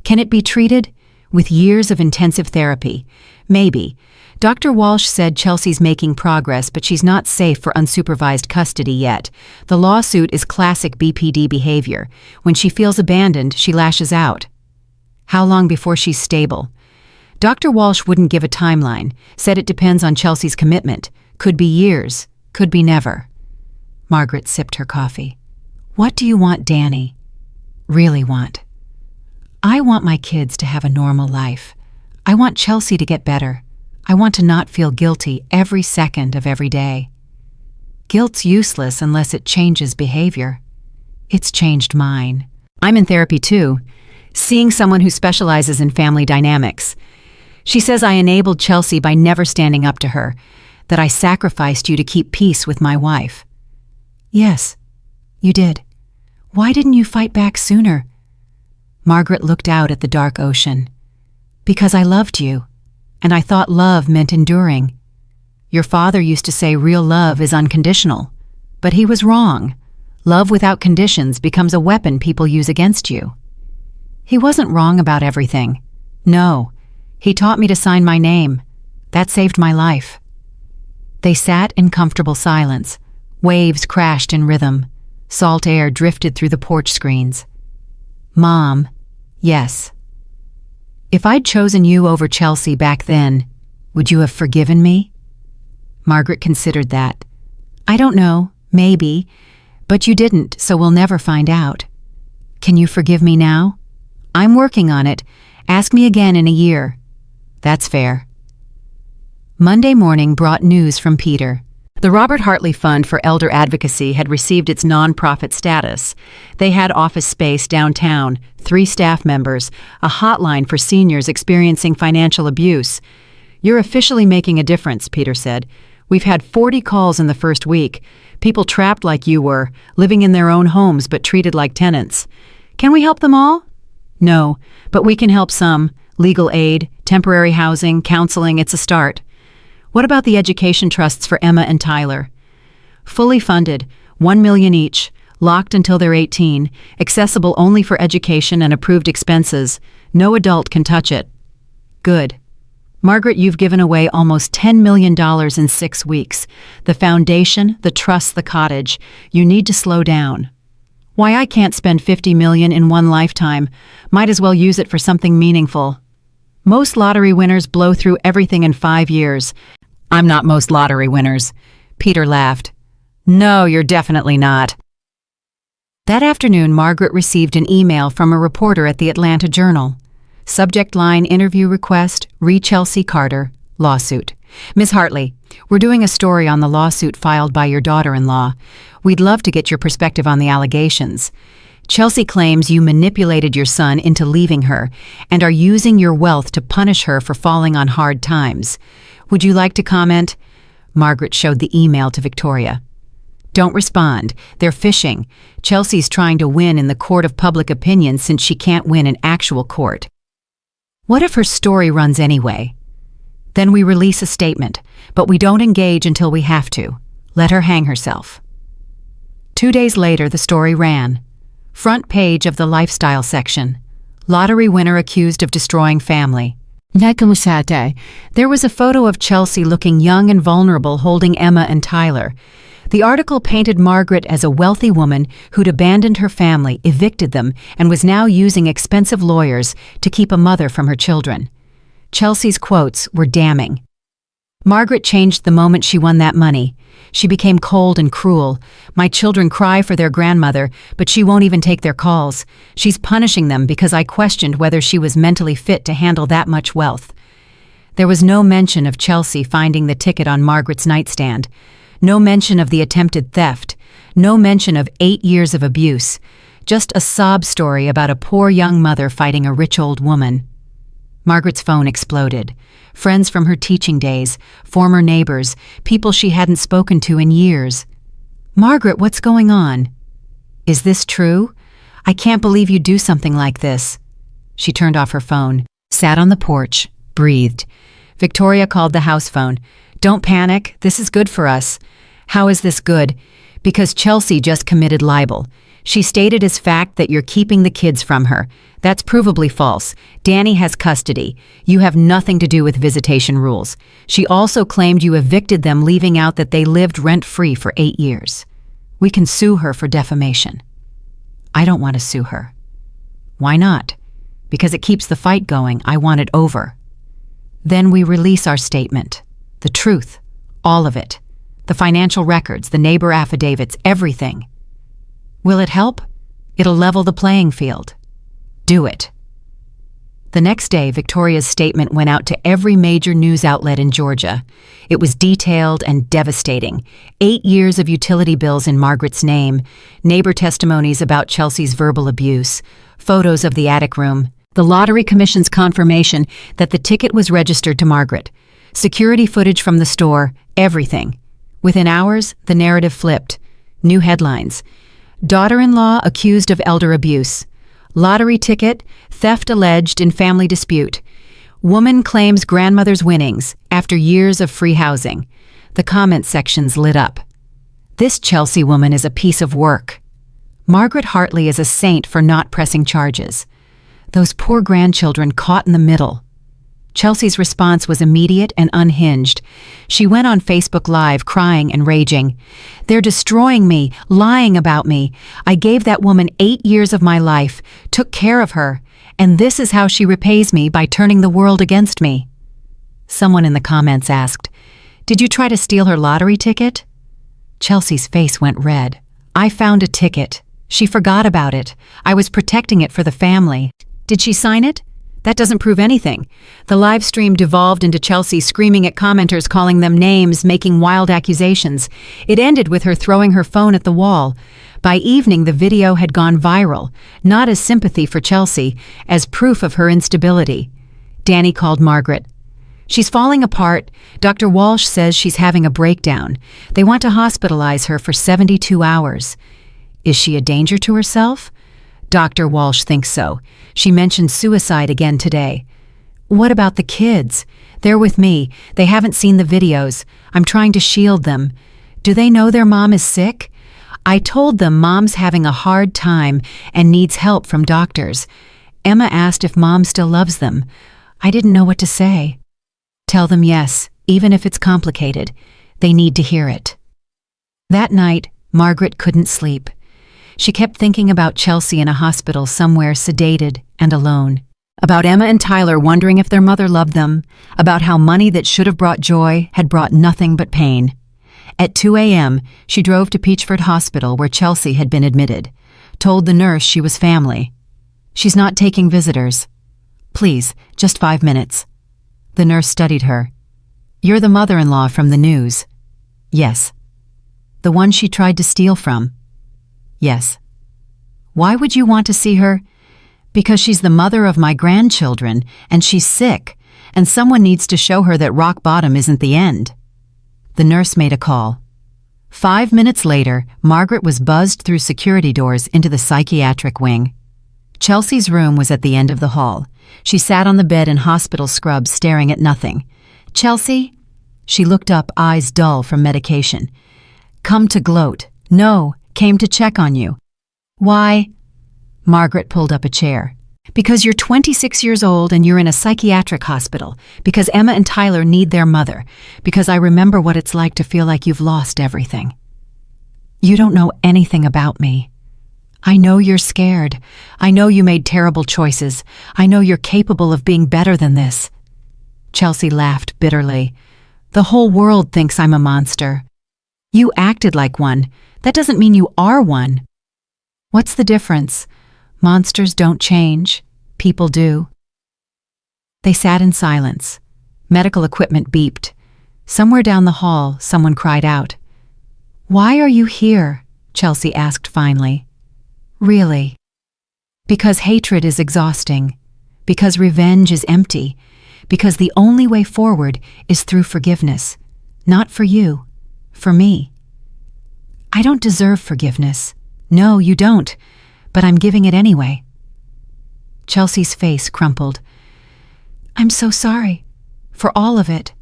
"Can it be treated?" "With years of intensive therapy. Maybe. Dr. Walsh said Chelsea's making progress, but she's not safe for unsupervised custody yet. The lawsuit is classic BPD behavior. When she feels abandoned, she lashes out." "How long before she's stable?" Dr. Walsh wouldn't give a timeline, said it depends on Chelsea's commitment. Could be years, could be never. Margaret sipped her coffee. "What do you want, Danny?" "Really want?" "I want my kids to have a normal life. I want Chelsea to get better. I want to not feel guilty every second of every day." "Guilt's useless unless it changes behavior." "It's changed mine. I'm in therapy too, seeing someone who specializes in family dynamics. She says I enabled Chelsea by never standing up to her, that I sacrificed you to keep peace with my wife." "Yes, you did. Why didn't you fight back sooner?" Margaret looked out at the dark ocean. "Because I loved you, and I thought love meant enduring. Your father used to say real love is unconditional, but he was wrong. Love without conditions becomes a weapon people use against you." "He wasn't wrong about everything. No, he taught me to sign my name. That saved my life." They sat in comfortable silence. Waves crashed in rhythm. Salt air drifted through the porch screens. "Mom, yes. If I'd chosen you over Chelsea back then, would you have forgiven me?" Margaret considered that. "I don't know, maybe, but you didn't, so we'll never find out." "Can you forgive me now?" "I'm working on it. Ask me again in a year." "That's fair." Monday morning brought news from Peter. The Robert Hartley Fund for Elder Advocacy had received its nonprofit status. They had office space downtown, 3 staff members, a hotline for seniors experiencing financial abuse. "You're officially making a difference," Peter said. "We've had 40 calls in the first week. People trapped like you were, living in their own homes but treated like tenants. Can we help them all?" "No, but we can help some. Legal aid, temporary housing, counseling, it's a start." "What about the education trusts for Emma and Tyler?" "Fully funded, $1 million each, locked until they're 18, accessible only for education and approved expenses. No adult can touch it." "Good. Margaret, you've given away almost $10 million in 6 weeks. The foundation, the trust, the cottage. You need to slow down." "Why, I can't spend $50 million in one lifetime. Might as well use it for something meaningful." "Most lottery winners blow through everything in 5 years. I'm not most lottery winners." Peter laughed. "No, you're definitely not." That afternoon, Margaret received an email from a reporter at the Atlanta Journal. Subject line: interview request, re Chelsea Carter, lawsuit. "Ms. Hartley, we're doing a story on the lawsuit filed by your daughter-in-law. We'd love to get your perspective on the allegations. Chelsea claims you manipulated your son into leaving her and are using your wealth to punish her for falling on hard times. Would you like to comment?" Margaret showed the email to Victoria. "Don't respond. They're fishing. Chelsea's trying to win in the court of public opinion since she can't win in actual court. What if her story runs anyway? Then we release a statement, but we don't engage until we have to. Let her hang herself." 2 days later, the story ran. Front page of the lifestyle section. Lottery winner accused of destroying family. There was a photo of Chelsea looking young and vulnerable holding Emma and Tyler. The article painted Margaret as a wealthy woman who'd abandoned her family, evicted them, and was now using expensive lawyers to keep a mother from her children. Chelsea's quotes were damning. Margaret changed the moment she won that money. She became cold and cruel. My children cry for their grandmother, but she won't even take their calls. She's punishing them because I questioned whether she was mentally fit to handle that much wealth. There was no mention of Chelsea finding the ticket on Margaret's nightstand. No mention of the attempted theft. No mention of 8 years of abuse. Just a sob story about a poor young mother fighting a rich old woman. Margaret's phone exploded. Friends from her teaching days, former neighbors, people she hadn't spoken to in years. "Margaret, what's going on?" "Is this true? I can't believe you'd do something like this." She turned off her phone, sat on the porch, breathed. Victoria called the house phone. "Don't panic, this is good for us." "How is this good?" "Because Chelsea just committed libel. She stated as fact that you're keeping the kids from her. That's provably false. Danny has custody. You have nothing to do with visitation rules. She also claimed you evicted them, leaving out that they lived rent-free for 8 years. We can sue her for defamation." "I don't want to sue her." "Why not?" "Because it keeps the fight going. I want it over." "Then we release our statement. The truth. All of it. The financial records, the neighbor affidavits, everything." "Will it help?" "It'll level the playing field." "Do it." The next day, Victoria's statement went out to every major news outlet in Georgia. It was detailed and devastating. 8 years of utility bills in Margaret's name, neighbor testimonies about Chelsea's verbal abuse, photos of the attic room, the Lottery Commission's confirmation that the ticket was registered to Margaret, security footage from the store, everything. Within hours, the narrative flipped. New headlines. Daughter-in-law accused of elder abuse. Lottery ticket, theft alleged in family dispute. Woman claims grandmother's winnings after years of free housing. The comment sections lit up. This Chelsea woman is a piece of work. Margaret Hartley is a saint for not pressing charges. Those poor grandchildren caught in the middle. Chelsea's response was immediate and unhinged. She went on Facebook Live crying and raging. "They're destroying me, lying about me. I gave that woman 8 years of my life, took care of her, and this is how she repays me by turning the world against me." Someone in the comments asked, "Did you try to steal her lottery ticket?" Chelsea's face went red. "I found a ticket. She forgot about it. I was protecting it for the family." "Did she sign it?" "That doesn't prove anything." The live stream devolved into Chelsea screaming at commenters, calling them names, making wild accusations. It ended with her throwing her phone at the wall. By evening, the video had gone viral, not as sympathy for Chelsea, as proof of her instability. Danny called Margaret. "She's falling apart. Dr. Walsh says she's having a breakdown. They want to hospitalize her for 72 hours. Is she a danger to herself?" "Dr. Walsh thinks so. She mentioned suicide again today." "What about the kids? They're with me. They haven't seen the videos. I'm trying to shield them. Do they know their mom is sick?" "I told them mom's having a hard time and needs help from doctors. Emma asked if mom still loves them. I didn't know what to say." "Tell them yes, even if it's complicated. They need to hear it." That night, Margaret couldn't sleep. She kept thinking about Chelsea in a hospital somewhere sedated and alone. About Emma and Tyler wondering if their mother loved them. About how money that should have brought joy had brought nothing but pain. At 2 a.m., she drove to Peachford Hospital where Chelsea had been admitted. Told the nurse she was family. "She's not taking visitors." "Please, just 5 minutes." The nurse studied her. "You're the mother-in-law from the news." "Yes." "The one she tried to steal from?" "Yes." "Why would you want to see her?" "Because she's the mother of my grandchildren, and she's sick, and someone needs to show her that rock bottom isn't the end." The nurse made a call. 5 minutes later, Margaret was buzzed through security doors into the psychiatric wing. Chelsea's room was at the end of the hall. She sat on the bed in hospital scrubs, staring at nothing. "Chelsea?" She looked up, eyes dull from medication. "Come to gloat." "No. Came to check on you." "Why?" Margaret pulled up a chair. "Because you're 26 years old and you're in a psychiatric hospital. Because Emma and Tyler need their mother. Because I remember what it's like to feel like you've lost everything." You don't know anything about me. I know you're scared. I know you made terrible choices. I know you're capable of being better than this." Chelsea laughed bitterly. "The whole world thinks I'm a monster. You acted like one. That doesn't mean you are one." "What's the difference? Monsters don't change. People do." They sat in silence. Medical equipment beeped. Somewhere down the hall, someone cried out. "Why are you here?" Chelsea asked finally. "Really?" "Because hatred is exhausting. Because revenge is empty. Because the only way forward is through forgiveness. Not for you, for me." "I don't deserve forgiveness." "No, you don't, but I'm giving it anyway." Chelsea's face crumpled. "I'm so sorry. For all of it.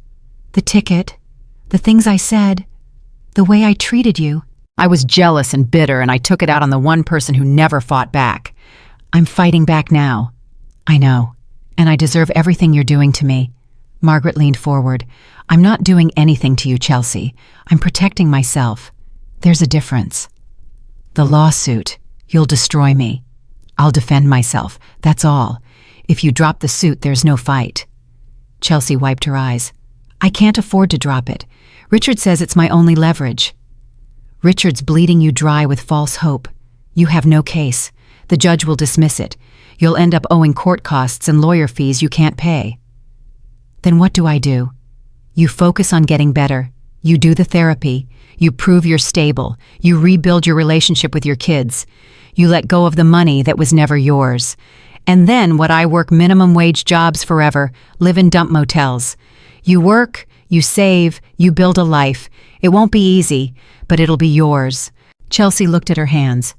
The ticket, the things I said, the way I treated you." "I was jealous and bitter, and I took it out on the one person who never fought back. I'm fighting back now." "I know, and I deserve everything you're doing to me." Margaret leaned forward. "I'm not doing anything to you, Chelsea. I'm protecting myself. There's a difference." "The lawsuit. You'll destroy me. I'll defend myself. That's all. If you drop the suit, there's no fight." Chelsea wiped her eyes. "I can't afford to drop it. Richard says it's my only leverage." "Richard's bleeding you dry with false hope. You have no case. The judge will dismiss it. You'll end up owing court costs and lawyer fees you can't pay." "Then what do I do?" "You focus on getting better. You do the therapy. You prove you're stable. You rebuild your relationship with your kids. You let go of the money that was never yours. And then what I work minimum wage jobs forever, live in dump motels. You work, you save, you build a life. It won't be easy, but it'll be yours." Chelsea looked at her hands.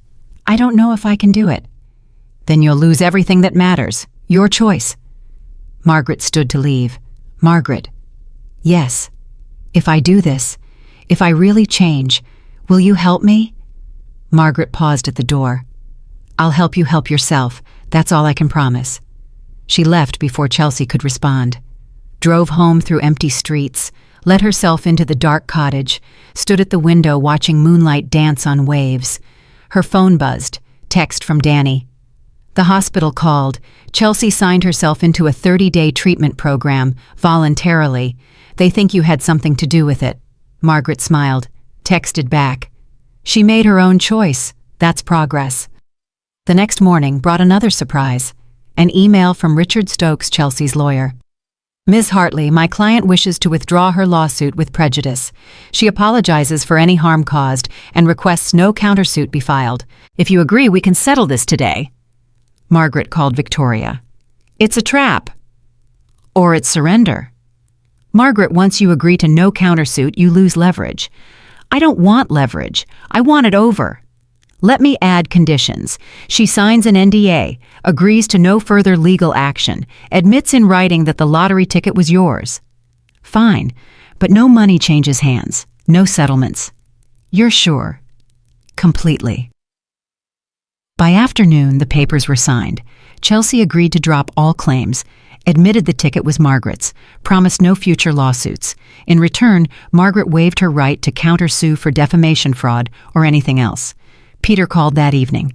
"I don't know if I can do it." "Then you'll lose everything that matters. Your choice." Margaret stood to leave. "Margaret." "Yes. If I do this, if I really change, will you help me?" Margaret paused at the door. "I'll help you help yourself. That's all I can promise." She left before Chelsea could respond. Drove home through empty streets, let herself into the dark cottage, stood at the window watching moonlight dance on waves. Her phone buzzed. Text from Danny. The hospital called. Chelsea signed herself into a 30-day treatment program, voluntarily. They think you had something to do with it. Margaret smiled, texted back. She made her own choice. That's progress. The next morning brought another surprise. An email from Richard Stokes, Chelsea's lawyer. "Ms. Hartley, my client wishes to withdraw her lawsuit with prejudice. She apologizes for any harm caused and requests no countersuit be filed. If you agree, we can settle this today." Margaret called Victoria. "It's a trap. Or it's surrender." "Margaret, once you agree to no countersuit, you lose leverage." "I don't want leverage. I want it over." "Let me add conditions. She signs an NDA, agrees to no further legal action, admits in writing that the lottery ticket was yours." "Fine, but no money changes hands, no settlements." "You're sure?" "Completely." By afternoon, the papers were signed. Chelsea agreed to drop all claims, admitted the ticket was Margaret's, promised no future lawsuits. In return, Margaret waived her right to countersue for defamation fraud or anything else. Peter called that evening.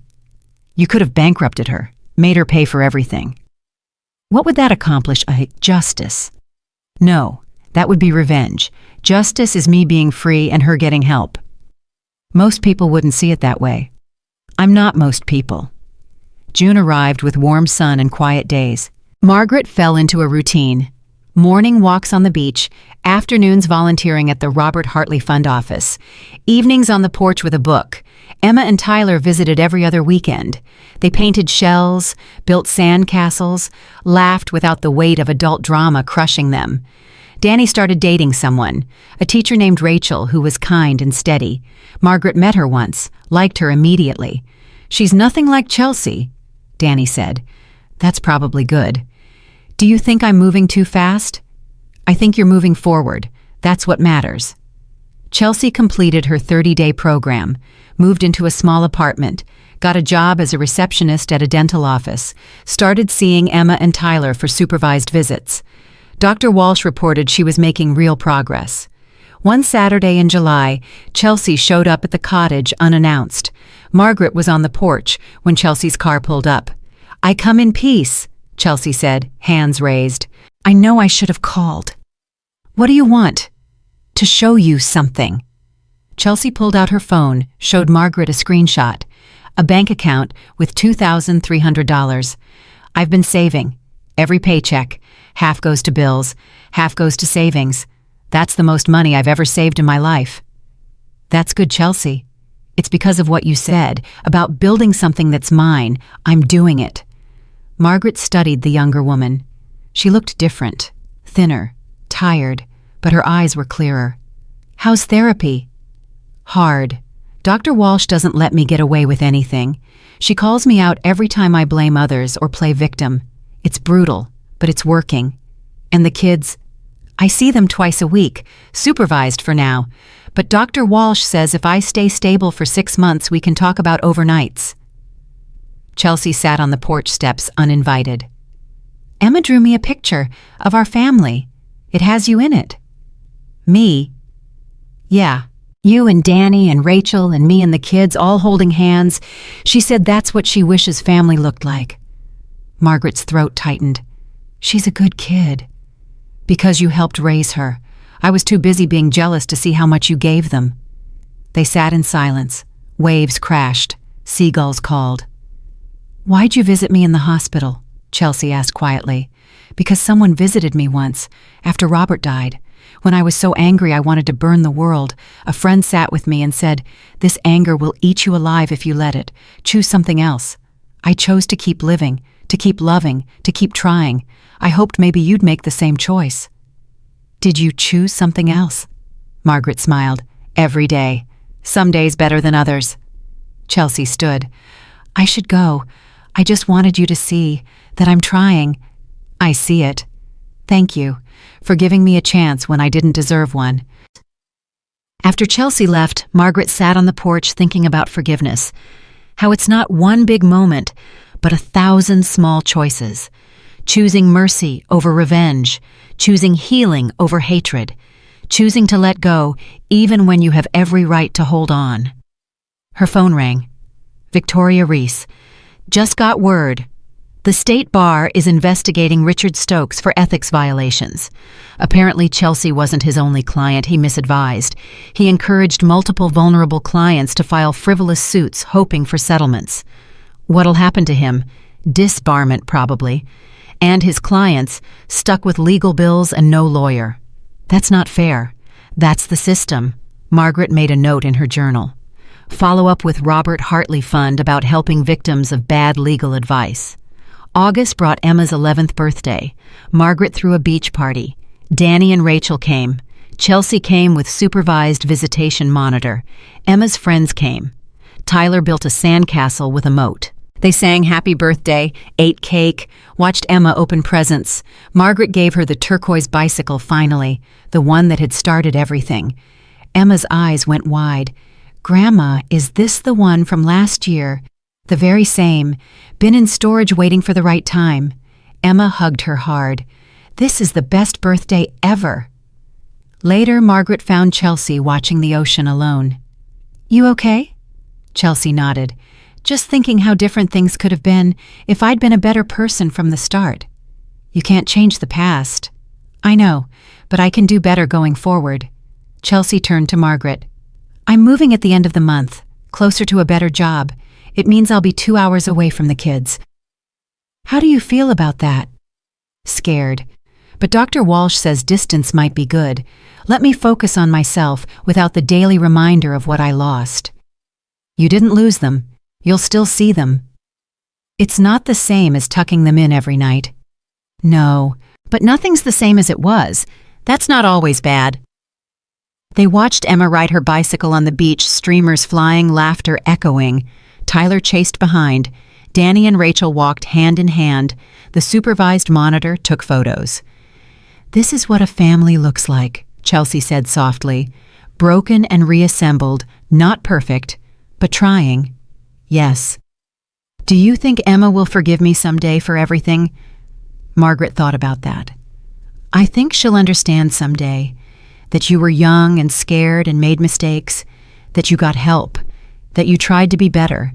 "You could have bankrupted her, made her pay for everything." "What would that accomplish? Justice?" "No, that would be revenge. Justice is me being free and her getting help." "Most people wouldn't see it that way." "I'm not most people." June arrived with warm sun and quiet days. Margaret fell into a routine. Morning walks on the beach, afternoons volunteering at the Robert Hartley Fund office, evenings on the porch with a book. Emma and Tyler visited every other weekend. They painted shells, built sand castles, laughed without the weight of adult drama crushing them. Danny started dating someone, a teacher named Rachel who was kind and steady. Margaret met her once, liked her immediately. "She's nothing like Chelsea," Danny said. "That's probably good." "Do you think I'm moving too fast?" "I think you're moving forward. That's what matters." Chelsea completed her 30-day program, moved into a small apartment, got a job as a receptionist at a dental office, started seeing Emma and Tyler for supervised visits. Dr. Walsh reported she was making real progress. One Saturday in July, Chelsea showed up at the cottage unannounced. Margaret was on the porch when Chelsea's car pulled up. "I come in peace," Chelsea said, hands raised. "I know I should have called." "What do you want?" "To show you something." Chelsea pulled out her phone, showed Margaret a screenshot. A bank account with $2,300. "I've been saving. Every paycheck. Half goes to bills, half goes to savings. That's the most money I've ever saved in my life." "That's good, Chelsea. It's because of what you said, about building something that's mine. I'm doing it." Margaret studied the younger woman. She looked different, thinner, tired, but her eyes were clearer. "How's therapy?" "Hard. Dr. Walsh doesn't let me get away with anything. She calls me out every time I blame others or play victim. It's brutal, but it's working. And the kids? I see them twice a week, supervised for now. But Dr. Walsh says if I stay stable for 6 months, we can talk about overnights." Chelsea sat on the porch steps uninvited. "Emma drew me a picture of our family. It has you in it." "Me?" "Yeah. You and Danny and Rachel and me and the kids all holding hands. She said that's what she wishes family looked like." Margaret's throat tightened. "She's a good kid." "Because you helped raise her. I was too busy being jealous to see how much you gave them." They sat in silence. Waves crashed. Seagulls called. "Why'd you visit me in the hospital?" Chelsea asked quietly. "Because someone visited me once, after Robert died. When I was so angry I wanted to burn the world, a friend sat with me and said, 'This anger will eat you alive if you let it. Choose something else.' I chose to keep living, to keep loving, to keep trying. I hoped maybe you'd make the same choice." "Did you choose something else?" Margaret smiled. "Every day. Some days better than others." Chelsea stood. "I should go. I just wanted you to see that I'm trying." "I see it. Thank you for giving me a chance when I didn't deserve one." After Chelsea left, Margaret sat on the porch thinking about forgiveness. How it's not one big moment, but 1,000 small choices. Choosing mercy over revenge, choosing healing over hatred, choosing to let go even when you have every right to hold on. Her phone rang. Victoria Reese. "Just got word. The state bar is investigating Richard Stokes for ethics violations. Apparently Chelsea wasn't his only client he misadvised. He encouraged multiple vulnerable clients to file frivolous suits hoping for settlements. What'll happen to him? Disbarment, probably. And his clients, stuck with legal bills and no lawyer. That's not fair. That's the system." Margaret made a note in her journal. Follow up with Margaret Hartley Fund about helping victims of bad legal advice. August brought Emma's 11th birthday. Margaret threw a beach party. Danny and Rachel came. Chelsea came with supervised visitation monitor. Emma's friends came. Tyler built a sandcastle with a moat. They sang happy birthday, ate cake, watched Emma open presents. Margaret gave her the turquoise bicycle finally, the one that had started everything. Emma's eyes went wide. "Grandma, is this the one from last year?" "The very same. Been in storage waiting for the right time." Emma hugged her hard. "This is the best birthday ever." Later, Margaret found Chelsea watching the ocean alone. "You okay?" Chelsea nodded. "Just thinking how different things could have been if I'd been a better person from the start." "You can't change the past." "I know, but I can do better going forward." Chelsea turned to Margaret. "I'm moving at the end of the month, closer to a better job. It means I'll be 2 hours away from the kids." "How do you feel about that?" "Scared. But Dr. Walsh says distance might be good. Let me focus on myself without the daily reminder of what I lost." "You didn't lose them. You'll still see them." "It's not the same as tucking them in every night." "No, but nothing's the same as it was. That's not always bad." They watched Emma ride her bicycle on the beach, streamers flying, laughter echoing. Tyler chased behind. Danny and Rachel walked hand in hand. The supervised monitor took photos. "This is what a family looks like," Chelsea said softly. "Broken and reassembled, not perfect, but trying." "Yes." "Do you think Emma will forgive me someday for everything?" Margaret thought about that. "I think she'll understand someday. that you were young and scared and made mistakes, that you got help, that you tried to be better.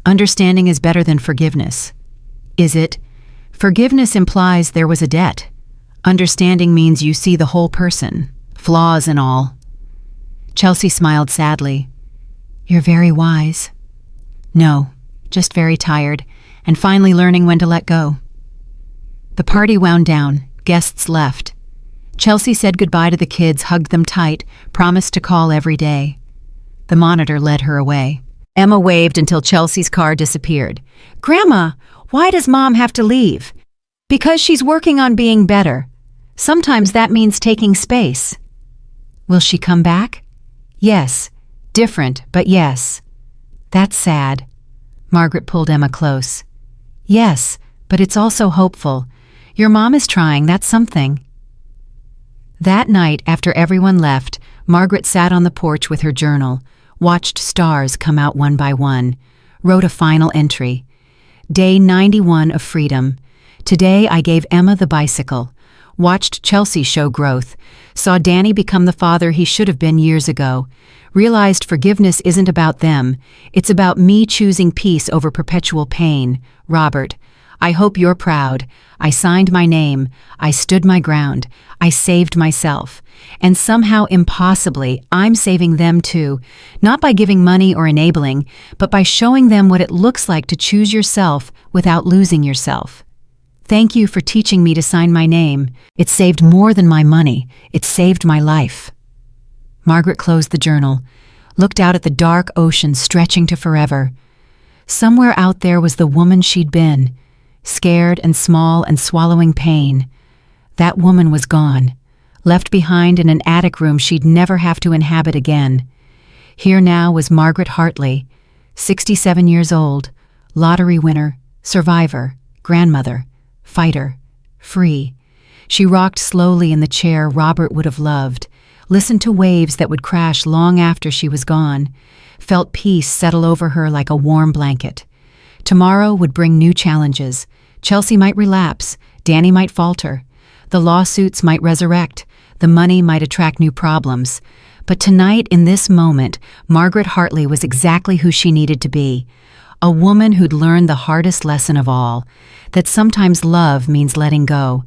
Understanding is better than forgiveness. Is it? Forgiveness implies there was a debt. Understanding means you see the whole person, flaws and all. Chelsea smiled sadly. You're very wise. No, just very tired, and finally learning when to let go. The party wound down. Guests left. Chelsea said goodbye to the kids, hugged them tight, promised to call every day. The monitor led her away. Emma waved until Chelsea's car disappeared. Grandma, why does Mom have to leave? Because she's working on being better. Sometimes that means taking space. Will she come back? Yes. Different, but yes. That's sad. Margaret pulled Emma close. Yes, but it's also hopeful. Your mom is trying, that's something. That night, after everyone left, Margaret sat on the porch with her journal, watched stars come out one by one, wrote a final entry. Day 91 of freedom. Today I gave Emma the bicycle, watched Chelsea show growth, saw Danny become the father he should have been years ago, realized forgiveness isn't about them, it's about me choosing peace over perpetual pain. Robert, I hope you're proud. I signed my name. I stood my ground. I saved myself. And somehow, impossibly, I'm saving them too, not by giving money or enabling, but by showing them what it looks like to choose yourself without losing yourself. Thank you for teaching me to sign my name. It saved more than my money. It saved my life. Margaret closed the journal, looked out at the dark ocean stretching to forever. Somewhere out there was the woman she'd been, scared and small and swallowing pain. That woman was gone, left behind in an attic room she'd never have to inhabit again. Here now was Margaret Hartley, 67 years old, lottery winner, survivor, grandmother, fighter, free. She rocked slowly in the chair Robert would have loved, listened to waves that would crash long after she was gone, felt peace settle over her like a warm blanket. Tomorrow would bring new challenges. Chelsea might relapse, Danny might falter, the lawsuits might resurrect, the money might attract new problems. But tonight, in this moment, Margaret Hartley was exactly who she needed to be. A woman who'd learned the hardest lesson of all, that sometimes love means letting go,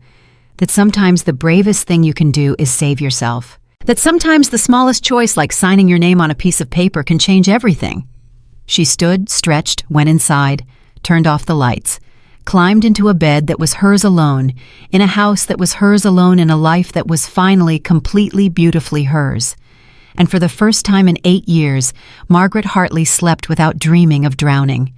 that sometimes the bravest thing you can do is save yourself, that sometimes the smallest choice like signing your name on a piece of paper can change everything. She stood, stretched, went inside, turned off the lights, climbed into a bed that was hers alone, in a house that was hers alone, in a life that was finally completely beautifully hers. And for the first time in 8 years, Margaret Hartley slept without dreaming of drowning.